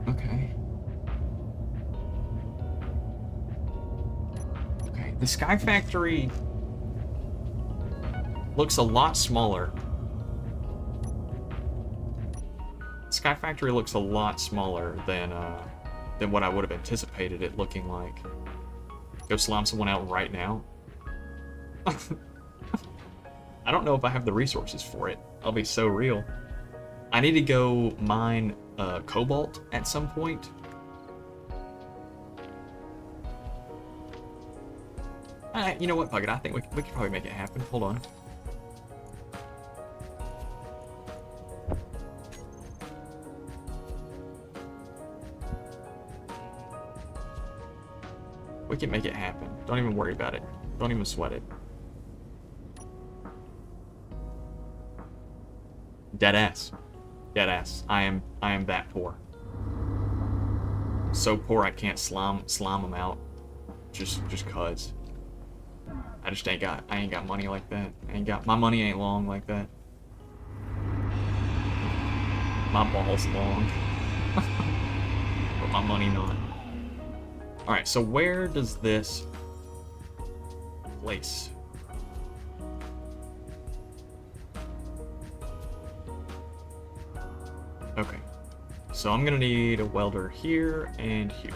Speaker 1: Okay. Okay, the Sky Factory looks a lot smaller Sky Factory looks a lot smaller than what I would have anticipated it looking like. Go slime someone out right now. I don't know if I have the resources for it. I'll be so real. I need to go mine cobalt at some point. You know what, fuck it. I think we could probably make it happen. Hold on. We can make it happen. Don't even worry about it. Don't even sweat it. Dead ass. Dead ass. I am that poor. So poor I can't slime them out. Just cuz. I ain't got money like that. My money ain't long like that. My ball's long. But my money not. Alright, so where does this place? Okay. So I'm gonna need a welder here and here.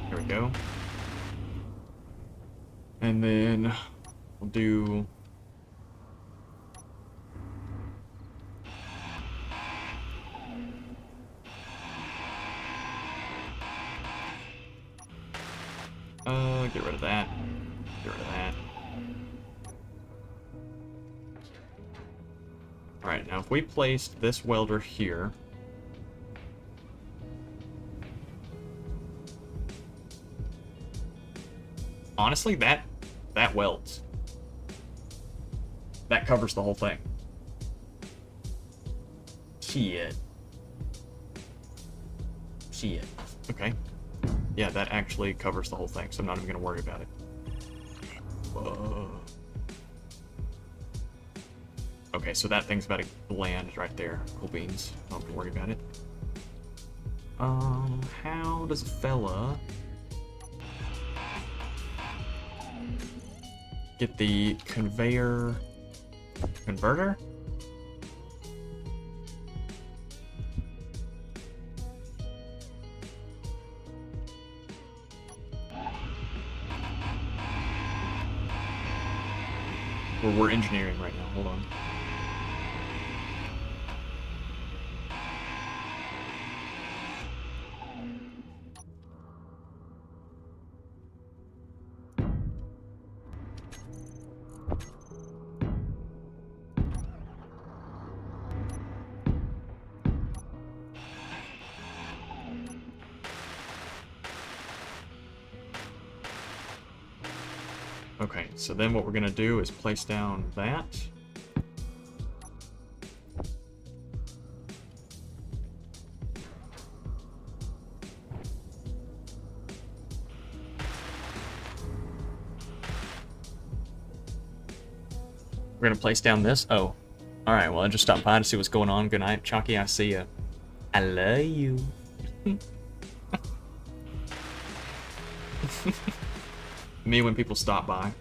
Speaker 1: There we go. And then we'll do get rid of that. Get rid of that. Alright, now if we placed this welder here, honestly, that welds. That covers the whole thing. Shit. Okay. Yeah, that actually covers the whole thing, so I'm not even gonna worry about it. Okay, so that thing's about to land right there. Cool beans. Don't have to worry about it. How does a fella get the conveyor converter? We're engineering right now. Hold on. Okay, so then what we're gonna do is place down that. We're gonna place down this. Oh, all right. Well, I just stopped by to see what's going on. Good night, Chalky. I see ya. I love you. Me when people stop by.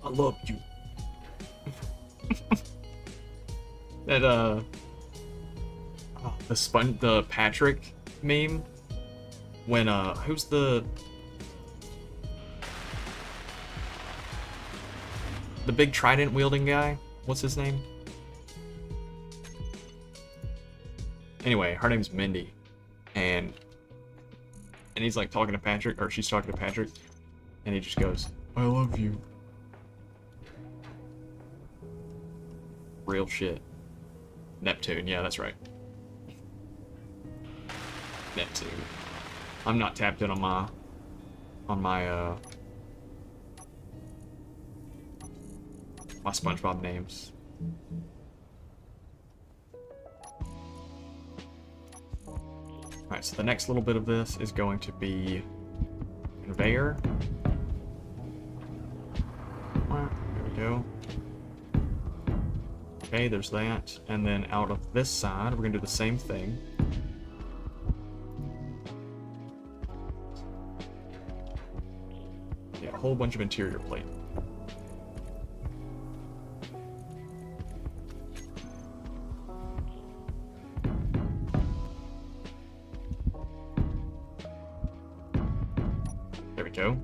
Speaker 1: I love you. That the Patrick meme when who's the big trident wielding guy? What's his name? Anyway, her name's Mindy, and he's like talking to Patrick, or she's talking to Patrick, and he just goes, "I love you." Real shit. Neptune, yeah, that's right. Neptune. I'm not tapped in on my my SpongeBob names. Alright, so the next little bit of this is going to be conveyor. There we go. Okay, there's that. And then out of this side, we're gonna do the same thing. Yeah, a whole bunch of interior plate. There we go.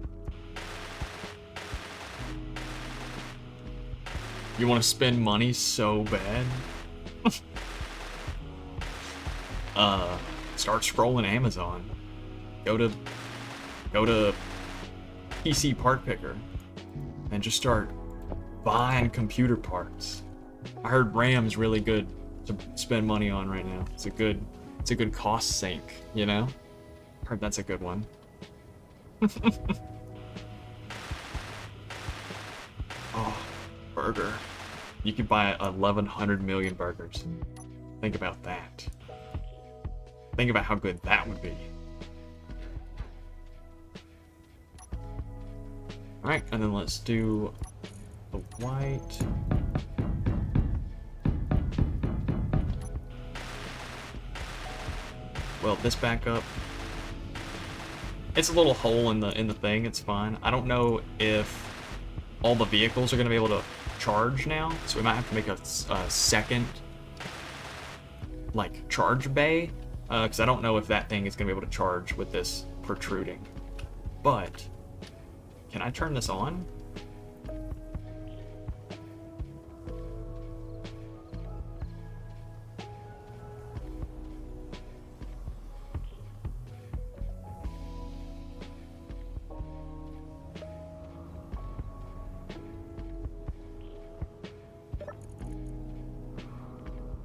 Speaker 1: You want to spend money so bad? Start scrolling Amazon. Go to PC Part Picker and just start buying computer parts. I heard RAM's really good to spend money on right now. It's a good cost sink, you know? Heard that's a good one. Oh, burger. You could buy 1,100 million burgers. Think about that. Think about how good that would be. Alright, and then let's do the white. Weld this back up. It's a little hole in the thing, it's fine. I don't know if all the vehicles are gonna be able to charge now, so we might have to make a second like charge bay, because I don't know if that thing is gonna be able to charge with this protruding. But can I turn this on?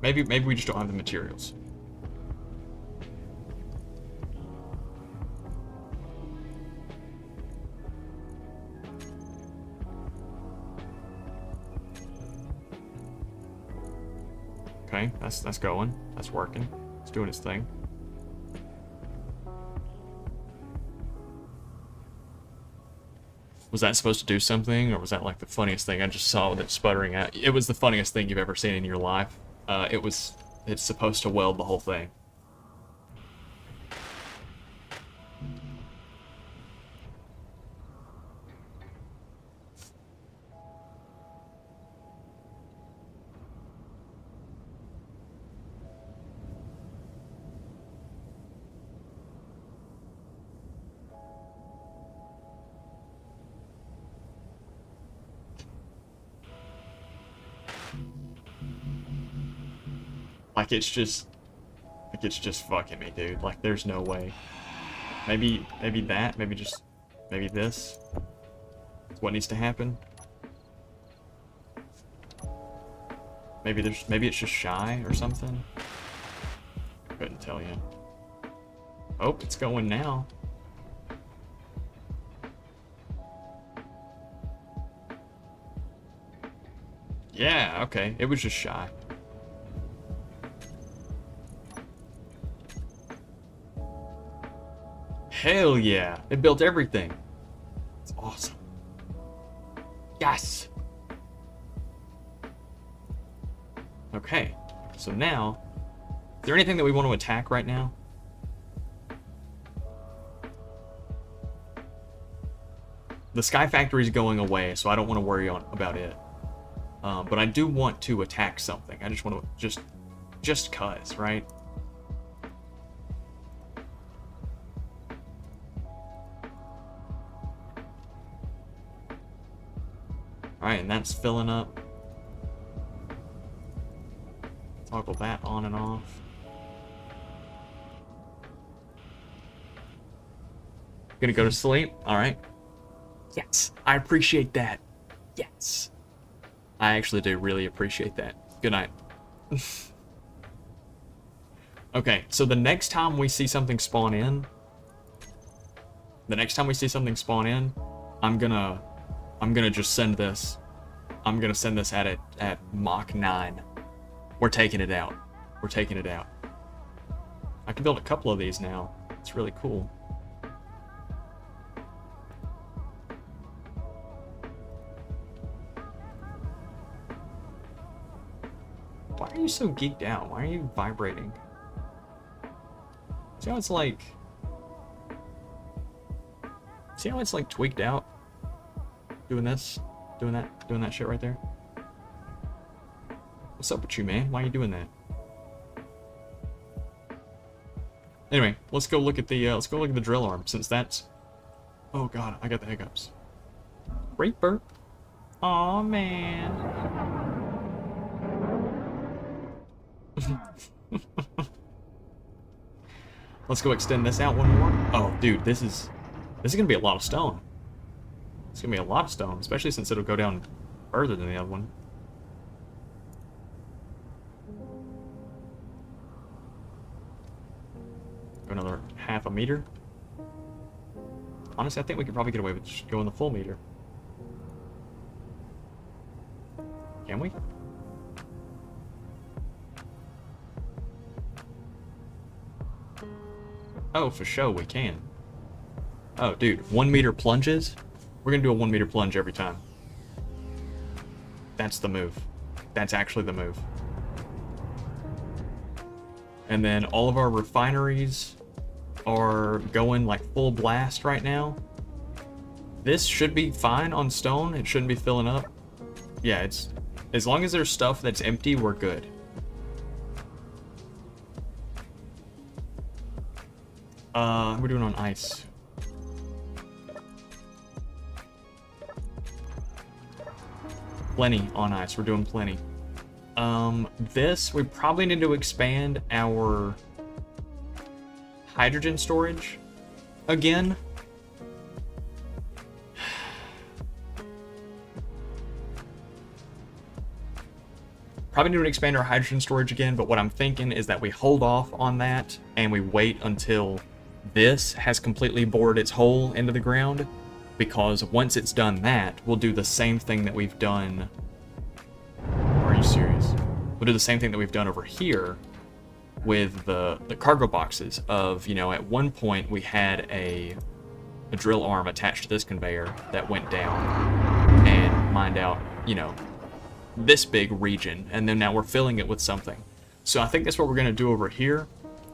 Speaker 1: Maybe we just don't have the materials. Okay, that's going. That's working. It's doing its thing. Was that supposed to do something, or was that like the funniest thing I just saw with it sputtering out? It was the funniest thing you've ever seen in your life. It's supposed to weld the whole thing. Like it's just fucking me, dude. Like there's no way. Maybe that, maybe this is what needs to happen. Maybe it's just shy or something. Couldn't tell you. Oh, it's going now. Yeah, okay. It was just shy. Hell yeah. It built everything. It's awesome. Yes. Okay. So now, is there anything that we want to attack right now? The Sky Factory is going away, so I don't want to worry about it. But I do want to attack something. I just want to just cuz, right? Alright, and that's filling up. Toggle that on and off. Gonna go to sleep? Alright. Yes, I appreciate that. Yes. I actually do really appreciate that. Good night. Okay, so the next time we see something spawn in, I'm gonna just send this. I'm gonna send this at Mach 9. We're taking it out. We're taking it out. I can build a couple of these now. It's really cool. you so geeked out? Why are you vibrating? See how it's like... See how it's like tweaked out? Doing this, doing that shit right there. What's up with you, man? Why are you doing that? Anyway, let's go look at the drill arm, since that's... Oh god, I got the hiccups. Reaper. Aw, man. Let's go extend this out one more. Oh, dude, this is gonna be a lot of stone. It's gonna be a lot of stone, especially since it'll go down further than the other one. Go another half a meter. Honestly, I think we could probably get away with just going the full meter. Can we? Oh, for sure we can. Oh, dude, 1 meter plunges? We're gonna do a 1 meter plunge every time. That's the move. That's actually the move. And then all of our refineries are going like full blast right now. This should be fine on stone. It shouldn't be filling up. Yeah, it's... As long as there's stuff that's empty, we're good. We're doing on ice. Plenty on ice. We're doing plenty. This, we probably need to expand our hydrogen storage again. Probably need to expand our hydrogen storage again, but what I'm thinking is that we hold off on that and we wait until this has completely bored its hole into the ground, because once it's done that, we'll do the same thing that we've done... Are you serious? We'll do the same thing that we've done over here with the cargo boxes of, you know, at one point we had a drill arm attached to this conveyor that went down and mined out, you know, this big region, and then now we're filling it with something. So I think that's what we're gonna do over here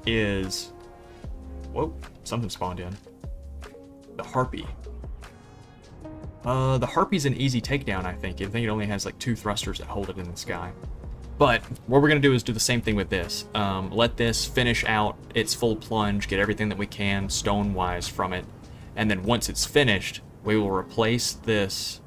Speaker 1: is... Whoa, something spawned in. The harpy. The harpy's an easy takedown, I think. I think it only has like 2 thrusters that hold it in the sky. But what we're gonna do is do the same thing with this. Let this finish out its full plunge, get everything that we can stone-wise from it, and then once it's finished, we will replace this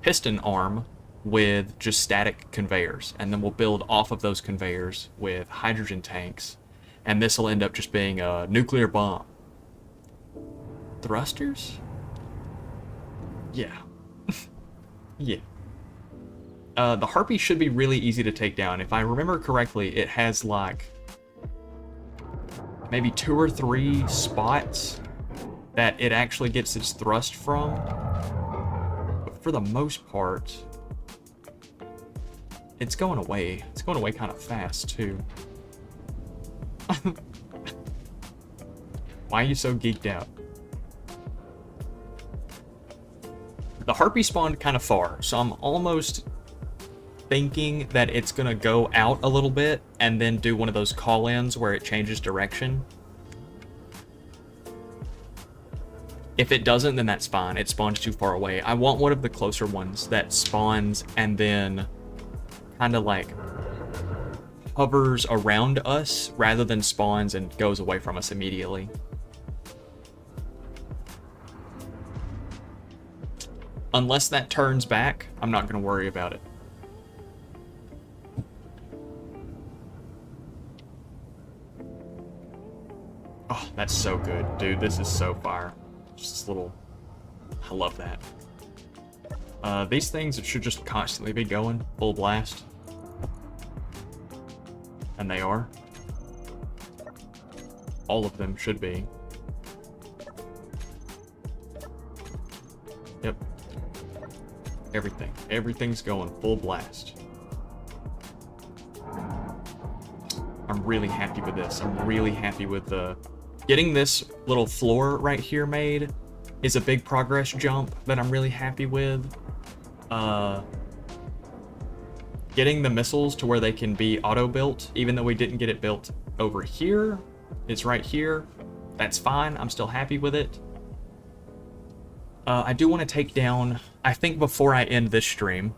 Speaker 1: piston arm with just static conveyors, and then we'll build off of those conveyors with hydrogen tanks, and this will end up just being a nuclear bomb. Thrusters? Yeah. Yeah. The harpy should be really easy to take down. If I remember correctly, it has like maybe 2 or 3 spots that it actually gets its thrust from. But for the most part, it's going away. It's going away kind of fast too. Why are you so geeked out? The harpy spawned kind of far, so I'm almost thinking that it's gonna go out a little bit and then do one of those call-ins where it changes direction. If it doesn't, then that's fine. It spawns too far away. I want one of the closer ones that spawns and then kind of like hovers around us rather than spawns and goes away from us immediately. Unless that turns back, I'm not going to worry about it. Oh, that's so good. Dude, this is so fire. Just this little... I love that. These things should just constantly be going full blast. And they are. All of them should be. Yep. Everything. Everything's going full blast. I'm really happy with this. I'm really happy with the... Getting this little floor right here made is a big progress jump that I'm really happy with. getting the missiles to where they can be auto-built, even though we didn't get it built over here. It's right here. That's fine. I'm still happy with it. I do want to take down, I think before I end this stream,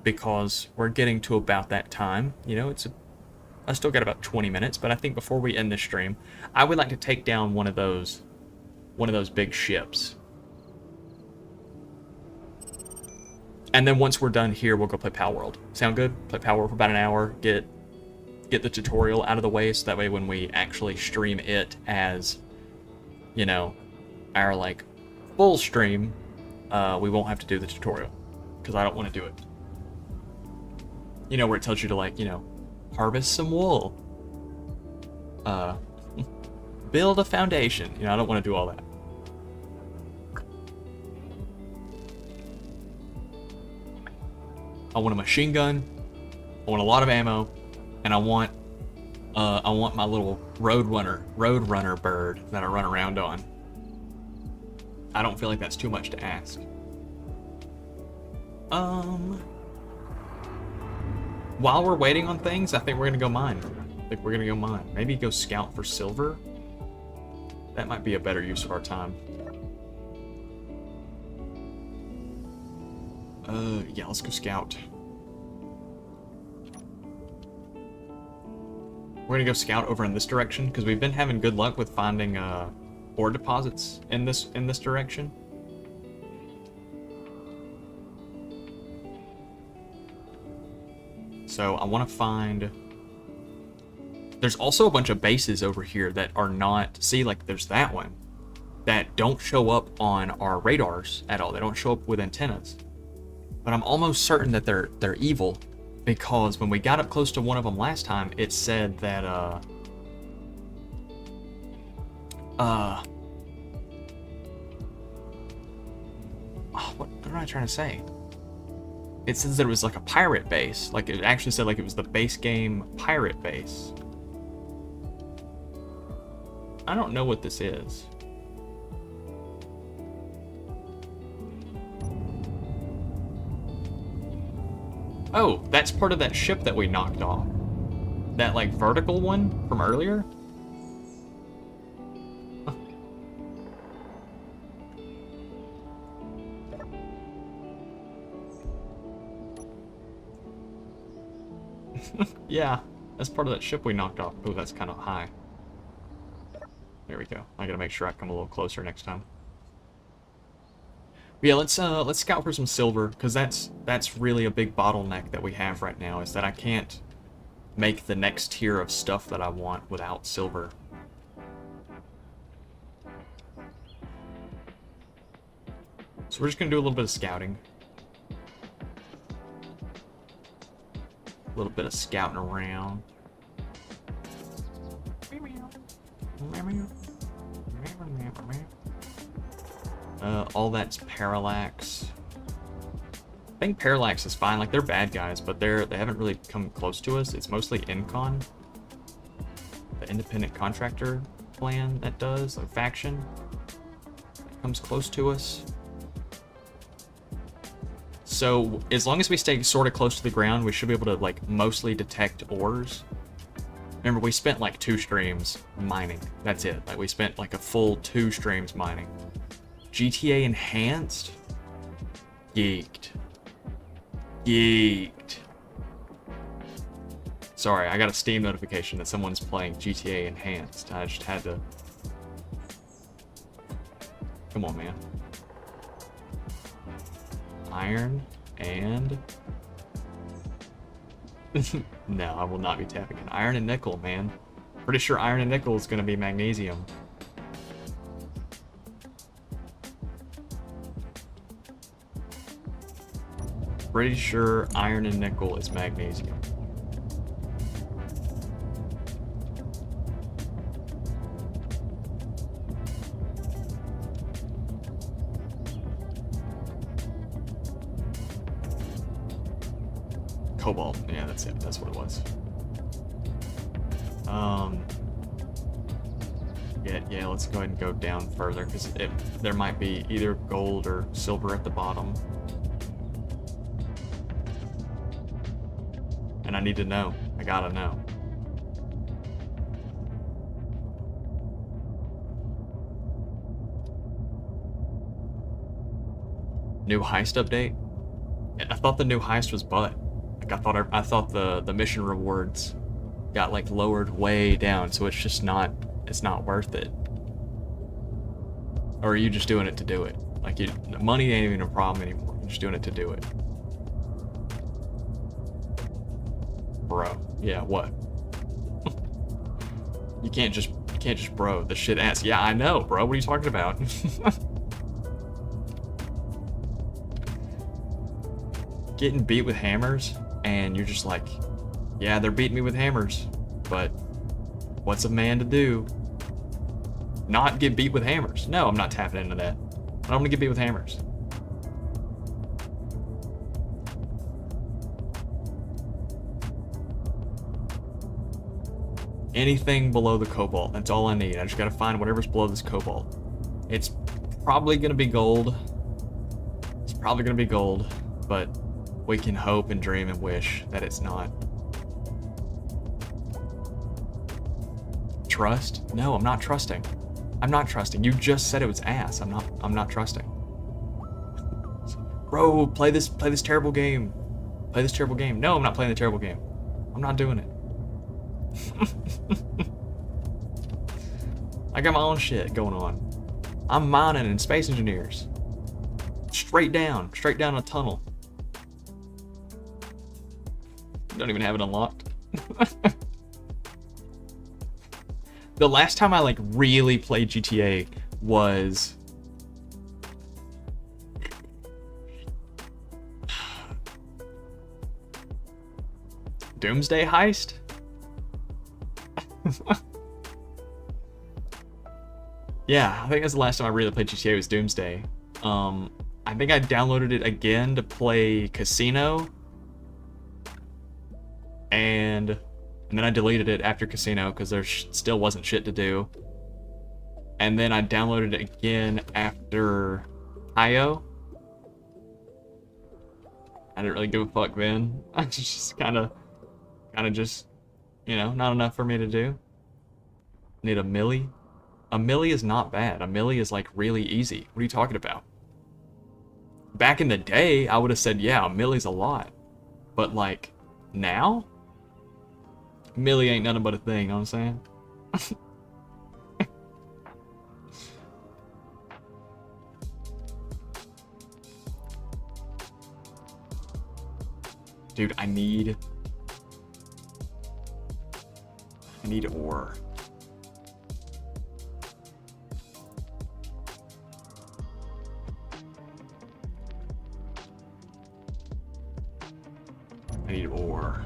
Speaker 1: because we're getting to about that time. You know, I still got about 20 minutes, but I think before we end this stream, I would like to take down one of those big ships. And then once we're done here, we'll go play Pal World. Sound good? Play Pal World for about an hour, get the tutorial out of the way, so that way when we actually stream it as, you know, our, like, full stream, we won't have to do the tutorial, because I don't want to do it. You know, where it tells you to, like, you know, harvest some wool. Build a foundation. You know, I don't want to do all that. I want a machine gun. I want a lot of ammo, and I want my little roadrunner bird that I run around on. I don't feel like that's too much to ask. While we're waiting on things, I think we're gonna go mine. Maybe go scout for silver. That might be a better use of our time. Yeah, let's go scout. We're gonna go scout over in this direction, because we've been having good luck with finding ore deposits in this direction. So I want to find... There's also a bunch of bases over here that are not... See, like, there's that one. That don't show up on our radars at all. They don't show up with antennas. But I'm almost certain that they're evil. Because when we got up close to one of them last time, it said that, what am I trying to say? It says that it was like a pirate base. Like, it actually said like it was the base game pirate base. I don't know what this is. Oh, that's part of that ship that we knocked off. That, like, vertical one from earlier? Yeah, that's part of that ship we knocked off. Oh, that's kind of high. There we go. I gotta make sure I come a little closer next time. But yeah, let's scout for some silver, because that's really a big bottleneck that we have right now, is that I can't make the next tier of stuff that I want without silver. So we're just gonna do a little bit of scouting. A little bit of scouting around. All that's parallax. I think parallax is fine. Like, they're bad guys, but they haven't really come close to us. It's mostly Incon, the independent contractor plan that does, or faction, that comes close to us. So as long as we stay sort of close to the ground, we should be able to, like, mostly detect ores. Remember, we spent like 2 streams mining. That's it. Like, we spent like a full 2 streams mining. GTA Enhanced? Geeked. Geeked. Sorry, I got a Steam notification that someone's playing GTA Enhanced. I just had to... Come on, man. Iron and... No, I will not be tapping in. Iron and nickel, man. Pretty sure iron and nickel is going to be magnesium. Pretty sure iron and nickel is magnesium. Cobalt. Yeah, that's it. That's what it was. Yeah, let's go ahead and go down further, because there might be either gold or silver at the bottom. and I need to know. I gotta know. New heist update? I thought the new heist was butt. Like I thought the mission rewards got like lowered way down, so it's just not worth it. Or are you just doing it to do it? Like the money ain't even a problem anymore. You're just doing it to do it. Bro. Yeah, what? You can't just bro the shit ass. Yeah, I know, bro. What are you talking about? Getting beat with hammers, and you're just like, yeah, they're beating me with hammers, but what's a man to do? Not get beat with hammers. No, I'm not tapping into that. I don't want to get beat with hammers. Anything below the cobalt, that's all I need. I just gotta find whatever's below this cobalt. It's probably gonna be gold. It's probably gonna be gold, but we can hope and dream and wish that it's not. Trust? No, I'm not trusting. I'm not trusting. You just said it was ass. I'm not trusting. Bro, play this terrible game. Play this terrible game. No, I'm not playing the terrible game. I'm not doing it. I got my own shit going on. I'm mining in Space Engineers. Straight down a tunnel. Don't even have it unlocked. The last time I like really played GTA was Doomsday Heist? Yeah, I think that's the last time I really played GTA was Doomsday. I think I downloaded it again to play Casino. And then I deleted it after Casino because there still wasn't shit to do. And then I downloaded it again after IO. I didn't really give a fuck then. I just kind of just, you know, not enough for me to do. Need a milli. A milli is not bad. A milli is like really easy. What are you talking about? Back in the day, I would have said, yeah, a milli's a lot. But like, now? Milli ain't nothing but a thing, you know what I'm saying? Dude, I need ore. I need ore.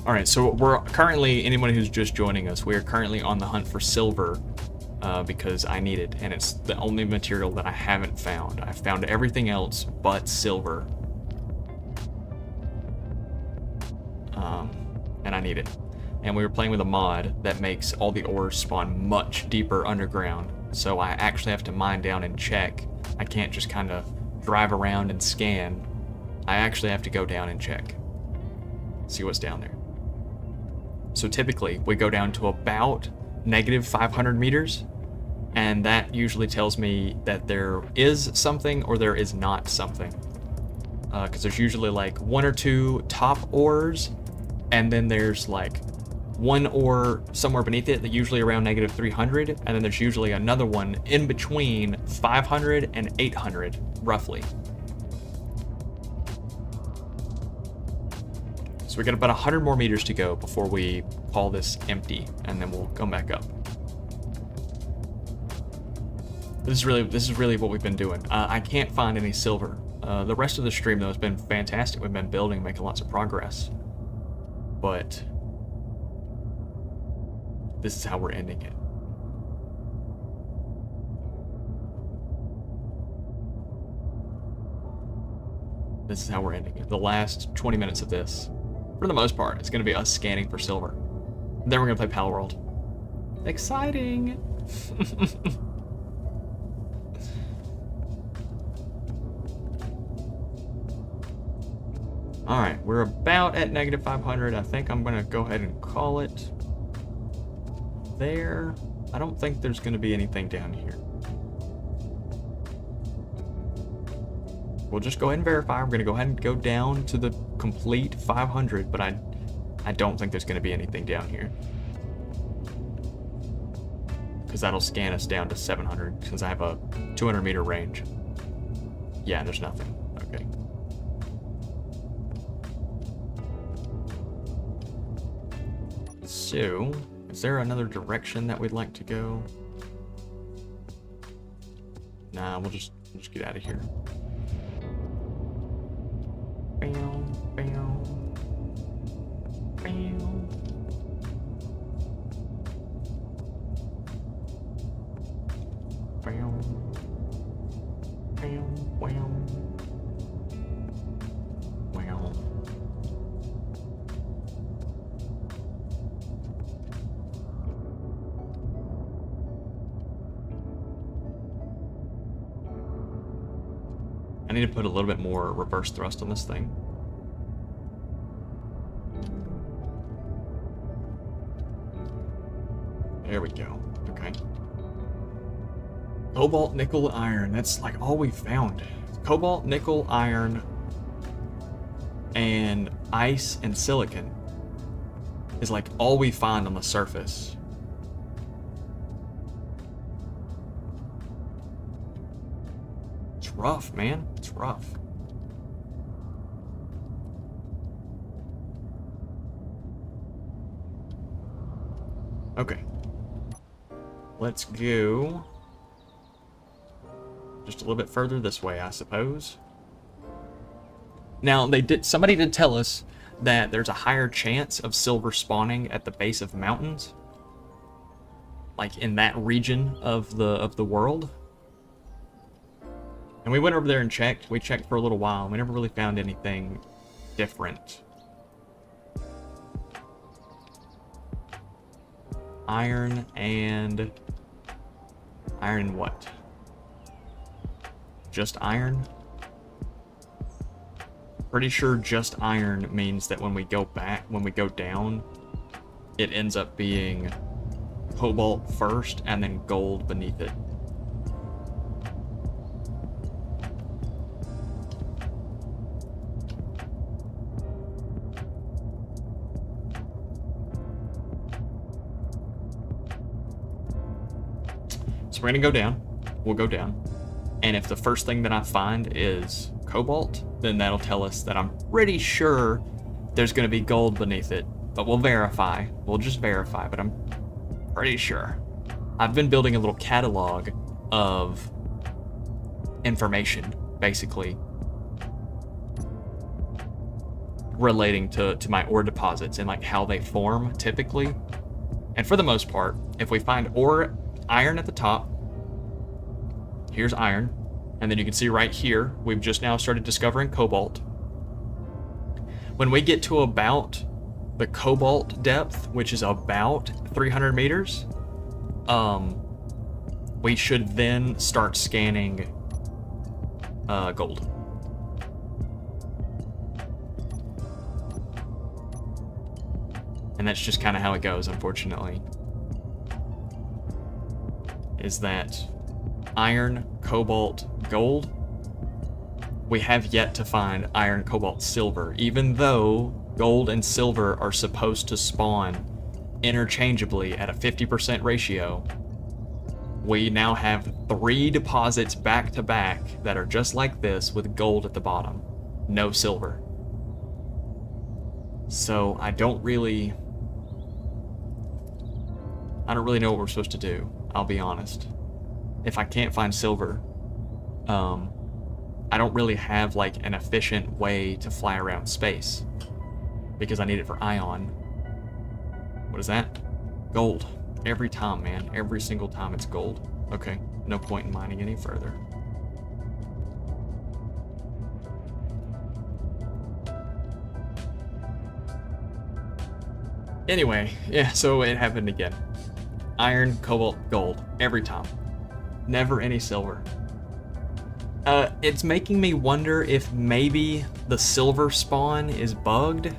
Speaker 1: All right, so we're currently, anyone who's just joining us, we are currently on the hunt for silver because I need it, and it's the only material that I haven't found. I've found everything else but silver. And I need it. And we were playing with a mod that makes all the ores spawn much deeper underground, so I actually have to mine down and check. I can't just kind of drive around and scan. I actually have to go down and check. See what's down there. So typically, we go down to about negative 500 meters, and that usually tells me that there is something or there is not something. Because there's usually like one or two top ores, and then there's like one ore somewhere beneath it, that usually around negative 300, and then there's usually another one in between 500 and 800, roughly. So we got about 100 more meters to go before we call this empty, and then we'll come back up. This is really what we've been doing. I can't find any silver. The rest of the stream though has been fantastic. We've been building, making lots of progress. But this is how we're ending it. This is how we're ending it. The last 20 minutes of this, for the most part, it's going to be us scanning for silver. Then we're gonna play Pal World. Exciting! Alright, we're about at negative 500. I think I'm gonna go ahead and call it there. I don't think there's gonna be anything down here. We'll just go ahead and verify. We're gonna go ahead and go down to the complete 500, but I don't think there's gonna be anything down here. Because that'll scan us down to 700, since I have a 200 meter range. Yeah, there's nothing. Okay. So, is there another direction that we'd like to go? Nah, we'll just get out of here. Bam, bam, bam. Bam, bam, wham, wham. I need to put a little bit more reverse thrust on this thing. There we go. Okay. Cobalt, nickel, iron. That's like all we found. Cobalt, nickel, iron, and ice and silicon is like all we find on the surface. It's rough, man. It's rough. Okay. Let's go just a little bit further this way, I suppose. Now, somebody did tell us that there's a higher chance of silver spawning at the base of mountains, like in that region of the world. And we went over there and checked. We checked for a little while, and we never really found anything different. Iron and what? Just iron? Pretty sure just iron means that when we go down, it ends up being cobalt first and then gold beneath it. So we're gonna go down. We'll go down. And if the first thing that I find is cobalt, then that'll tell us that I'm pretty sure there's gonna be gold beneath it. But we'll verify. We'll just verify, but I'm pretty sure. I've been building a little catalog of information, basically, relating to my ore deposits and like how they form typically. And for the most part, if we find iron at the top, here's iron, and then you can see right here, we've just now started discovering cobalt. When we get to about the cobalt depth, which is about 300 meters, we should then start scanning gold. And that's just kind of how it goes, unfortunately. Is that iron, cobalt, gold? We have yet to find iron, cobalt, silver, even though gold and silver are supposed to spawn interchangeably at a 50% ratio. We now have 3 deposits back to back that are just like this with gold at the bottom, no silver. So I don't really know what we're supposed to do, I'll be honest. If I can't find silver, I don't really have like an efficient way to fly around space because I need it for ion. What is that? Gold. Every time, man. Every single time it's gold. Okay, no point in mining any further. Anyway, yeah, so it happened again. Iron, cobalt, gold, every time. Never any silver. It's making me wonder if maybe the silver spawn is bugged.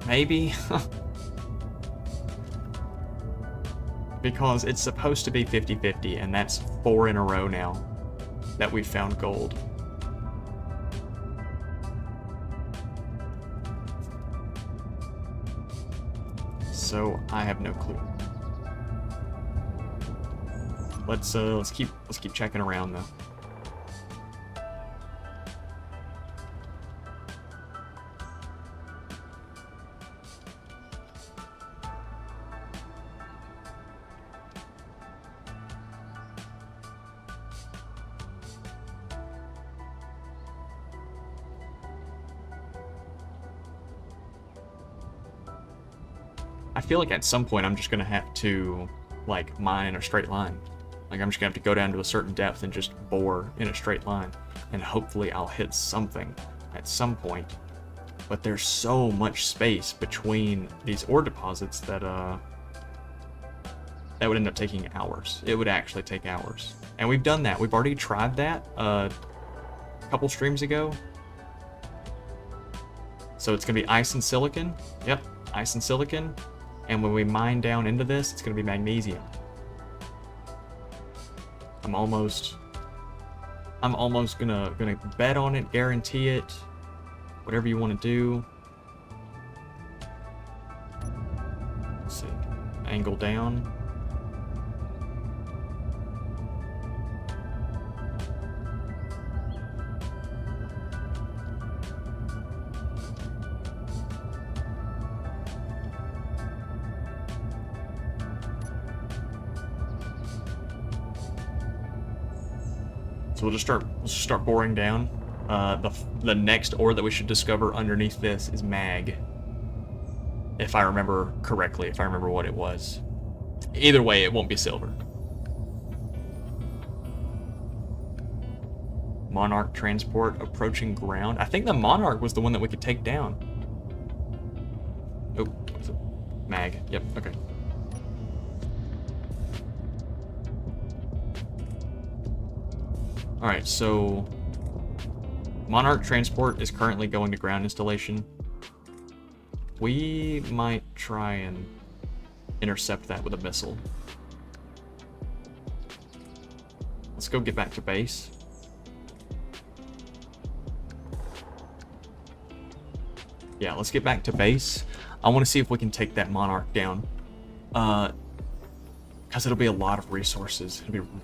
Speaker 1: Maybe. Because it's supposed to be 50-50, and that's 4 in a row now that we've found gold. So I have no clue. Let's keep checking around though. I feel like at some point I'm just gonna have to like mine in a straight line. Like I'm just gonna have to go down to a certain depth and just bore in a straight line, and hopefully I'll hit something at some point. But there's so much space between these ore deposits that that would end up taking hours. It would actually take hours, and we've done that. We've already tried that a couple streams ago. So it's gonna be ice and silicon. Yep, ice and silicon. And when we mine down into this, it's gonna be magnesium. I'm almost gonna bet on it, guarantee it, whatever you want to do. Let's see, angle down. So we'll just start boring down. The next ore that we should discover underneath this is mag. If I remember correctly, if I remember what it was. Either way, it won't be silver. Monarch transport approaching ground. I think the Monarch was the one that we could take down. Oh, what is it? Mag. Yep, okay. Alright, so Monarch transport is currently going to ground installation. We might try and intercept that with a missile. Let's go get back to base. Yeah, let's get back to base. I want to see if we can take that Monarch down. Because it'll be a lot of resources.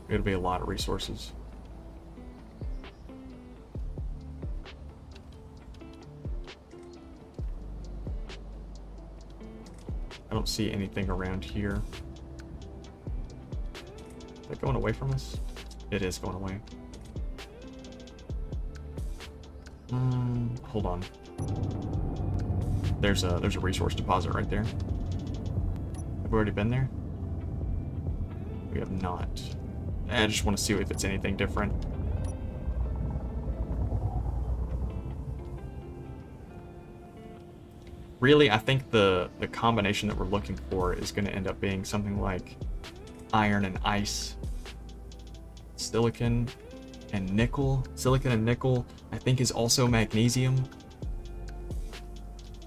Speaker 1: It'll be a lot of resources. I don't see anything around here. Is that going away from us? It is going away. Hold on. There's a resource deposit right there. Have we already been there? We have not. I just want to see if it's anything different. Really, I think the combination that we're looking for is going to end up being something like iron and ice, silicon and nickel. Silicon and nickel, I think, is also magnesium.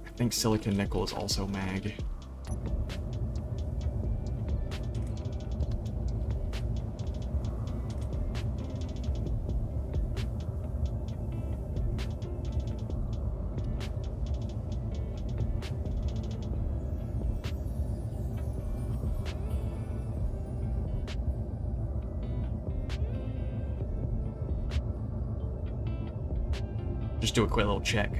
Speaker 1: I think silicon nickel is also mag. Just do a quick little check.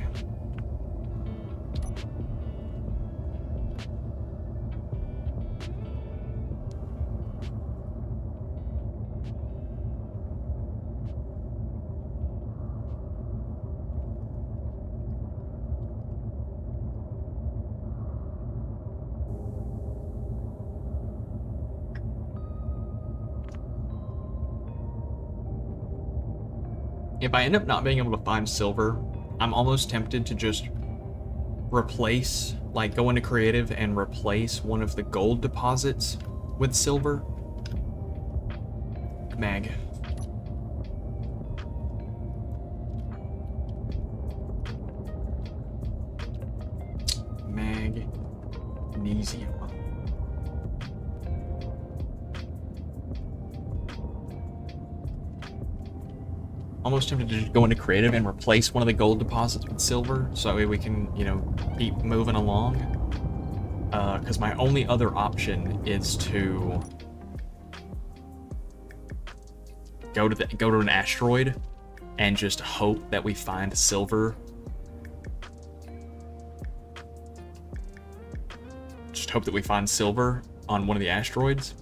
Speaker 1: If I end up not being able to find silver, I'm almost tempted to just replace, like go into creative and replace one of the gold deposits with silver. Mag. Magnesium. Almost tempted to just go into creative and replace one of the gold deposits with silver, so that way we can, you know, keep moving along. Because my only other option is to go to an asteroid and just hope that we find silver. Just hope that we find silver on one of the asteroids.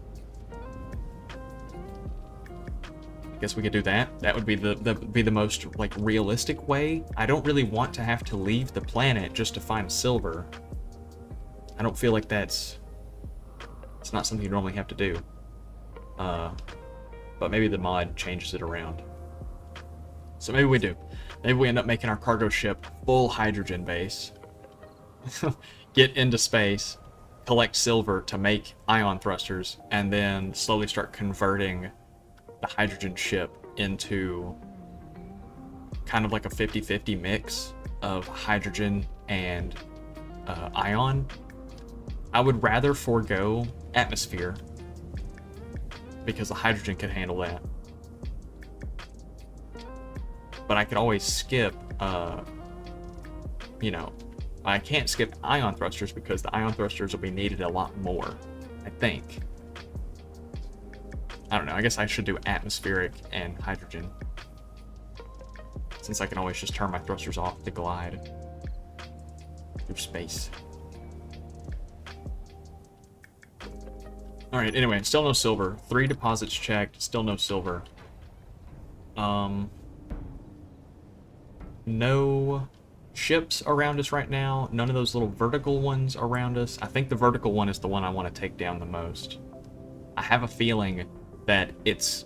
Speaker 1: Guess we could do that. That would be the most like realistic way. I don't really want to have to leave the planet just to find silver. I don't feel like it's not something you normally have to do. But maybe the mod changes it around. So maybe we do. Maybe we end up making our cargo ship full hydrogen base. Get into space, collect silver to make ion thrusters, and then slowly start converting the hydrogen ship into kind of like a 50-50 mix of hydrogen and ion. I would rather forego atmosphere because the hydrogen could handle that. But I could always skip, you know, I can't skip ion thrusters because the ion thrusters will be needed a lot more, I think. I don't know, I guess I should do atmospheric and hydrogen, since I can always just turn my thrusters off to glide through space. Alright, anyway, still no silver. 3 deposits checked, still no silver. No ships around us right now. None of those little vertical ones around us. I think the vertical one is the one I want to take down the most. I have a feeling that it's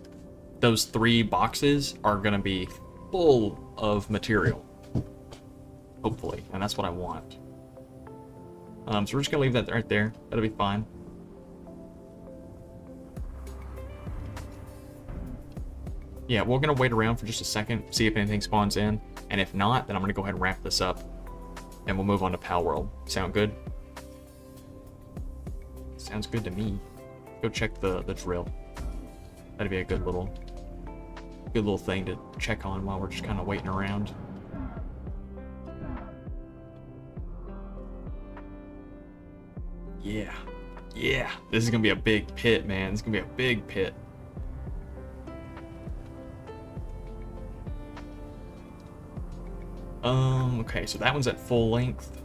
Speaker 1: those 3 boxes are going to be full of material. Hopefully. And that's what I want. So we're just going to leave that right there. That'll be fine. Yeah, we're going to wait around for just a second, see if anything spawns in. And if not, then I'm going to go ahead and wrap this up. And we'll move on to Pal World. Sound good? Sounds good to me. Go check the drill. That'd be a good little thing to check on while we're just kind of waiting around. Yeah. Yeah. This is going to be a big pit, man. This is going to be a big pit. Okay, so that one's at full length.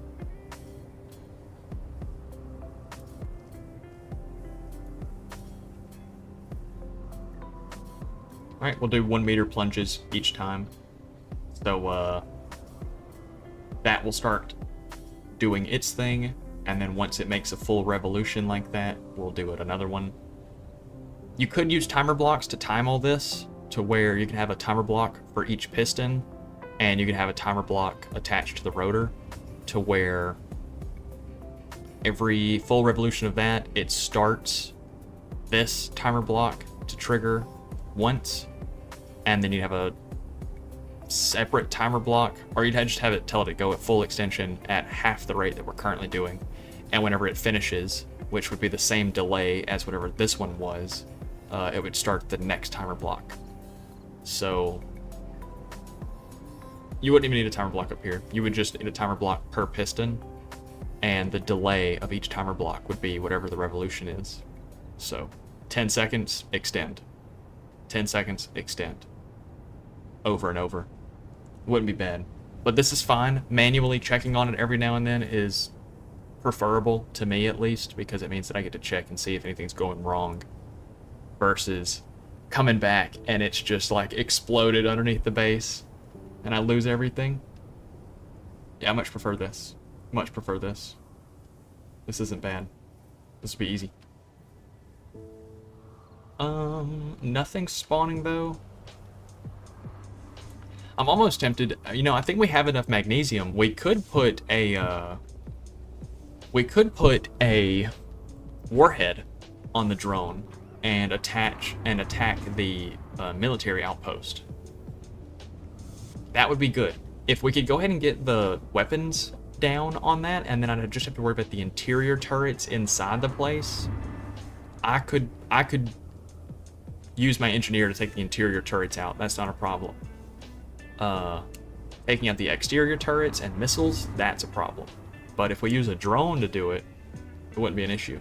Speaker 1: Alright, we'll do 1 meter plunges each time. So, that will start doing its thing, and then once it makes a full revolution like that, we'll do it another one. You could use timer blocks to time all this, to where you can have a timer block for each piston, and you can have a timer block attached to the rotor, to where every full revolution of that, it starts this timer block to trigger once, and then you have a separate timer block, or you'd just have it tell it to go at full extension at half the rate that we're currently doing, and whenever it finishes, which would be the same delay as whatever this one was, it would start the next timer block. So you wouldn't even need a timer block up here. You would just need a timer block per piston, and the delay of each timer block would be whatever the revolution is. So 10 seconds, extend. 10 seconds, extend. Over and over. Wouldn't be bad. But this is fine. Manually checking on it every now and then is preferable, to me at least, because it means that I get to check and see if anything's going wrong, versus coming back and it's just like exploded underneath the base and I lose everything. Yeah, I much prefer this. Much prefer this. This isn't bad. This will be easy. Nothing spawning though. I'm almost tempted. You know, I think we have enough magnesium. We could put a warhead on the drone and attack the military outpost. That would be good. If we could go ahead and get the weapons down on that, and then I'd just have to worry about the interior turrets inside the place, I could use my engineer to take the interior turrets out. That's not a problem. Taking out the exterior turrets and missiles, that's a problem. But if we use a drone to do it, it wouldn't be an issue.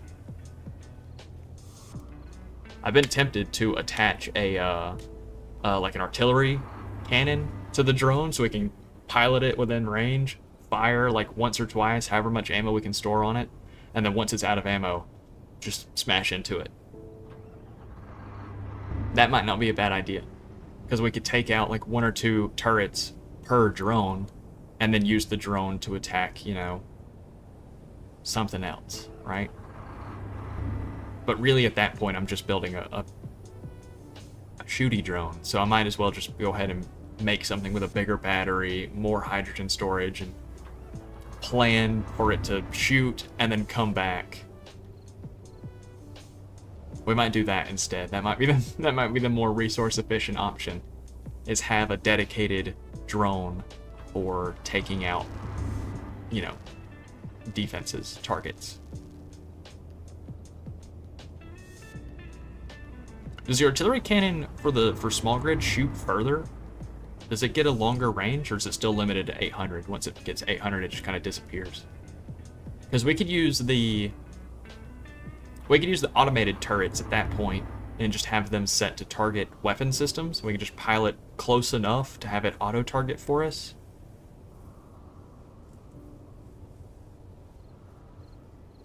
Speaker 1: I've been tempted to attach a like an artillery cannon to the drone so we can pilot it within range, fire like once or twice, however much ammo we can store on it, and then once it's out of ammo, just smash into it. That might not be a bad idea, because we could take out like 1 or 2 turrets per drone and then use the drone to attack, you know, something else, right? But really at that point I'm just building a shooty drone, so I might as well just go ahead and make something with a bigger battery, more hydrogen storage, and plan for it to shoot and then come back. We might do that instead. That might be the more resource efficient option, is have a dedicated drone for taking out, you know, defenses, targets. Does the artillery cannon for small grid shoot further? Does it get a longer range, or is it still limited to 800? Once it gets 800, it just kind of disappears. Because we could use the automated turrets at that point and just have them set to target weapon systems. We can just pilot close enough to have it auto target for us.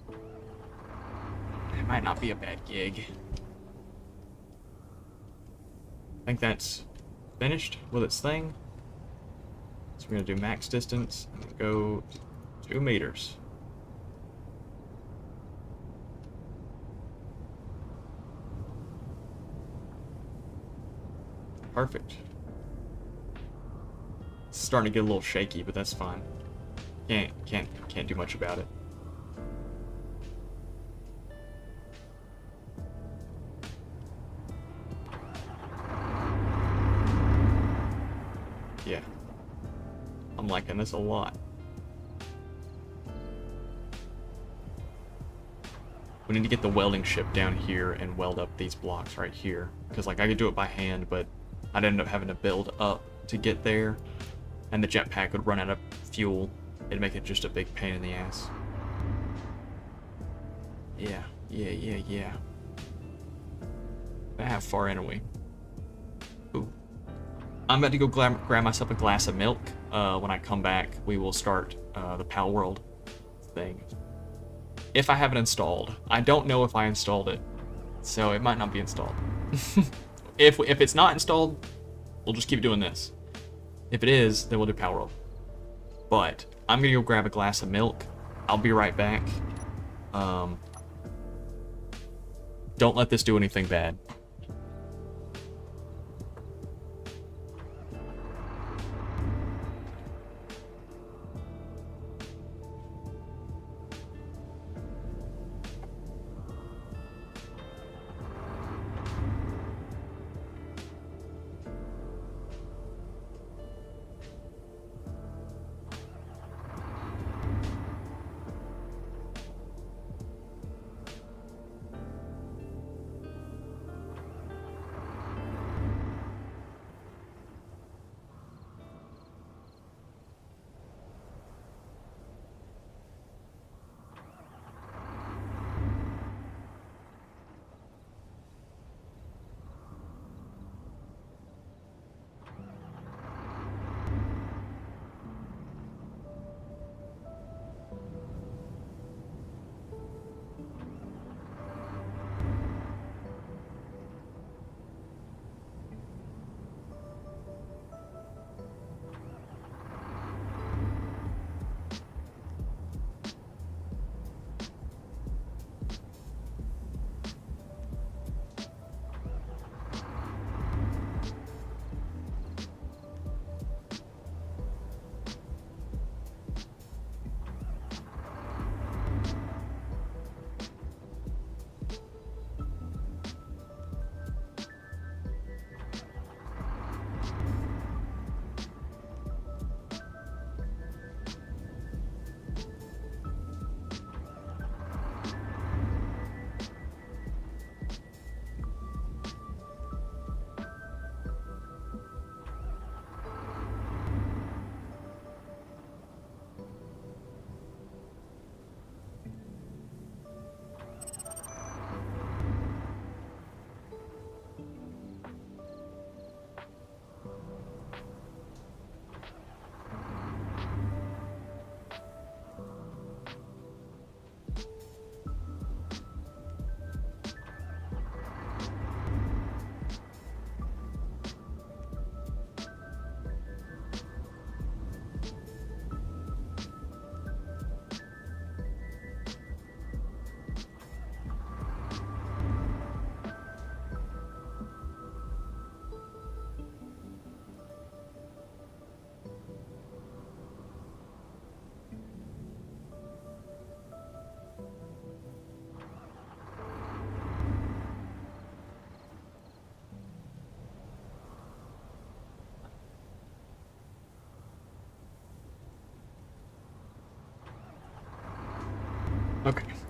Speaker 1: It might not be a bad gig. I think that's finished with its thing. So we're gonna do max distance and go 2 meters. Perfect. It's starting to get a little shaky, but that's fine. Can't do much about it. Yeah. I'm liking this a lot. We need to get the welding ship down here and weld up these blocks right here. Because like I could do it by hand, but I'd end up having to build up to get there. And the jetpack would run out of fuel. It'd make it just a big pain in the ass. Yeah. How far in are we? Ooh. I'm about to go grab myself a glass of milk. When I come back, we will start the Pal World thing. If I have it installed. I don't know if I installed it, so it might not be installed. If it's not installed, we'll just keep doing this. If it is, then we'll do Pal World. But I'm gonna go grab a glass of milk. I'll be right back. Don't let this do anything bad.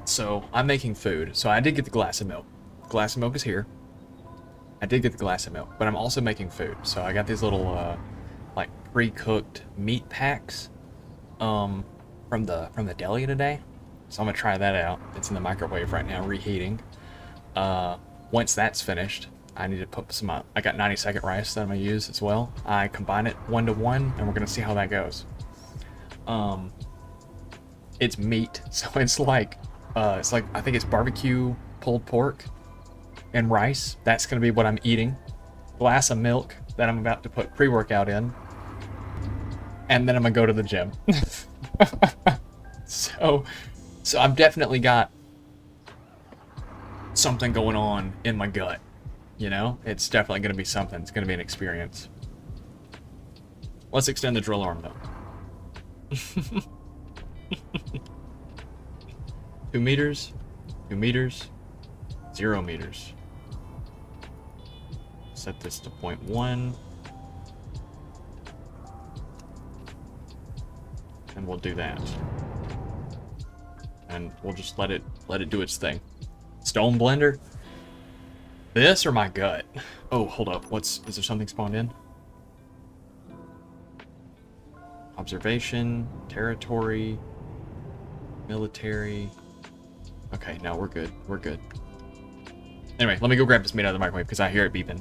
Speaker 1: So I'm making food. So I did get the glass of milk. Glass of milk is here. I did get the glass of milk, but I'm also making food. So I got these little like pre-cooked meat packs from the deli today. So I'm gonna try that out. It's in the microwave right now, reheating. Once that's finished, I need to put some. I got 90-second rice that I'm gonna use as well. I combine it 1-to-1, and we're gonna see how that goes. It's meat, so it's like I think it's barbecue pulled pork and rice. That's gonna be what I'm eating. Glass of milk that I'm about to put pre-workout in, and then I'm gonna go to the gym. So I've definitely got something going on in my gut. You know, it's definitely gonna be something. It's gonna be an experience. Let's extend the drill arm though. 2 meters, 2 meters, 0 meters. Set this to 0.1. And we'll do that. And we'll just let it do its thing. Stone blender? This or my gut? Oh, hold up. Is there something spawned in? Observation, territory, military. Okay, no, we're good. We're good. Anyway, let me go grab this meat out of the microwave because I hear it beeping.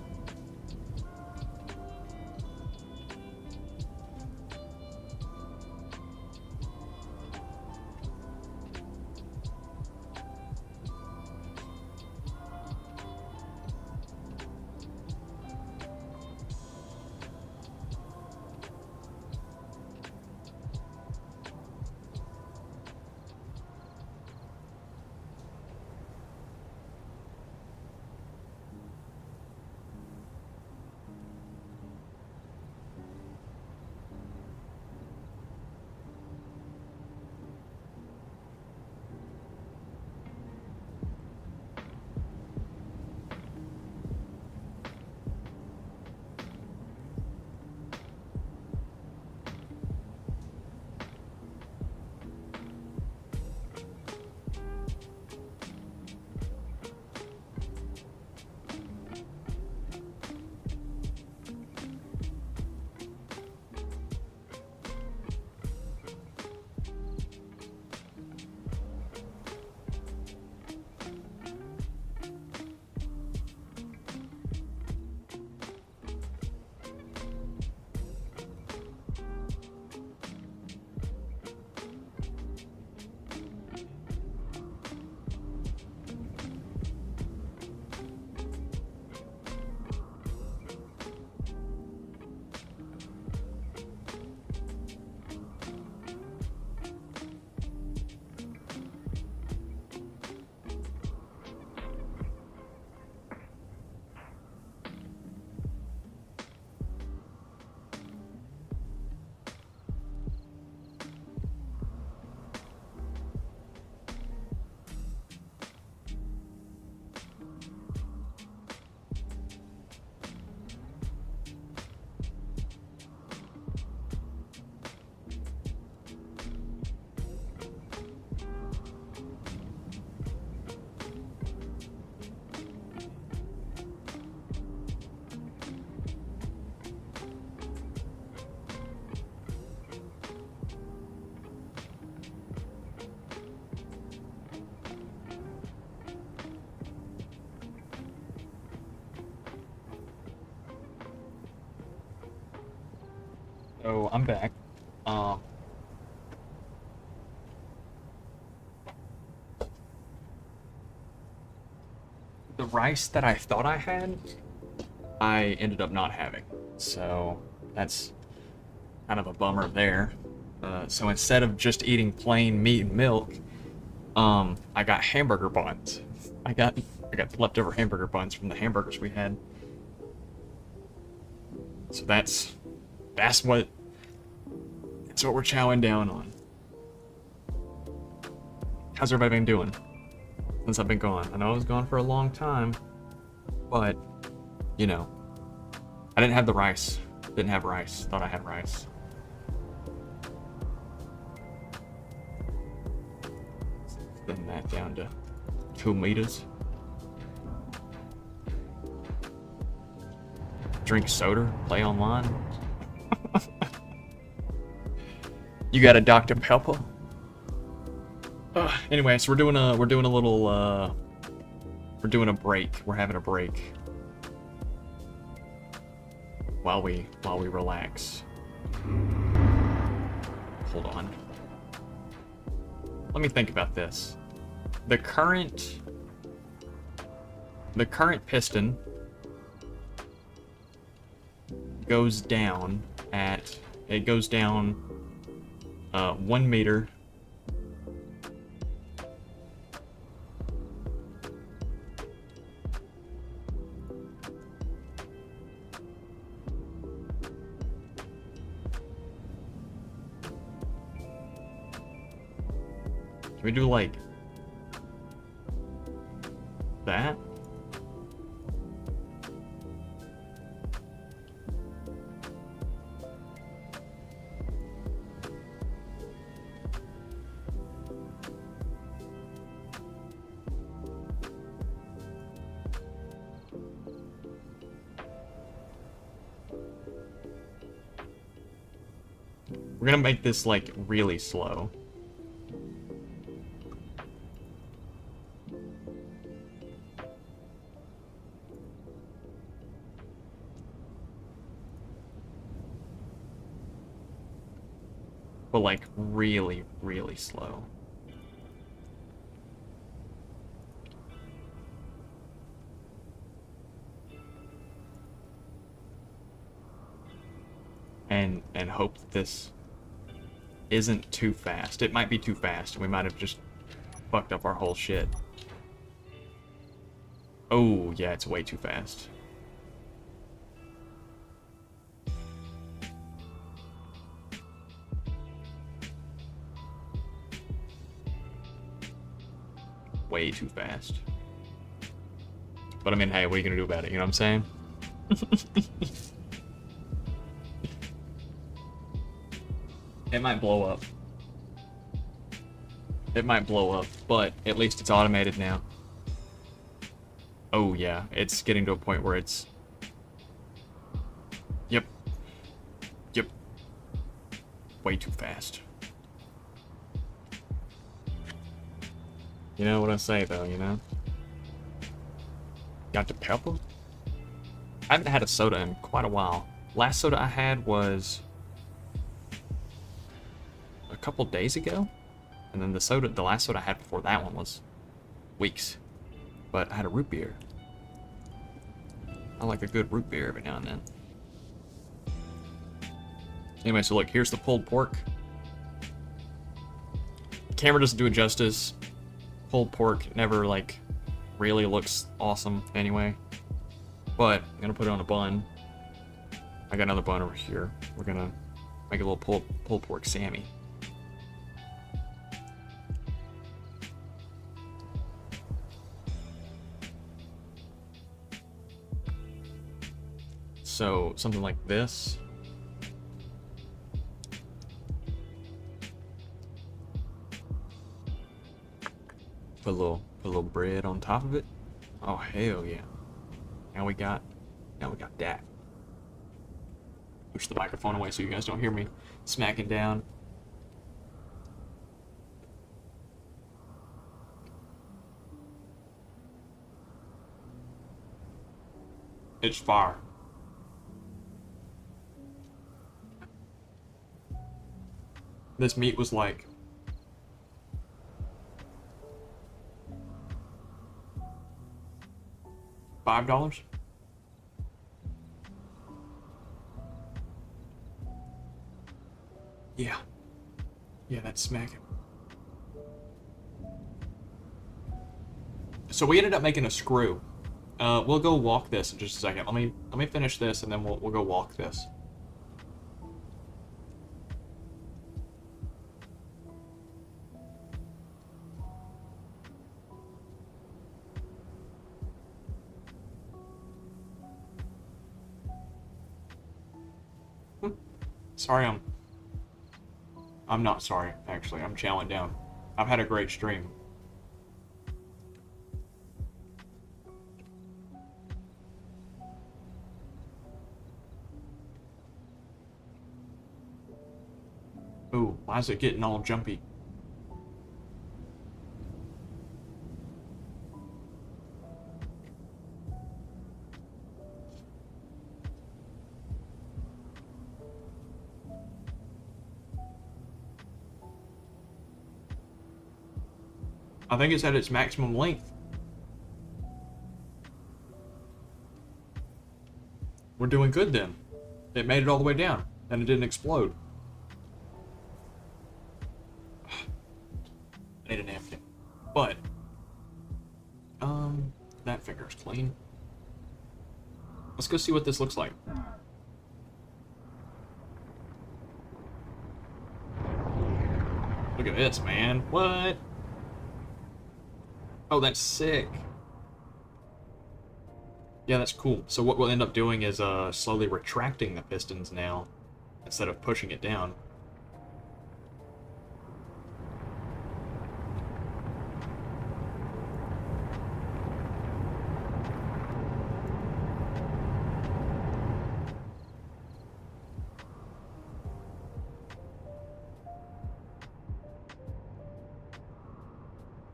Speaker 1: So I'm back. The rice that I thought I had, I ended up not having. So that's kind of a bummer there. So instead of just eating plain meat and milk, I got hamburger buns. I got leftover hamburger buns from the hamburgers we had. So that's what we're chowing down on. How's everybody been doing since I've been gone? I know I was gone for a long time, but you know, I didn't have the rice. Didn't have rice. Thought I had rice. Thin that down to 2 meters. Drink soda, play online. You got a Dr. Pepper? Anyway, so we're doing a break. We're having a break while we relax. Hold on. Let me think about this. The current piston goes down at 1 meter. Can we do like that? We're gonna make this like really slow. But like really, really slow. And hope that this isn't too fast. It might be too fast. We might have just fucked up our whole shit. Oh, yeah, it's way too fast. Way too fast. But I mean, hey, what are you gonna do about it? You know what I'm saying? It might blow up. It might blow up, but at least it's automated now. Oh yeah, it's getting to a point where it's... Yep. Yep. Way too fast. You know what I say though, you know? Got the pepper? I haven't had a soda in quite a while. Last soda I had was a couple days ago, and then the last soda I had before that one was weeks. But I had a root beer. I like a good root beer every now and then. Anyway, so look, here's the pulled pork. The camera doesn't do it justice. Pulled pork never like really looks awesome anyway. But I'm gonna put it on a bun. I got another bun over here. We're gonna make a little pulled pork Sammy. So something like this. Put a little bread on top of it. Oh hell yeah! Now we got that. Push the microphone away so you guys don't hear me smacking down. It's fire. This meat was like $5. Yeah. Yeah, that's smacking. So we ended up making a screw. We'll go walk this in just a second. Let me finish this and then we'll go walk this. Sorry, I'm not sorry, actually. I'm chowing down. I've had a great stream. Ooh, why is it getting all jumpy? I think it's at its maximum length. We're doing good then. It made it all the way down, and it didn't explode. I need a napkin. But, that finger's clean. Let's go see what this looks like. Look at this, man. What? Oh, that's sick. Yeah, that's cool. So what we'll end up doing is slowly retracting the pistons now, instead of pushing it down.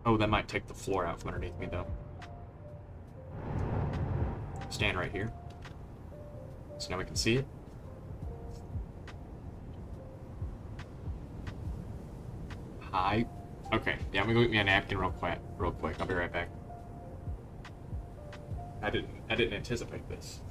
Speaker 1: Oh, that might take the floor out from underneath me, though. Stand right here. So now we can see it. Hi. Okay, yeah, I'm gonna go get me a napkin real quick. I'll be right back. I didn't anticipate this.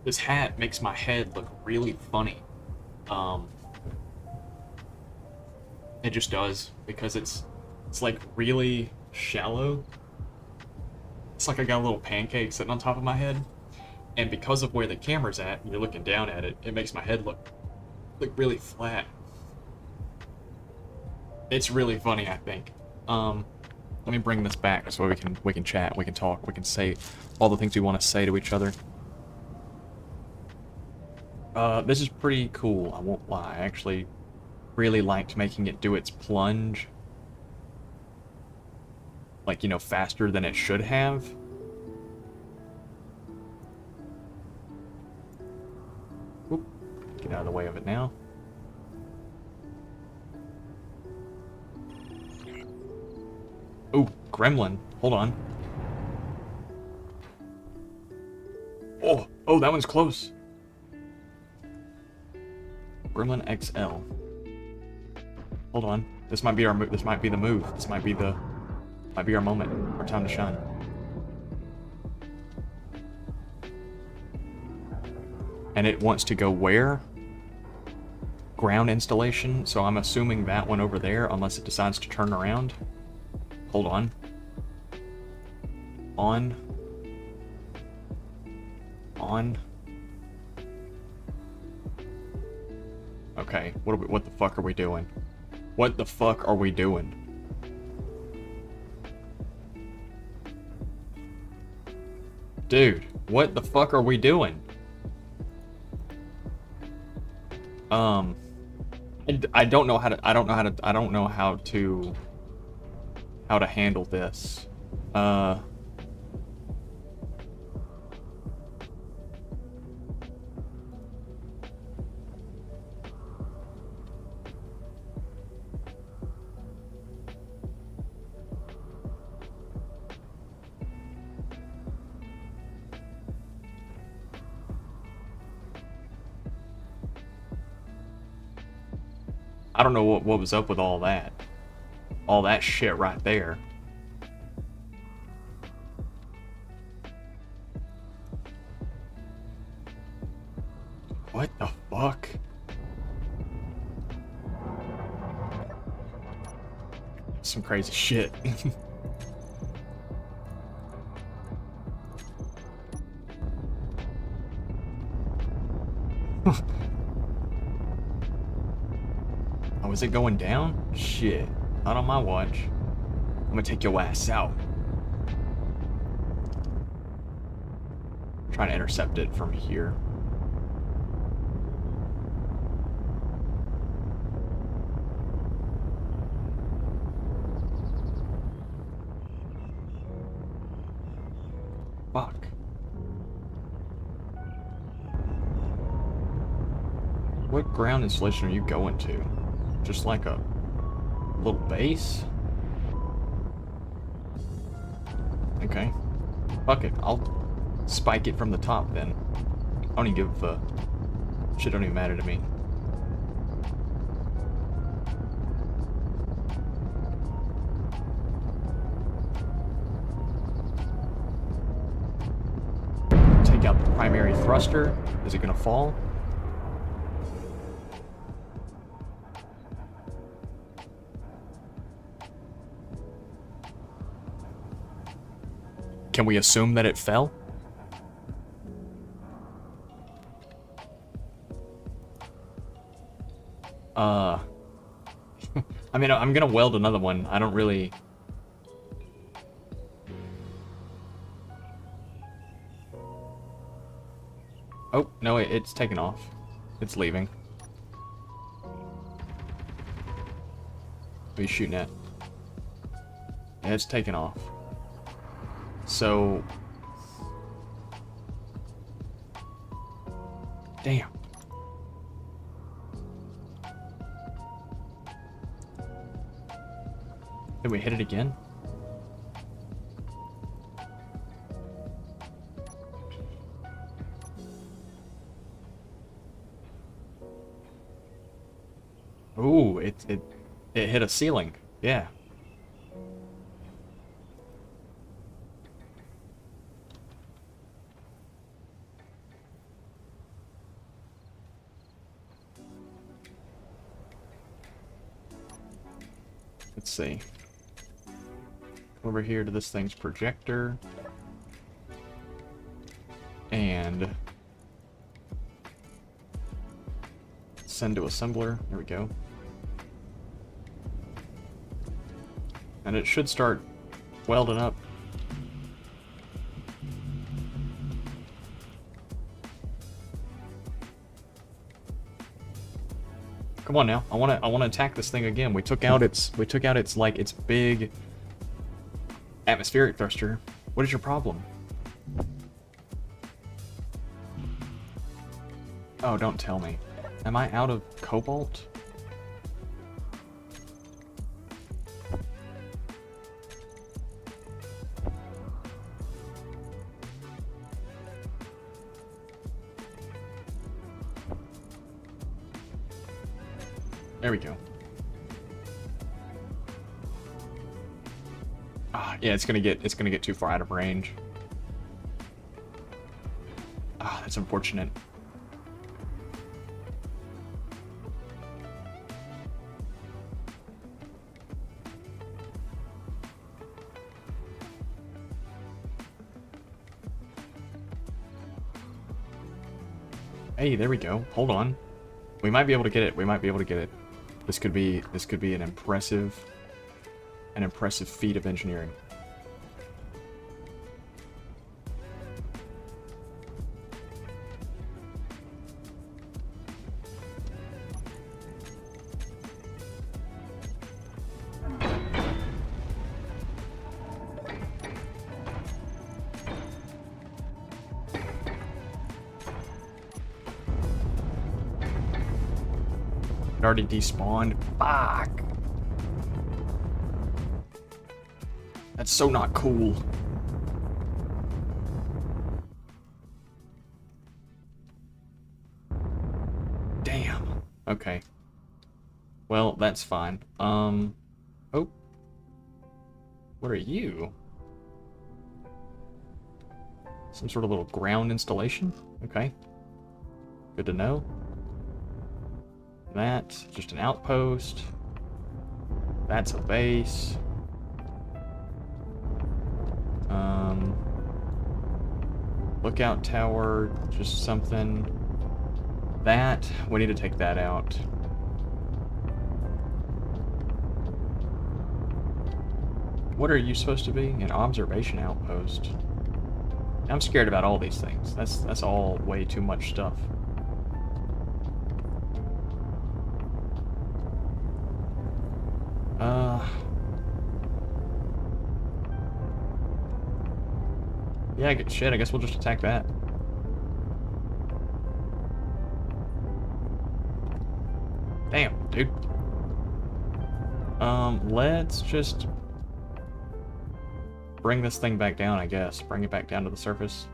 Speaker 1: This hat makes my head look really funny. It just does, because it's like really shallow. It's like I got a little pancake sitting on top of my head, and because of where the camera's at, and you're looking down at it, it makes my head look really flat. It's really funny, I think. Let me bring this back so we can chat, we can talk, we can say all the things we want to say to each other. This is pretty cool, I won't lie. I actually really liked making it do its plunge, like, you know, faster than it should have. Oop, get out of the way of it now. Ooh, gremlin. Hold on. Oh, that one's close. Gremlin XL. Hold on. This might be our this might be the move. This might be our moment. Our time to shine. And it wants to go where? Ground installation. So I'm assuming that one over there, unless it decides to turn around. Hold on. On. Okay, what the fuck are we doing? What the fuck are we doing? Dude, what the fuck are we doing? I don't know how to handle this. I don't know what was up with all that. All that shit right there. What the fuck? Some crazy shit. Oh, is it going down? Shit. Not on my watch. I'm gonna take your ass out. Trying to intercept it from here. Fuck. What ground installation are you going to? Just like a little base? Okay. Fuck it. I'll spike it from the top then. I don't even give a... Shit don't even matter to me. Take out the primary thruster. Is it gonna fall? Can we assume that it fell? I mean, I'm gonna weld another one. I don't really... Oh, no, it's taken off. It's leaving. What are you shooting at? Yeah, it's taken off. So... Damn. Did we hit it again? Ooh, it hit a ceiling. Yeah. Let's see. Over here to this thing's projector. And send to assembler. There we go. And it should start welding up. Come on now. I wanna attack this thing again. We took out its like its big atmospheric thruster. What is your problem? Oh, don't tell me. Am I out of cobalt? There we go. Ah, yeah, it's gonna get too far out of range. Ah, that's unfortunate. Hey, there we go. Hold on. We might be able to get it. We might be able to get it. This could be an impressive feat of engineering. It already despawned. Fuck. That's so not cool. Damn. Okay. Well, that's fine. Oh. What are you? Some sort of little ground installation? Okay. Good to know. That's just an outpost. That's a base. Lookout tower, just something. That, we need to take that out. What are you supposed to be? An observation outpost. I'm scared about all these things. That's all way too much stuff. Yeah, shit, I guess we'll just attack that. Damn, dude. Let's just bring this thing back down, I guess. Bring it back down to the surface.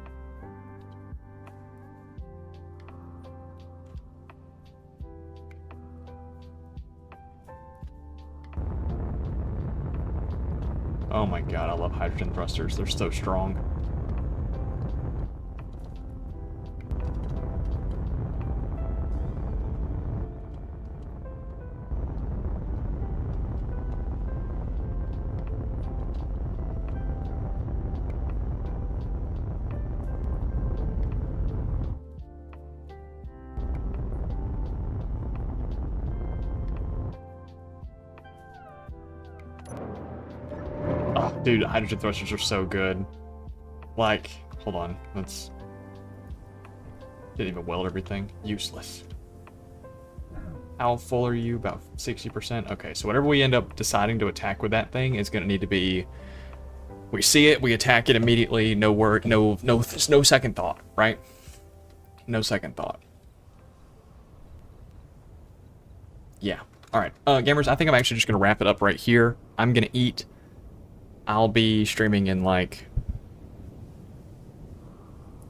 Speaker 1: Oh my god, I love hydrogen thrusters. They're so strong. Dude, hydrogen thrusters are so good. Like, hold on, let's... Didn't even weld everything. Useless. How full are you? About 60%? Okay, so whatever we end up deciding to attack with that thing is gonna need to be... We see it, we attack it immediately, no word, no second thought, right? No second thought. Yeah. Alright, gamers, I think I'm actually just gonna wrap it up right here. I'm gonna eat. I'll be streaming in like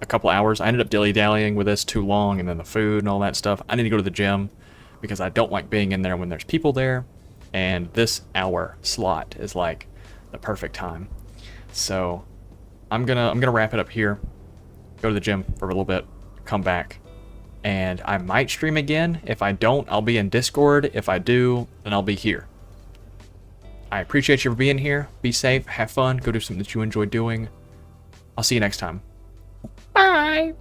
Speaker 1: a couple hours. I ended up dilly-dallying with this too long, and then the food and all that stuff. I need to go to the gym because I don't like being in there when there's people there, and this hour slot is like the perfect time. So I'm gonna wrap it up here, go to the gym for a little bit, come back, and I might stream again. If I don't, I'll be in Discord. If I do, then I'll be here. I appreciate you for being here. Be safe, have fun, go do something that you enjoy doing. I'll see you next time. Bye!